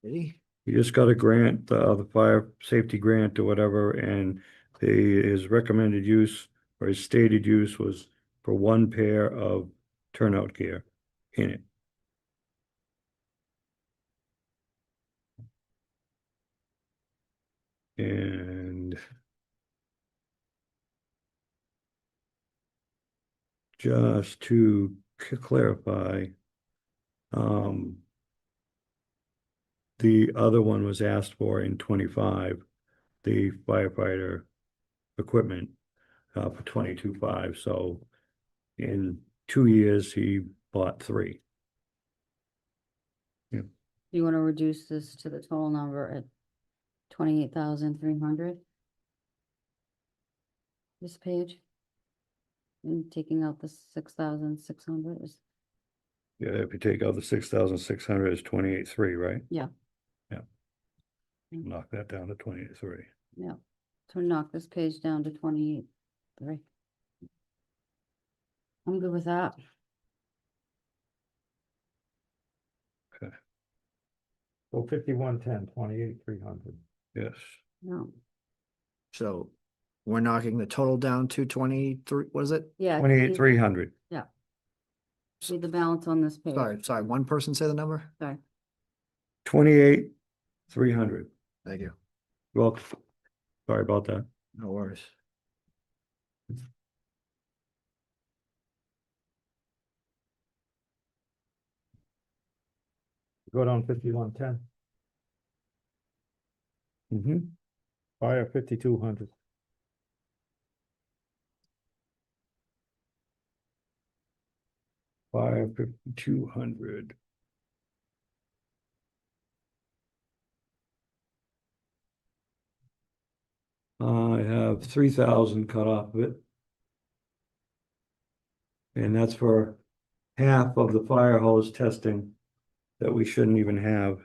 Did he? He just got a grant, the fire safety grant or whatever, and his recommended use or his stated use was for one pair of turnout gear in it. And just to clarify, the other one was asked for in 25, the firefighter equipment, for 22,500. So in 2 years, he bought 3. You wanna reduce this to the total number at 28,300? This page? And taking out the 6,600 is, Yeah, if you take out the 6,600, it's 28,300, right? yeah. Yeah. knock that down to 23. Yeah, so knock this page down to 28, 3. I'm good with that. So 5110, 28,300. Yes, No, So we're knocking the total down to 23, what is it? yeah. 28,300. See the balance on this page. Sorry, one person say the number? Sorry. 28,300. Thank you. Well, sorry about that. No worries. Go down 5110. Mm-hmm. Fire 5,200. Fire 5,200. I have 3,000 cut off of it. And that's for half of the fire hose testing that we shouldn't even have.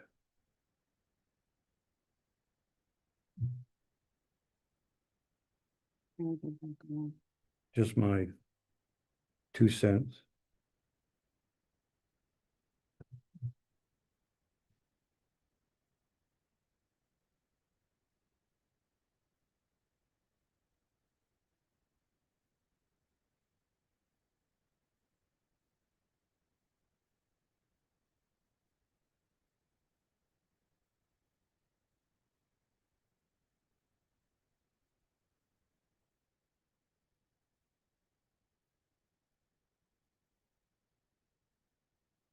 Just my 2 cents.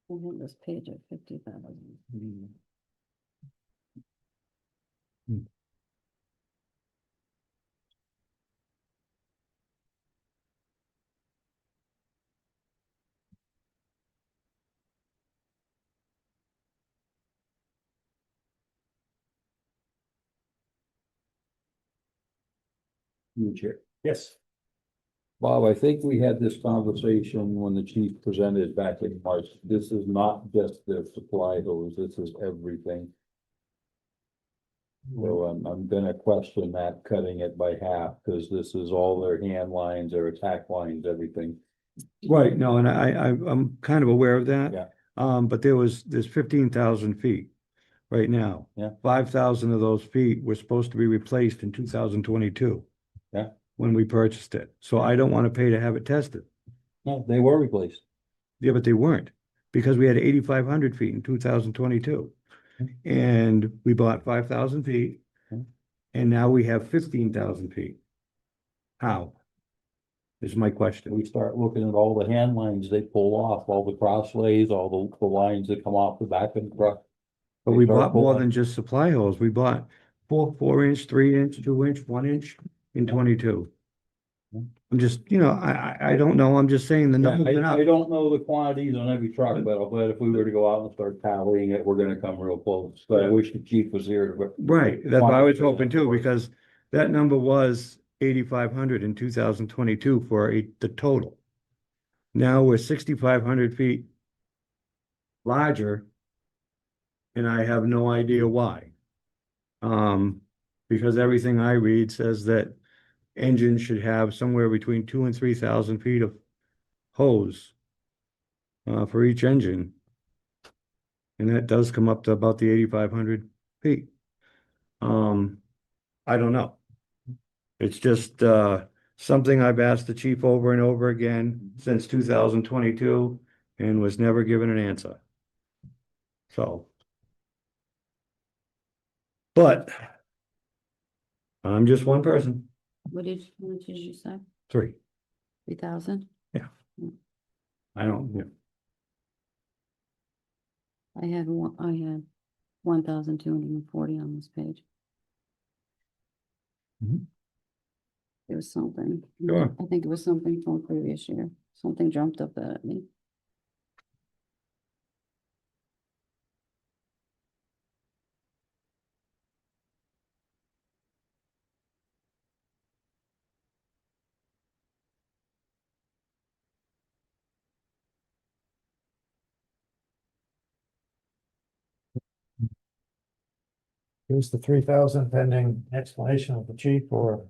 I have this page at 50,000. You chair. Yes. Bob, I think we had this conversation when the chief presented back in March. This is not just their supply hose, this is everything. So I'm gonna question that cutting it by half, because this is all their hand lines, their attack lines, everything. Right, no, and I'm kind of aware of that. Yeah. But there's 15,000 feet right now. Yeah. 5,000 of those feet were supposed to be replaced in 2022. Yeah. When we purchased it, so I don't want to pay to have it tested. No, they were replaced. Yeah, but they weren't, because we had 8,500 feet in 2022. And we bought 5,000 feet. Hmm. And now we have 15,000 feet. How? Is my question. We start looking at all the hand lines they pull off, all the crosslays, all the lines that come off the back of the truck. But They we start bought more pulling- than just supply hose. We bought 4 inch, 3 inch, 2 inch, 1 inch in 22. Hmm. I'm just, I don't know. I'm just saying the Yeah, numbers went I up. don't know the quantities on every truck, but I'll bet if we were to go out and start tallying it, we're gonna come real close. But I wish the chief was here to. Right, that's what I was quantify hoping that too, for us. because that number was 8,500 in 2022 for the total. Now we're 6,500 feet larger. And I have no idea why. Because everything I read says that engines should have somewhere between 2,000 and 3,000 feet of hose for each engine. And that does come up to about the 8,500 feet. I don't know. It's just something I've asked the chief over and over again since 2022 and was never given an answer. So. But I'm just one person, What did you say? 3. 3,000? I don't, I had 1,240 on this page. Mhm. It was something. Sure. I think it was something from previous year. Something jumped up at me. Here's the 3,000 pending explanation of the chief or.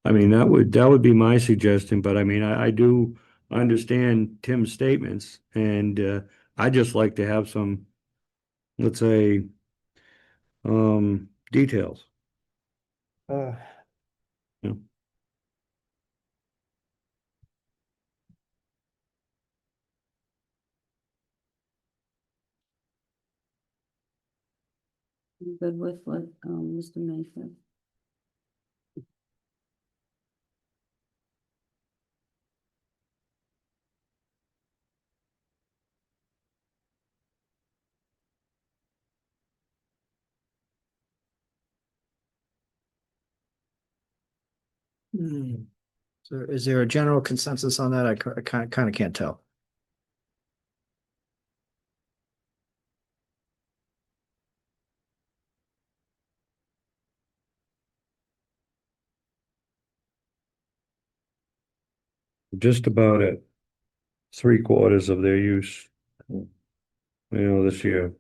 I mean, that would be my suggestion, but I mean, I do understand Tim's statements and, I just like to have some, let's say, details. Uh, Yeah. I'm good with what, Mr. Mason. So is there a general consensus on that? I kind of can't tell. Just about at 3/4 of their use. This year.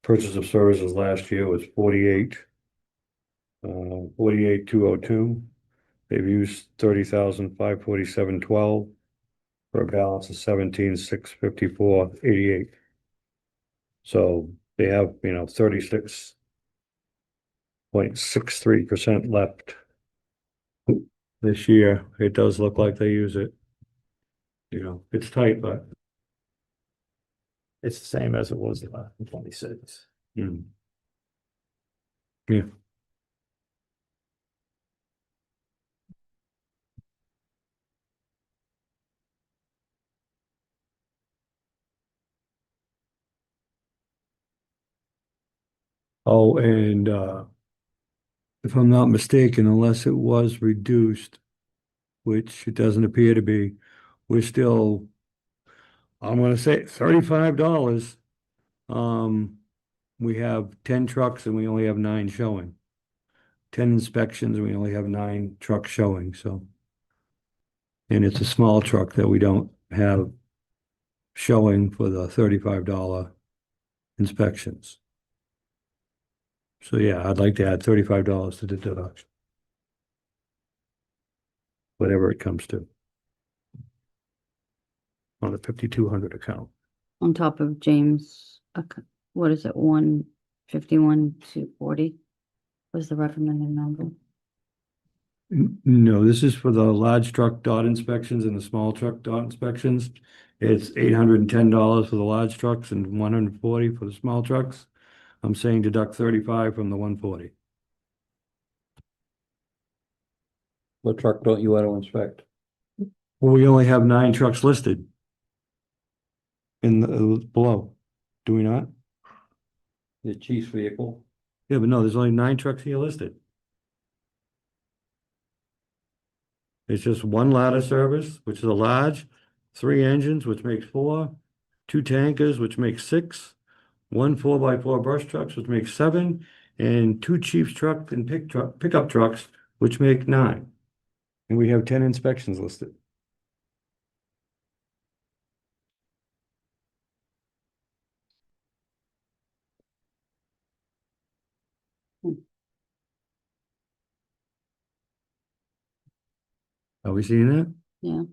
Purchase of services last year was 48. 48,202. They've used 30,547.12 for a balance of 17,654.88. So they have, 36.63% left. This year, it does look like they use it. It's tight, but. It's the same as it was in 26. Yeah. Oh, and if I'm not mistaken, unless it was reduced, which it doesn't appear to be, we're still, I'm gonna say $35. We have 10 trucks and we only have 9 showing. 10 inspections and we only have 9 trucks showing, so. And it's a small truck that we don't have showing for the $35 inspections. So yeah, I'd like to add $35 to the deduction. Whatever it comes to. On the 5,200 account. On top of James, what is it, 151, 240? Was the recommended number? No, this is for the large truck dot inspections and the small truck dot inspections. It's $810 for the large trucks and $140 for the small trucks. I'm saying deduct 35 from the 140. What truck don't you want to inspect? Well, we only have 9 trucks listed. In the below, do we not? The chief's vehicle? Yeah, but no, there's only 9 trucks here listed. It's just 1 ladder service, which is a large, 3 engines, which makes 4, 2 tankers, which makes 6, 1 4x4 brush trucks, which makes 7, and 2 chief's truck and pickup trucks, which make 9. And we have 10 inspections listed. Are we seeing that? Yeah.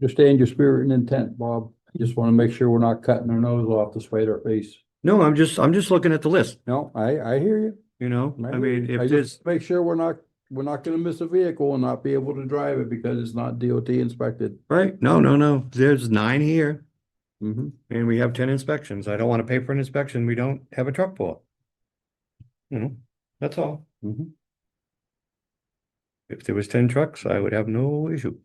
Understand your spirit and intent, Bob. I just want to make sure we're not cutting our nose off to spite our face. No, I'm just looking at the list, No, I hear you. I mean, I if there's, just make sure we're not gonna miss a vehicle and not be able to drive it because it's not DOT inspected. right, no, there's 9 here. Mm-hmm. And we have 10 inspections. I don't want to pay for an inspection we don't have a truck for. That's all. Mm-hmm. If there was 10 trucks, I would have no issue.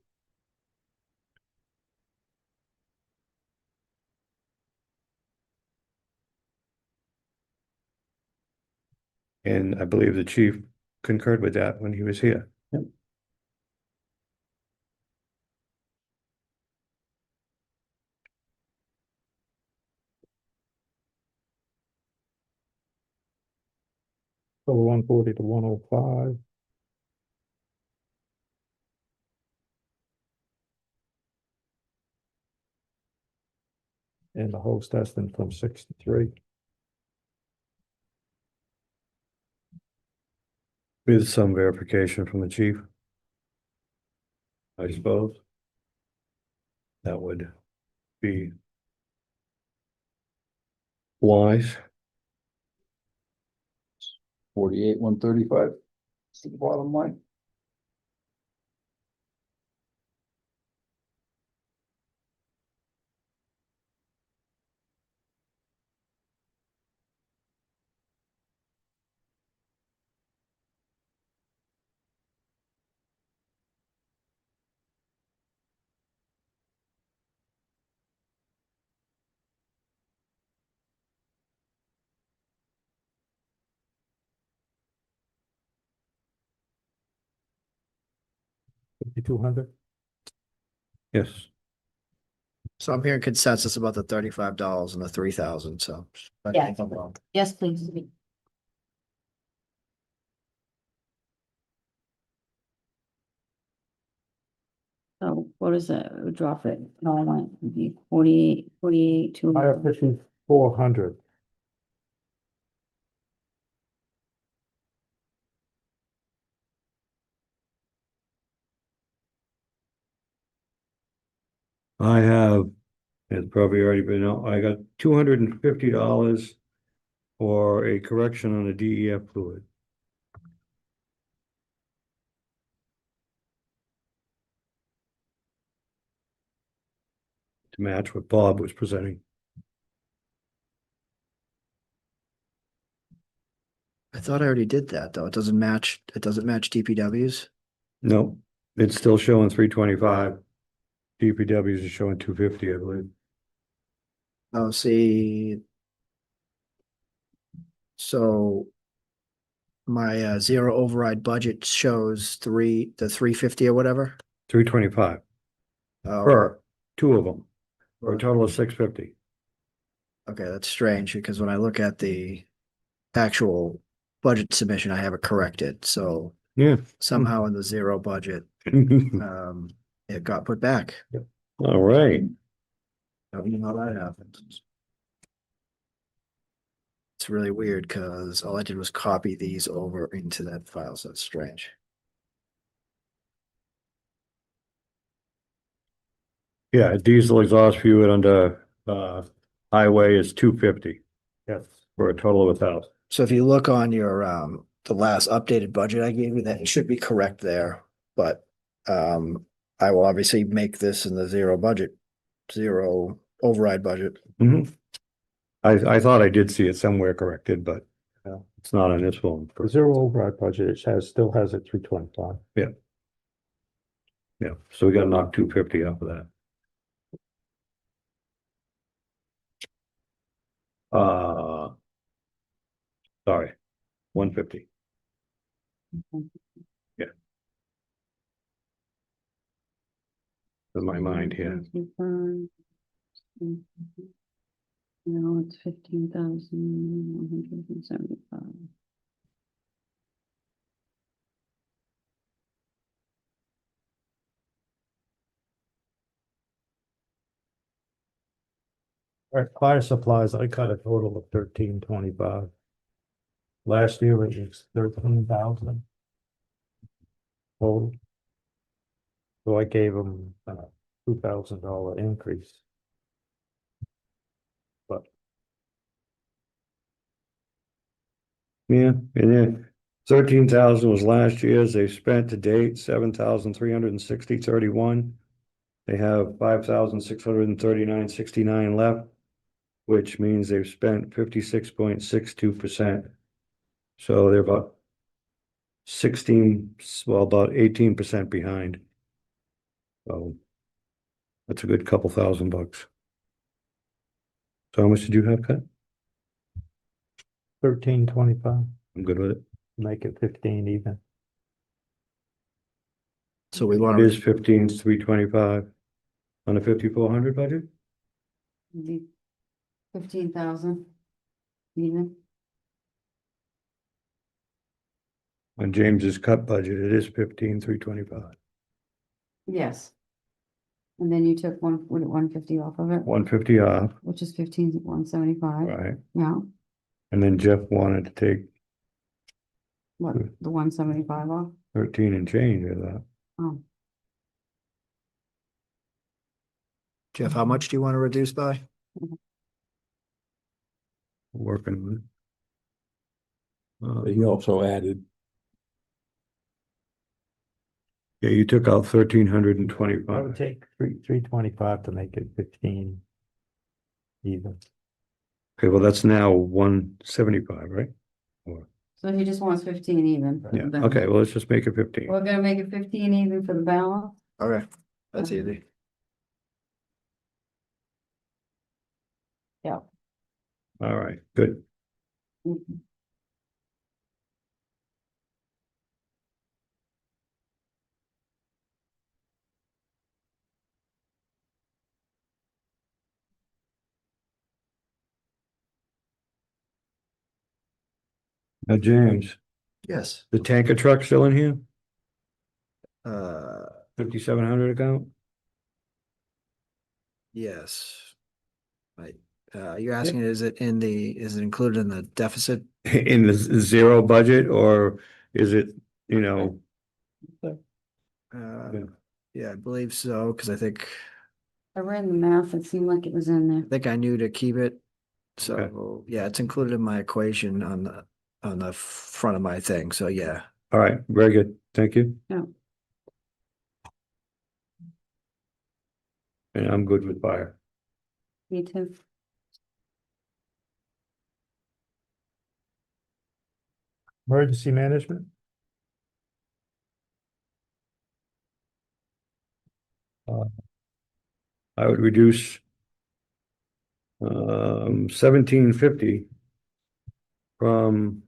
And I believe the chief concurred with that when he was here. So 140 to 105. And the host estimate from 63. With some verification from the chief. I suppose. That would be wise. 48, 135. That's the bottom line. $5,200. Yes. So I'm hearing consensus about the $35 and the 3,000, so. I Yeah. think I'm wrong. Yes, please. So what is it? Drop it. No, I want it to be 48, I have 5,400. I have, it's probably already been out, I got $250 for a correction on the DEF fluid. To match what Bob was presenting. I thought I already did that, though. It doesn't match DPW's. No, it's still showing 325. DPWs is showing 250, I believe. Oh, see. So. My zero override budget shows the 350 or whatever. 325 Oh, per two of them, for a total of 650. okay, that's strange because when I look at the actual budget submission, I have it corrected. So Yeah. somehow in the zero budget, it got put back. All right. Don't you know how that happens? It's really weird because all I did was copy these over into that file, so it's strange. Yeah, diesel exhaust fluid under highway is 250 Yes. for a total of 1,000. So if you look on your the last updated budget I gave you, that should be correct there. But I will obviously make this in the zero override budget. I thought I did see it somewhere corrected, but Yeah. it's not on this one. The zero override budget, still has it 325. Yeah, so we gotta knock 250 off of that. Sorry, 150. Yeah. In my mind here. No, it's 15,175. All right, fire supplies, I got a total of 1,325. Last year it was 13,000. Total. So I gave them a $2,000 increase. But Yeah, and then 13,000 was last year's. They've spent to date 7,360.31. They have 5,639.69 left, which means they've spent 56.62%. So they're about 16, well, about 18% behind. So that's a good couple $1,000. So how much did you have cut? 1325, I'm good with it. make it 15 even. So we It want is to, 15,325 on a 5,400 budget? 15,000. Even, On James's cut budget, it is 15,325. yes. And then you took 150 off of it, 150 off, which is 15,175. right? Yeah, And then Jeff wanted to take what, the 175 off? 13 and change of that. Oh, Jeff, how much do you want to reduce by? Working with. But he also added, Yeah, you took out I 1,325. would take 325 to make it 15 even. Okay, well, that's now 175, right? so he just wants 15 even. for the Yeah, balance. okay, well, let's just make it 15. We're gonna make it 15 even for the balance. Okay, that's easy. Yeah. All right, good. Mhm. Now, James, Yes. the tanker truck still in here? Uh, 5,700 account? yes. Right. You're asking, is it included in the deficit? In the zero budget, or is it, you know? Uh, Yeah. yeah, I believe so, because I think I ran the math, it seemed like it was in there. I knew to keep it. So, Okay. yeah, it's included in my equation on the front of my thing. So, yeah. All right, very good, thank you. Yeah. And I'm good with fire. Me too. Emergency management? I would reduce 1,750 from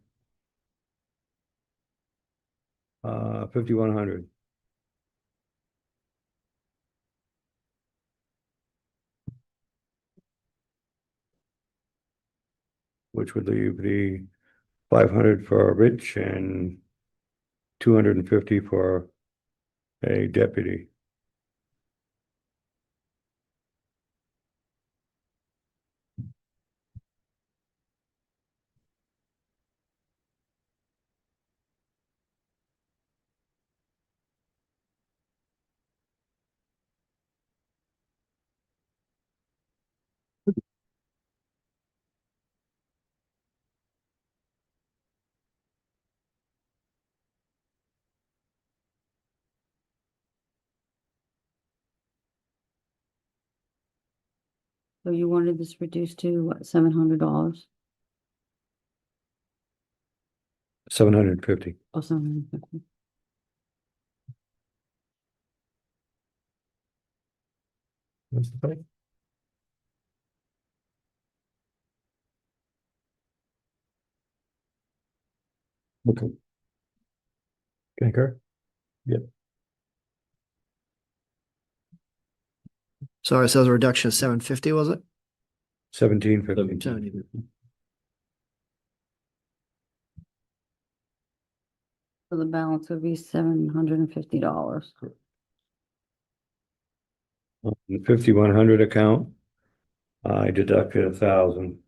5,100. Which would leave the 500 for Rich and 250 for a deputy. So you wanted this reduced to what, $700 750. or something? Mr. Pike? Okay. Concur? So it says a reduction of 750, was it? 1750. 70. So the balance would be $750. The 5,100 account, I deducted 1,000.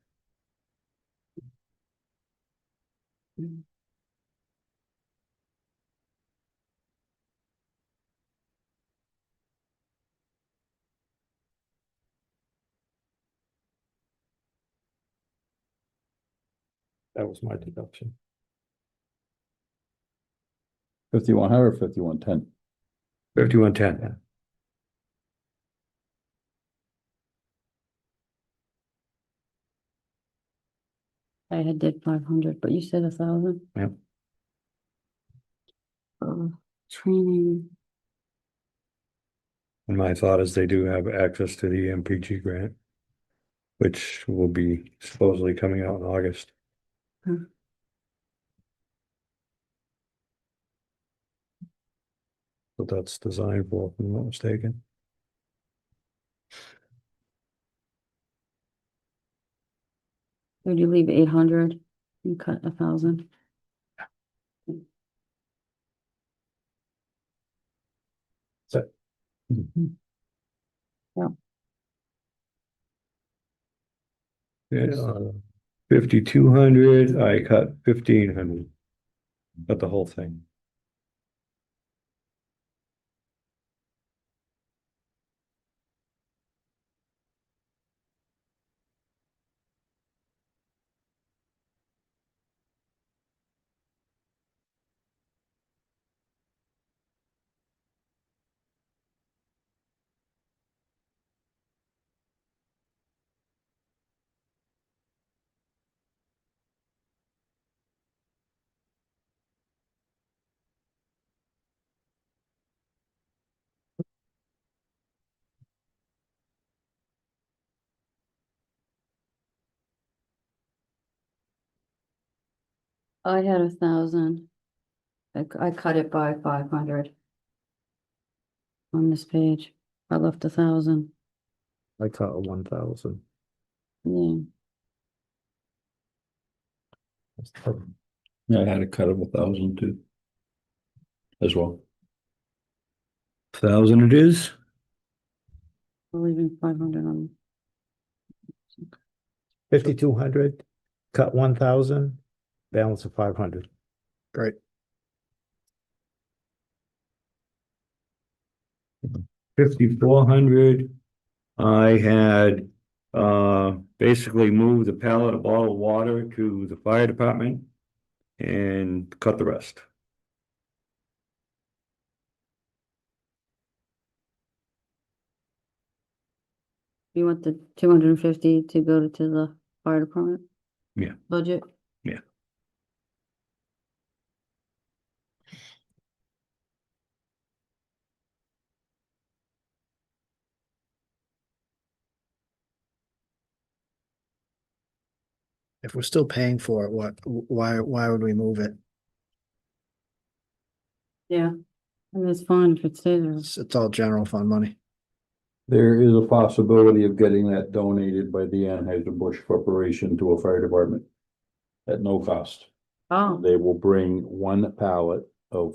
That was my deduction. 5,100 or 5,110? 5,110. I had did 500, but you said 1,000. Yep. Training, And my thought is they do have access to the MPG grant, which will be supposedly coming out in August. What that's designed for, if I'm not mistaken. would you leave 800 and cut 1,000? Yeah, 5,200, I cut 1,500. Cut the whole thing. I had 1,000. I cut it by 500. On this page, I left 1,000, I cut 1,000. yeah. Yeah, I had a cut of 1,000 too. As well. 1,000 it is. We're leaving 500 on. 5,200, cut 1,000, balance of 500. Great. 5,400. I had basically moved the pallet of bottled water to the fire department and cut the rest. You want the 250 to go to the fire department? Yeah. Budget? Yeah. If we're still paying for it, why would we move it? Yeah. And it's fine if it stays there. It's all general fund money. There is a possibility of getting that donated by the Anheuser-Busch Corporation to a fire department. At no cost. Oh, They will bring one pallet of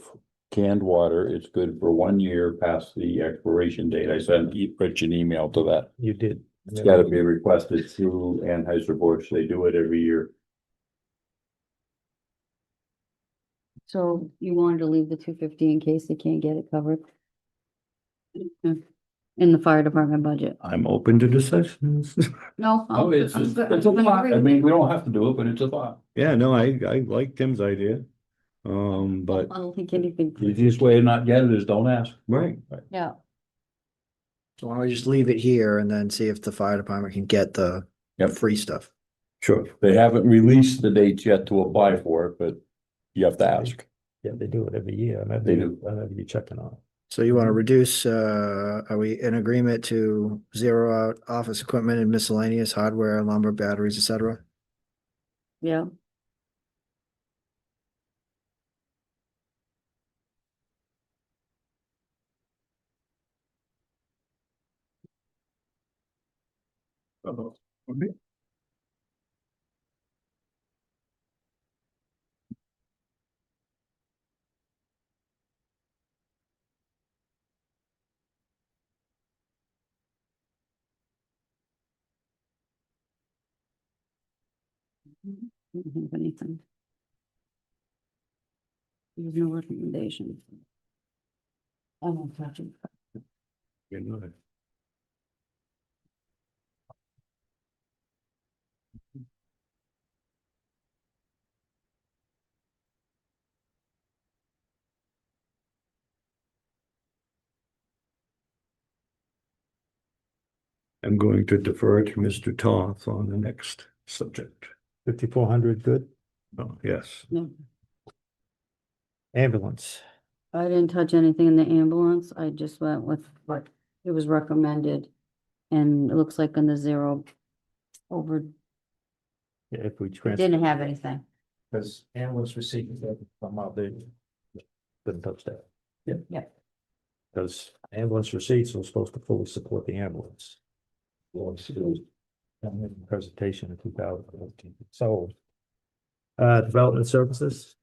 canned water. It's good for 1 year past the expiration date. I sent Rich an email to that. You did. It's gotta be requested through Anheuser-Busch. They do it every year. so you wanted to leave the 250 in case they can't get it covered? Yeah. In the fire department budget? I'm open to discussions. No. Oh, it's I'm good. a I'm thought. agree I with mean, you. we don't have to do it, but it's a thought. Yeah, no, I like Tim's idea. But I don't think anything. The easiest way to not get it is don't ask. right, Yeah, So why don't we just leave it here and then see if the fire department can get the Yep. free stuff? sure. They haven't released the dates yet to apply for it, but you have to ask. Yeah, they do it every year. They do. Whenever you checking on it. So you want to reduce, are we in agreement to zero out office equipment and miscellaneous hardware, lumber, batteries, etc.? yeah. Don't have anything. There's no recommendation. I won't touch it. You know it. I'm going to defer to Mr. Toth on the next subject. 5,400, good. Oh, yes. No, Ambulance. I didn't touch anything in the ambulance. I just went with what it was recommended. And it looks like in the zero over, If we it transfer. didn't have anything. Because ambulance receipts that come out, they couldn't touch that. Yeah. Yeah. Because ambulance receipts were supposed to fully support the ambulance. Presentation in 2014. So, development services.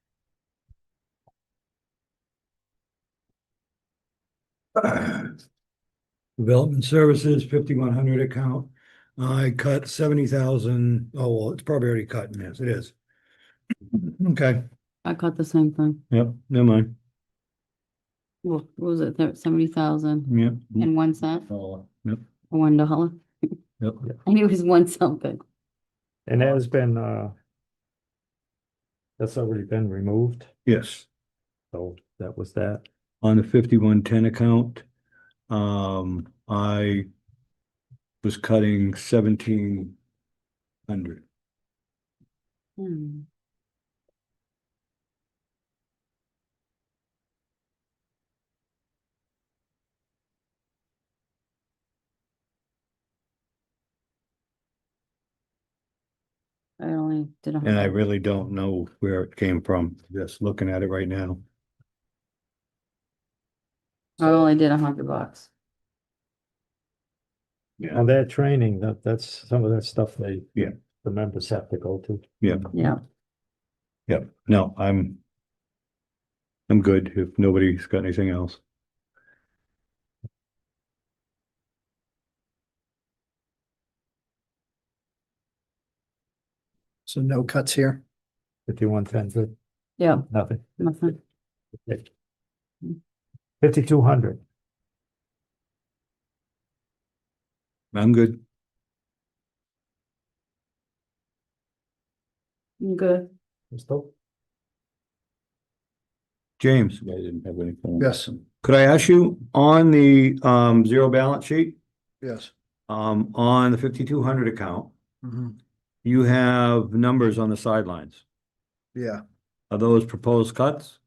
Development Services, 5,100 account. I cut 70,000. Oh, well, it's probably already cut. Yes, it is. Okay, I caught the same thing. yep, never mind. What was it, 70,000 Yep, and 1 cent, Oh, yep, $1? yep. I knew it was 1 something. And that has been, that's already been removed, Yes, so that was that. on the 5110 account, I was cutting 1,700. Hmm. I only did And I 100. really don't know where it came from, just looking at it right now. I only did $100. On that training, that's some of that stuff Yeah. the members have to go to. Yeah, Yeah, yeah, no, I'm good if nobody's got anything else. So no cuts here. 5110, good, yeah, nothing. nothing. 5,200. I'm good. Good. Still, James, I didn't have anything. Yes, could I ask you on the zero balance sheet, yes. on the 5,200 account, Mhm. you have numbers on the sidelines. Yeah, Are those proposed cuts?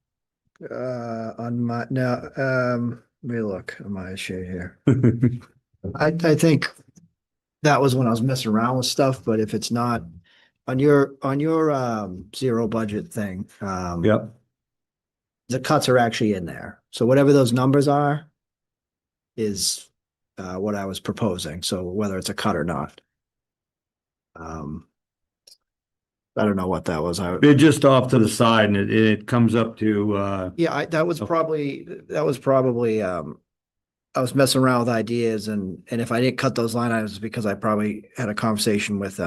on my, now, let me look at my sheet here. I think that was when I was messing around with stuff, but if it's not on your zero budget thing, Yep, the cuts are actually in there. So whatever those numbers are is what I was proposing. So whether it's a cut or not. I don't know what that was. they're just off to the side and it comes up to, Yeah, that was probably, I was messing around with ideas and if I didn't cut those line items, it's because I probably had a conversation with,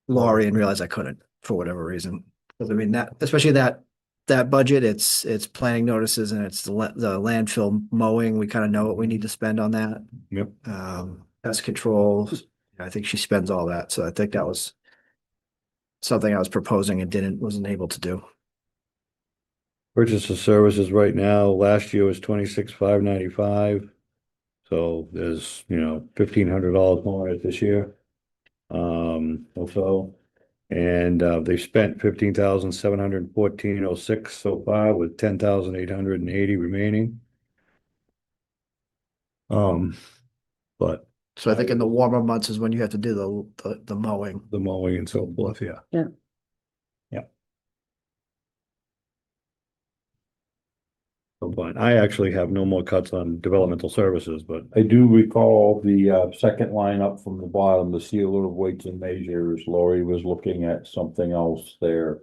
Laurie and realized I couldn't for whatever reason. Because I mean, especially that budget, it's planning notices and it's the landfill mowing. We kind of know what we need to spend on that. yep. Pest control, I think she spends all that. So I think that was something I was proposing and wasn't able to do. Purchase of services right now, last year was 26,595. So there's, $1,500 more this year. Also, and they've spent 15,714.06 so far with 10,880 remaining. But So I think in the warmer months is when you have to do the mowing. the mowing and so forth, yeah. Yeah. Yeah. So, but I actually have no more cuts on developmental services, but I do recall the second line up from the bottom, the sealer of weights and measures. Lori was looking at something else there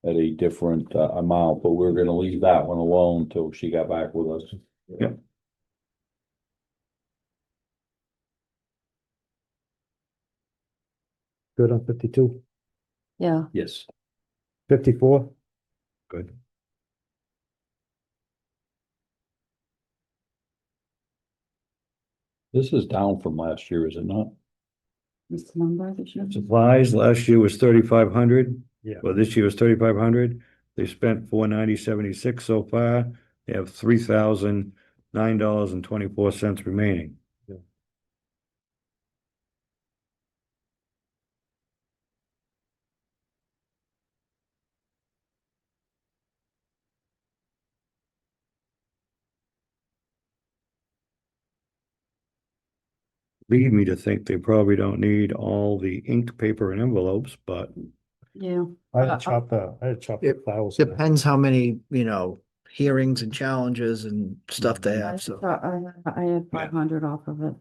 at a different amount, but we're gonna leave that one alone till she got back with us. Yep. good on 52, Yeah, Yes. 54. good. This is down from last year, is it not? what's the number that you? Supplies, last year was 3,500. Yeah. Well, this year was 3,500. They spent 490.76 so far. They have $3,009.24 remaining. lead me to think they probably don't need all the inked paper and envelopes, but Yeah. I had chopped the It files. Depends how many, hearings and challenges and stuff they I have, so. thought I had 500 off of it,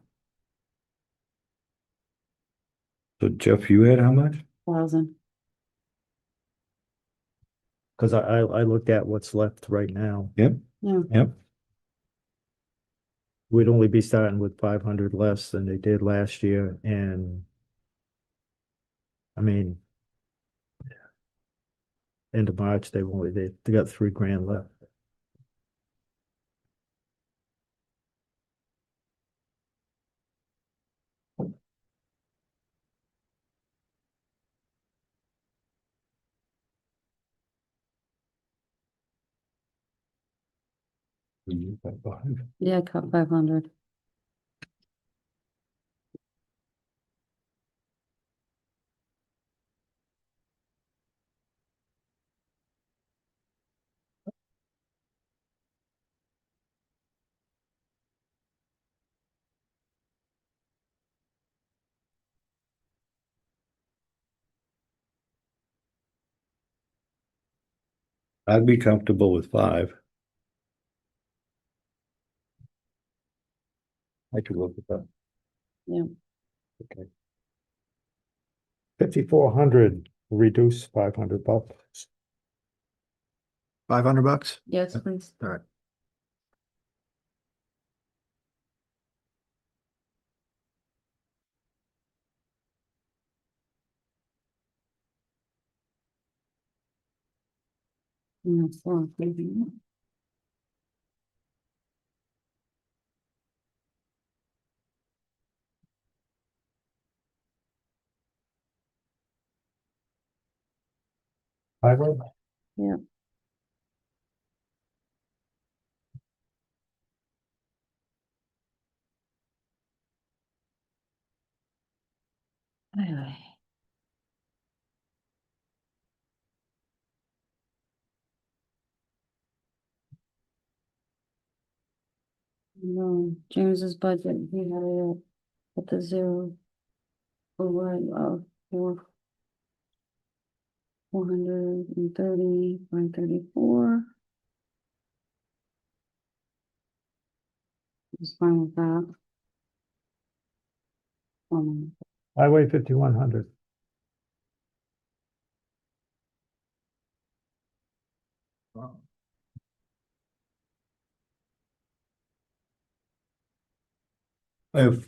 so Jeff, you had how much? 1,000. Cause I looked at what's left right now. Yep, Yeah. yep. We'd only be starting with 500 less than they did last year, and I mean, end of March, they got 3 grand left. Yeah, I cut 500. I'd be comfortable with 5. I could look at that. Yeah. Okay. 5,400, reduce 500 bucks. $500? Yes, please. All right. Yeah, so, maybe. Highway? Yeah. Anyway. No, James's budget, he had it at the zero. Over, 430, 534. Just fine with that. Highway 5,100. I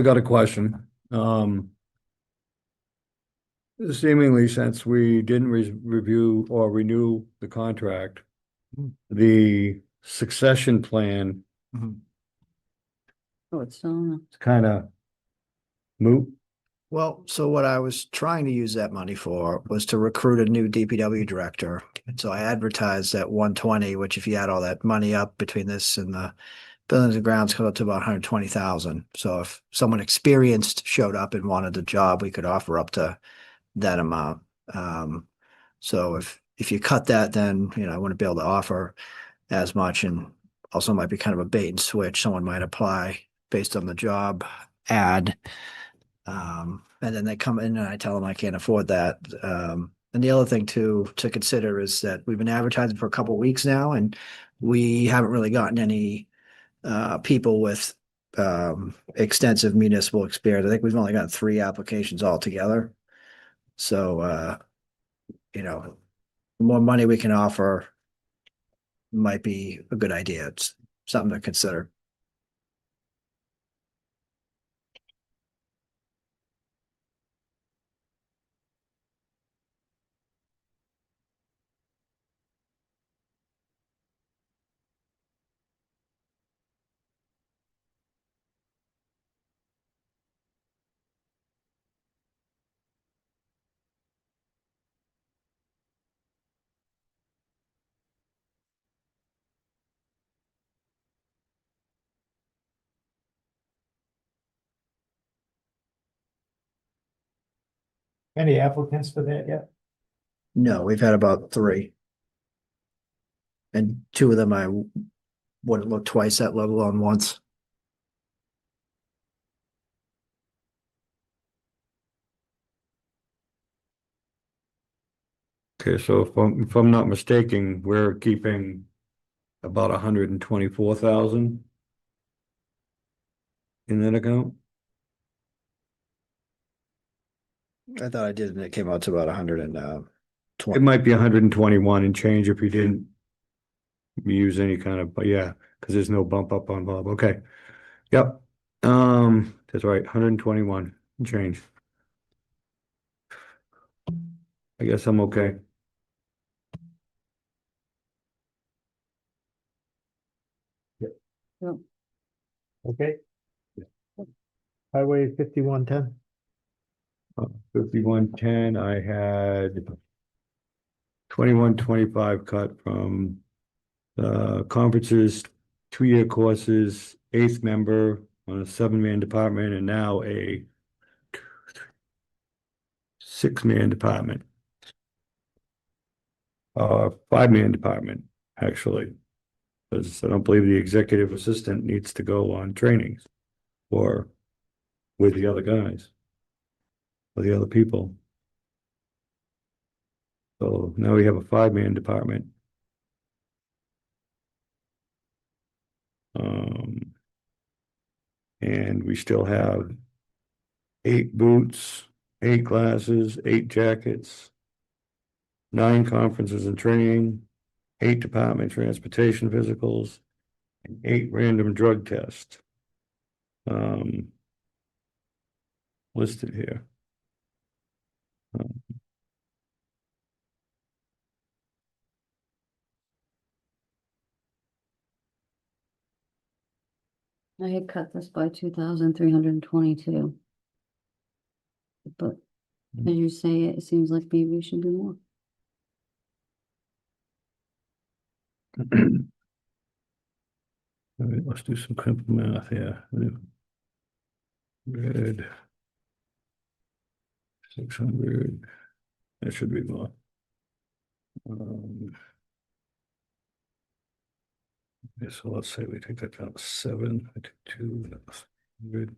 got a question. Seemingly since we didn't review or renew the contract, the succession plan Oh, it's still, is kind of moot. Well, so what I was trying to use that money for was to recruit a new DPW director. And so I advertised at 120, which if you add all that money up between this and the buildings and grounds, comes up to about 120,000. So if someone experienced showed up and wanted the job, we could offer up to that amount. So if you cut that, then, I wouldn't be able to offer as much, and also might be kind of a bait and switch. Someone might apply based on the job ad. And then they come in and I tell them I can't afford that. And the other thing to consider is that we've been advertising for a couple of weeks now, and we haven't really gotten any people with extensive municipal experience. I think we've only gotten 3 applications altogether. So the more money we can offer might be a good idea. It's something to consider. Any applicants for that yet? No, we've had about 3. And 2 of them I wouldn't look twice at, let alone once. Okay, so if I'm not mistaken, we're keeping about 124,000 in that account? I thought I did, and it came out to about 120. It might be 121 and change if you didn't use any kind of, but yeah, because there's no bump up on Bob. Okay. Yep. That's right, 121 and change. I guess I'm okay. Okay. Highway 5110. 5110, I had 2125 cut from conferences, 2-year courses, 8th member on a 7-man department, and now a 6-man department. 5-man department, actually. Because I don't believe the executive assistant needs to go on trainings or with the other guys. Or the other people. So now we have a 5-man department. And we still have 8 boots, 8 glasses, 8 jackets, 9 conferences and training, 8 department transportation physicals, and 8 random drug tests. Listed here. I had cut this by 2,322. But as you say, it seems like maybe we should do more. All right, let's do some simple math here. Red. 600. That should be more. Okay, so let's say we take that down to 7, I take 2, that's good.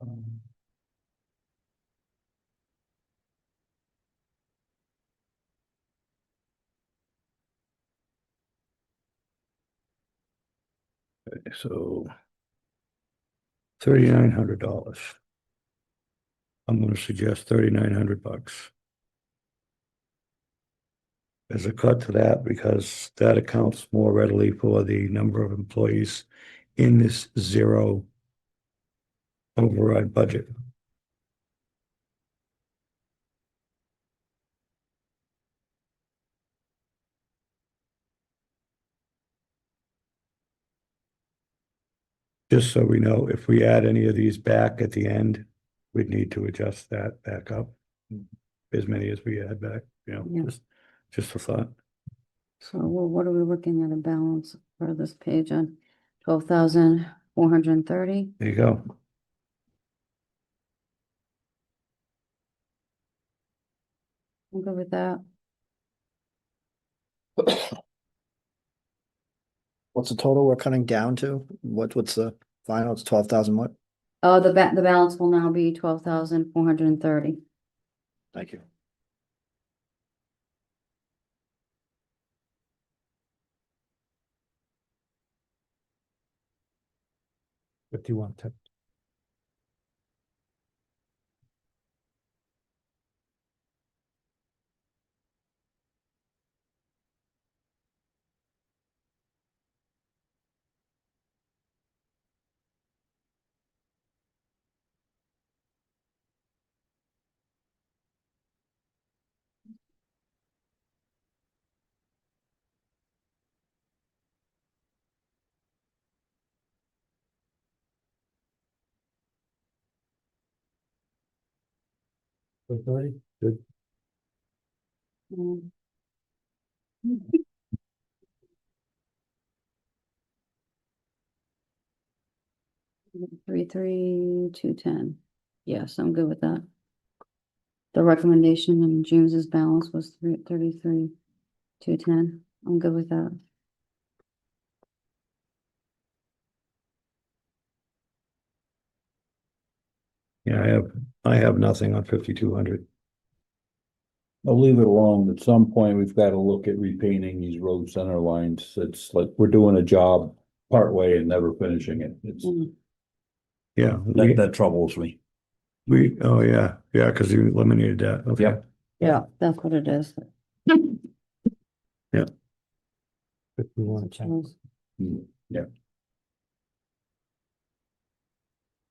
Um, Okay, so $3,900. I'm gonna suggest $3,900 as a cut to that, because that accounts more readily for the number of employees in this 0 override budget. Just so we know, if we add any of these back at the end, we'd need to adjust that back up. As many as we add back, Yeah. just a thought. So what are we looking at a balance for this page on 12,430? There you go. I'm good with that. What's the total we're cutting down to? What's the final? It's 12,000 what? Oh, the balance will now be 12,430. Thank you. Fifty-one ten. Good. Mm. 33,210. Yes, I'm good with that. The recommendation in James's balance was 33,210. I'm good with that. Yeah, I have nothing on 5,200. I'll leave it alone. At some point, we've got to look at repainting these road center lines. It's like we're doing a job partway and never finishing it. It's, Mm. Yeah, that troubles me. oh, yeah, because you eliminated that, okay. Yep. Yeah, that's what it is. If we want to change. Yeah.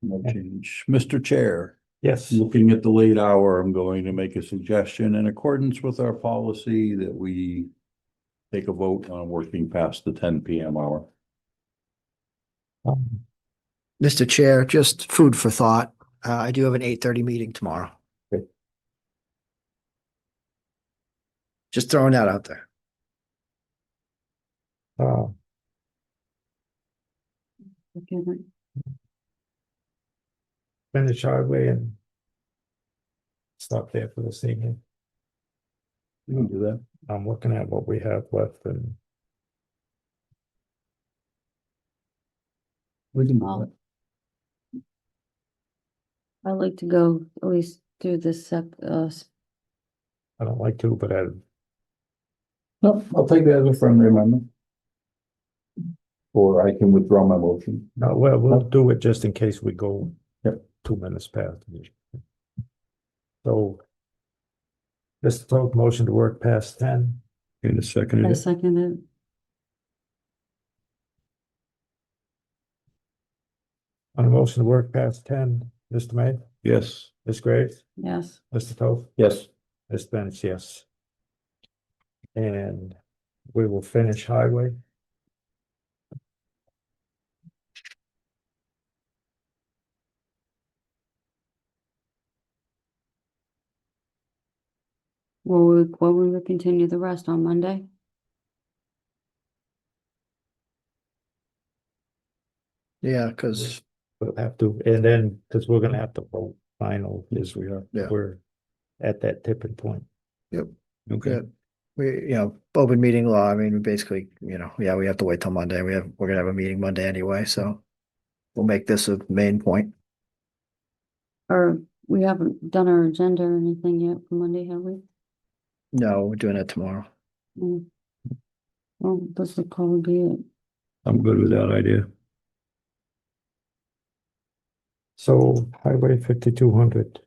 No change. Mr. Chair, Yes, looking at the late hour, I'm going to make a suggestion in accordance with our policy that we take a vote on working past the 10 PM hour. Mr. Chair, just food for thought. I do have an 8:30 meeting tomorrow. Okay. Just throwing that out there. uh, Okay, then. finish highway and stop there for this evening. You can do that. I'm looking at what we have left and We can do Well, that. I'd like to go at least do this I don't like to, but No, I'll take that as a friendly amendment. Or I can withdraw my motion. no, well, we'll do it just in case we go Yep. 2 minutes past. So this total motion to work past 10. In a second. I second it. On a motion to work past 10, Mr. May, Yes, Ms. Graves, Yes, Mr. Toth, Yes. Ms. Bench, yes. And we will finish highway. will we continue the rest on Monday? Yeah, because We'll have to, and then, because we're gonna have to vote final, Yes, we are. Yeah. we're at that tipping point. okay. we, open meeting law, I mean, basically, yeah, we have to wait till Monday. We're gonna have a meeting Monday anyway, so we'll make this a main point. Or we haven't done our agenda or anything yet for Monday, have we? No, we're doing it tomorrow. Mm. Well, this would probably be it. I'm good with that idea. So highway 5,200.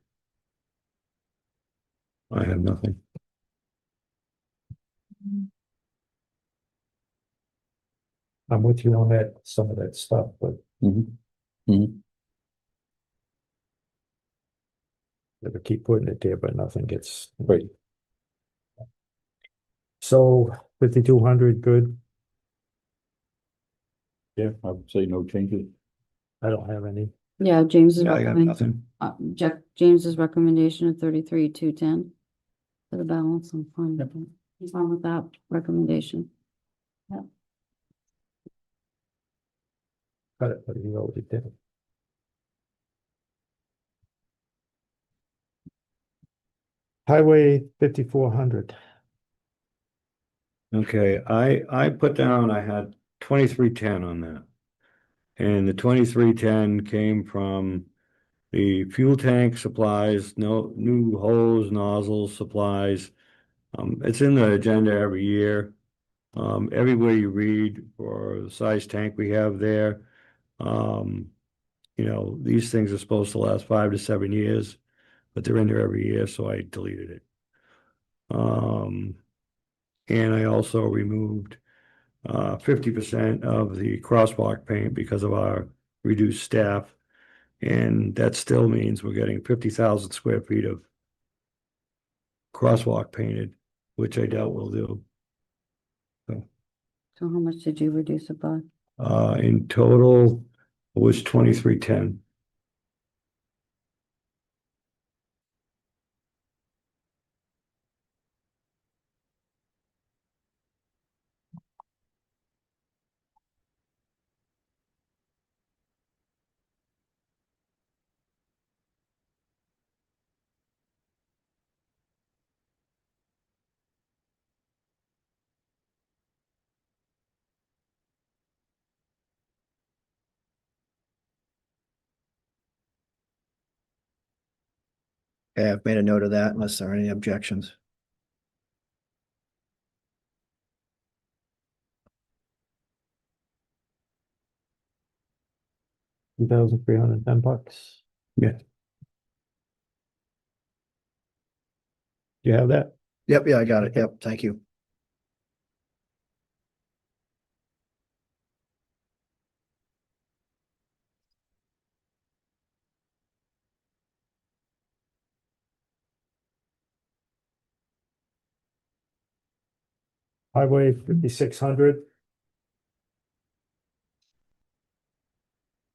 I have nothing. I'm with you on that, some of that stuff, but never keep putting it there, but nothing gets. Right. So 5,200, good. Yeah, I would say no changes. I don't have any. Yeah, James's Yeah, I got recommend, nothing. James's recommendation of 33,210 for the balance. I'm fine with that. I'm fine with that recommendation. Got it, but you already did it. Highway 5,400. Okay, I put down, I had 2310 on that. And the 2310 came from the fuel tank supplies, no new hose, nozzles, supplies. It's in the agenda every year. Everywhere you read for the size tank we have there. These things are supposed to last 5 to 7 years, but they're in there every year, so I deleted it. And I also removed 50% of the crosswalk paint because of our reduced staff. And that still means we're getting 50,000 square feet of crosswalk painted, which I doubt we'll do. So how much did you reduce it by? In total, it was 2310. Okay, I've made a note of that unless there are any objections. $2,310. Yeah. Do you have that? Yep, yeah, I got it. Yep, thank you. Highway 5,600.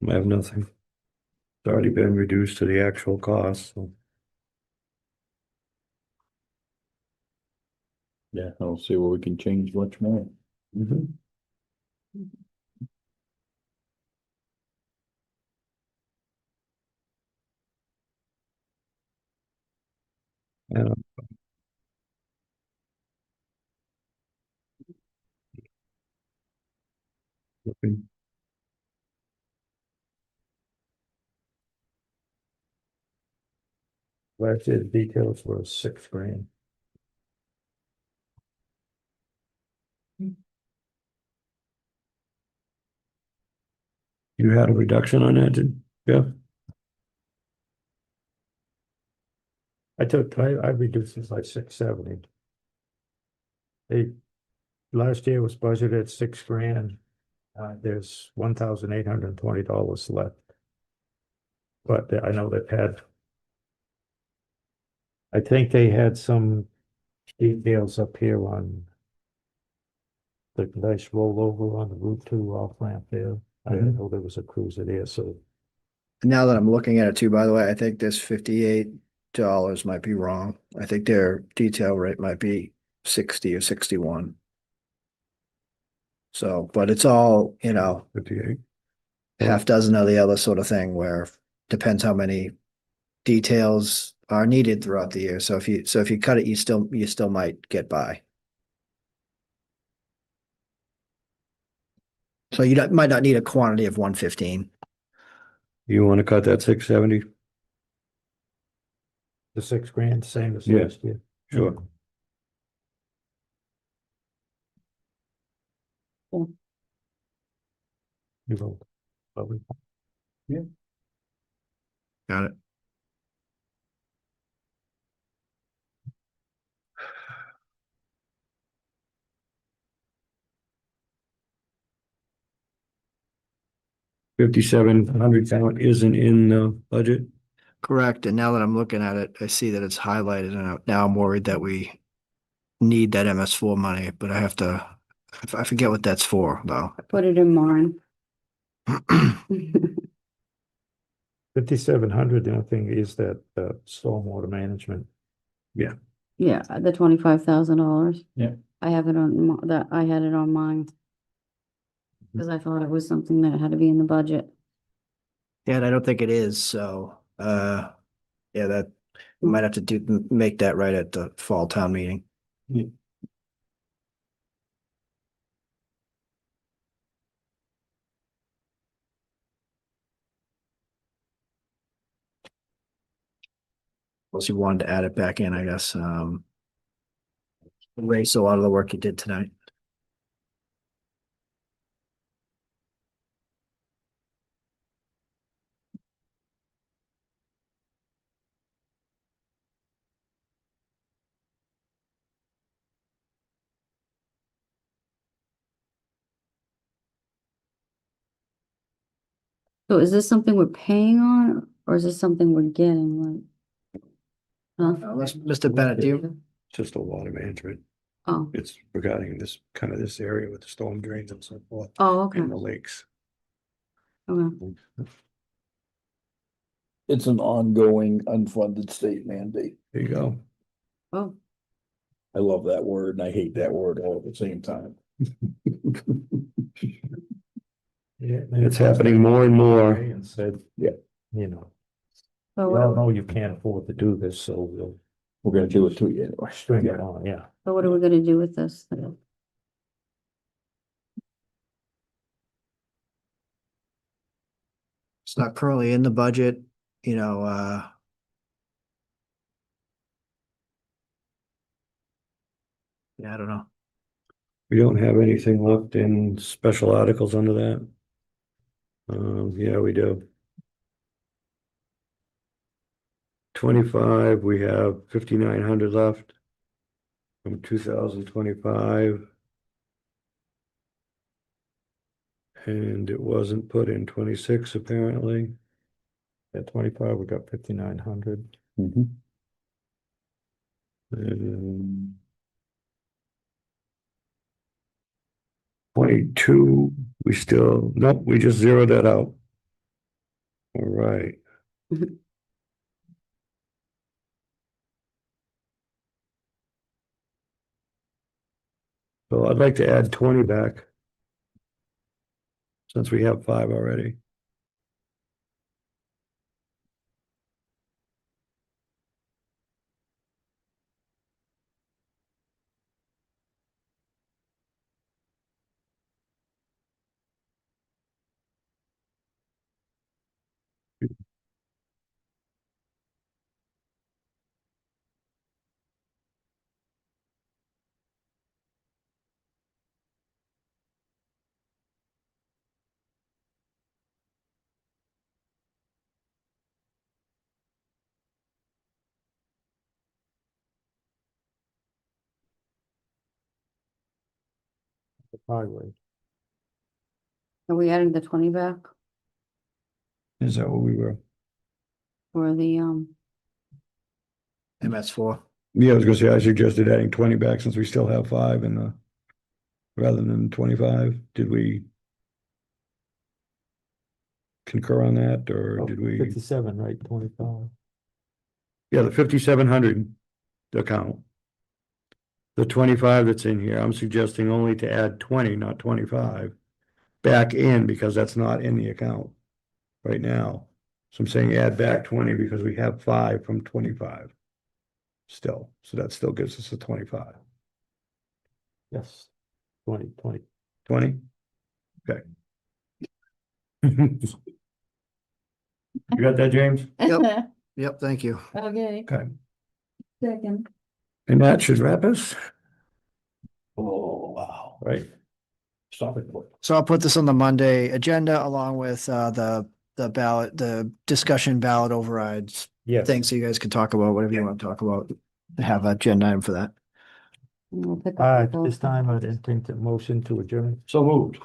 I have nothing. It's already been reduced to the actual cost, so. Yeah, I'll see where we can change much more. Yeah. Looking. Last year's details were $6,000. You had a reduction on that, yeah? I reduced it by 670. Last year was budgeted at $6,000. There's $1,820 left. But I know they've had. I think they had some details up here on. The nice rollover on the Route 2 off ramp there. I didn't know there was a cruiser there, so. Now that I'm looking at it too, by the way, I think this $58 might be wrong. I think their detail rate might be 60 or 61. So, but it's all, 58. half dozen of the other sort of thing where depends how many details are needed throughout the year. So if you cut it, you still might get by. So might not need a quantity of 115. You want to cut that 670? The $6,000, same as Yeah. last year. Sure. You vote. Got it. $5,700 count isn't in the budget. Correct. And now that I'm looking at it, I see that it's highlighted and now I'm worried that we need that MS4 money, but I forget what that's for though. I put it in mine. 5,700, the only thing is that stormwater management. Yeah, the $25,000. Yeah. I have it on I had it on mine. Cause I thought it was something that had to be in the budget. Yeah, and I don't think it is, so, yeah, that, we might have to make that right at the fall town meeting. Unless you wanted to add it back in, I guess, erase a lot of the work you did tonight. So is this something we're paying on or is this something we're getting? Like, huh? Unless, Mr. Bennett, do you, It's just a water management. Oh, It's regarding this area with the storm drains and so forth okay, and the lakes. okay. It's an ongoing unfunded state mandate. There you go. Oh, I love that word and I hate that word all at the same time. Yeah. It's happening more and more. And said. Yeah. You know, so we all what, know you can't afford to do this, so we'll We're gonna do it to you anyway. string it on, yeah. so what are we gonna do with this? it's not currently in the budget, Yeah, I don't know. We don't have anything left in special articles under that? Yeah, we do. 25, we have 5,900 left from 2025. And it wasn't put in 26 apparently. At 25, we got 5,900. Mhm. And 22, we still, nope, we just zeroed that out. All right. Mhm. So I'd like to add 20 back. Since we have 5 already. The highway. Are we adding the 20 back Is that what we were? for the, MS4. Yeah, I was gonna say, I suggested adding 20 back since we still have 5 in the. Rather than 25, did we? Concur on that, or did we? 57, right, 25. Yeah, the 5,700 account. The 25 that's in here, I'm suggesting only to add 20, not 25. Back in, because that's not in the account. Right now, so I'm saying add back 20 because we have 5 from 25. Still, so that still gives us a 25. Yes. 20. 20? Okay. You got that, James? Yep. Yep, thank you. okay, Okay, second. and that should wrap us. Oh, wow, right? Stop it. So I'll put this on the Monday agenda along with the ballot, the discussion ballot overrides Yes. thing, so you guys can talk about whatever you want to talk about. Have a agenda item for that. We'll pick up This time I'd entertain the motion to adjourn. So moved.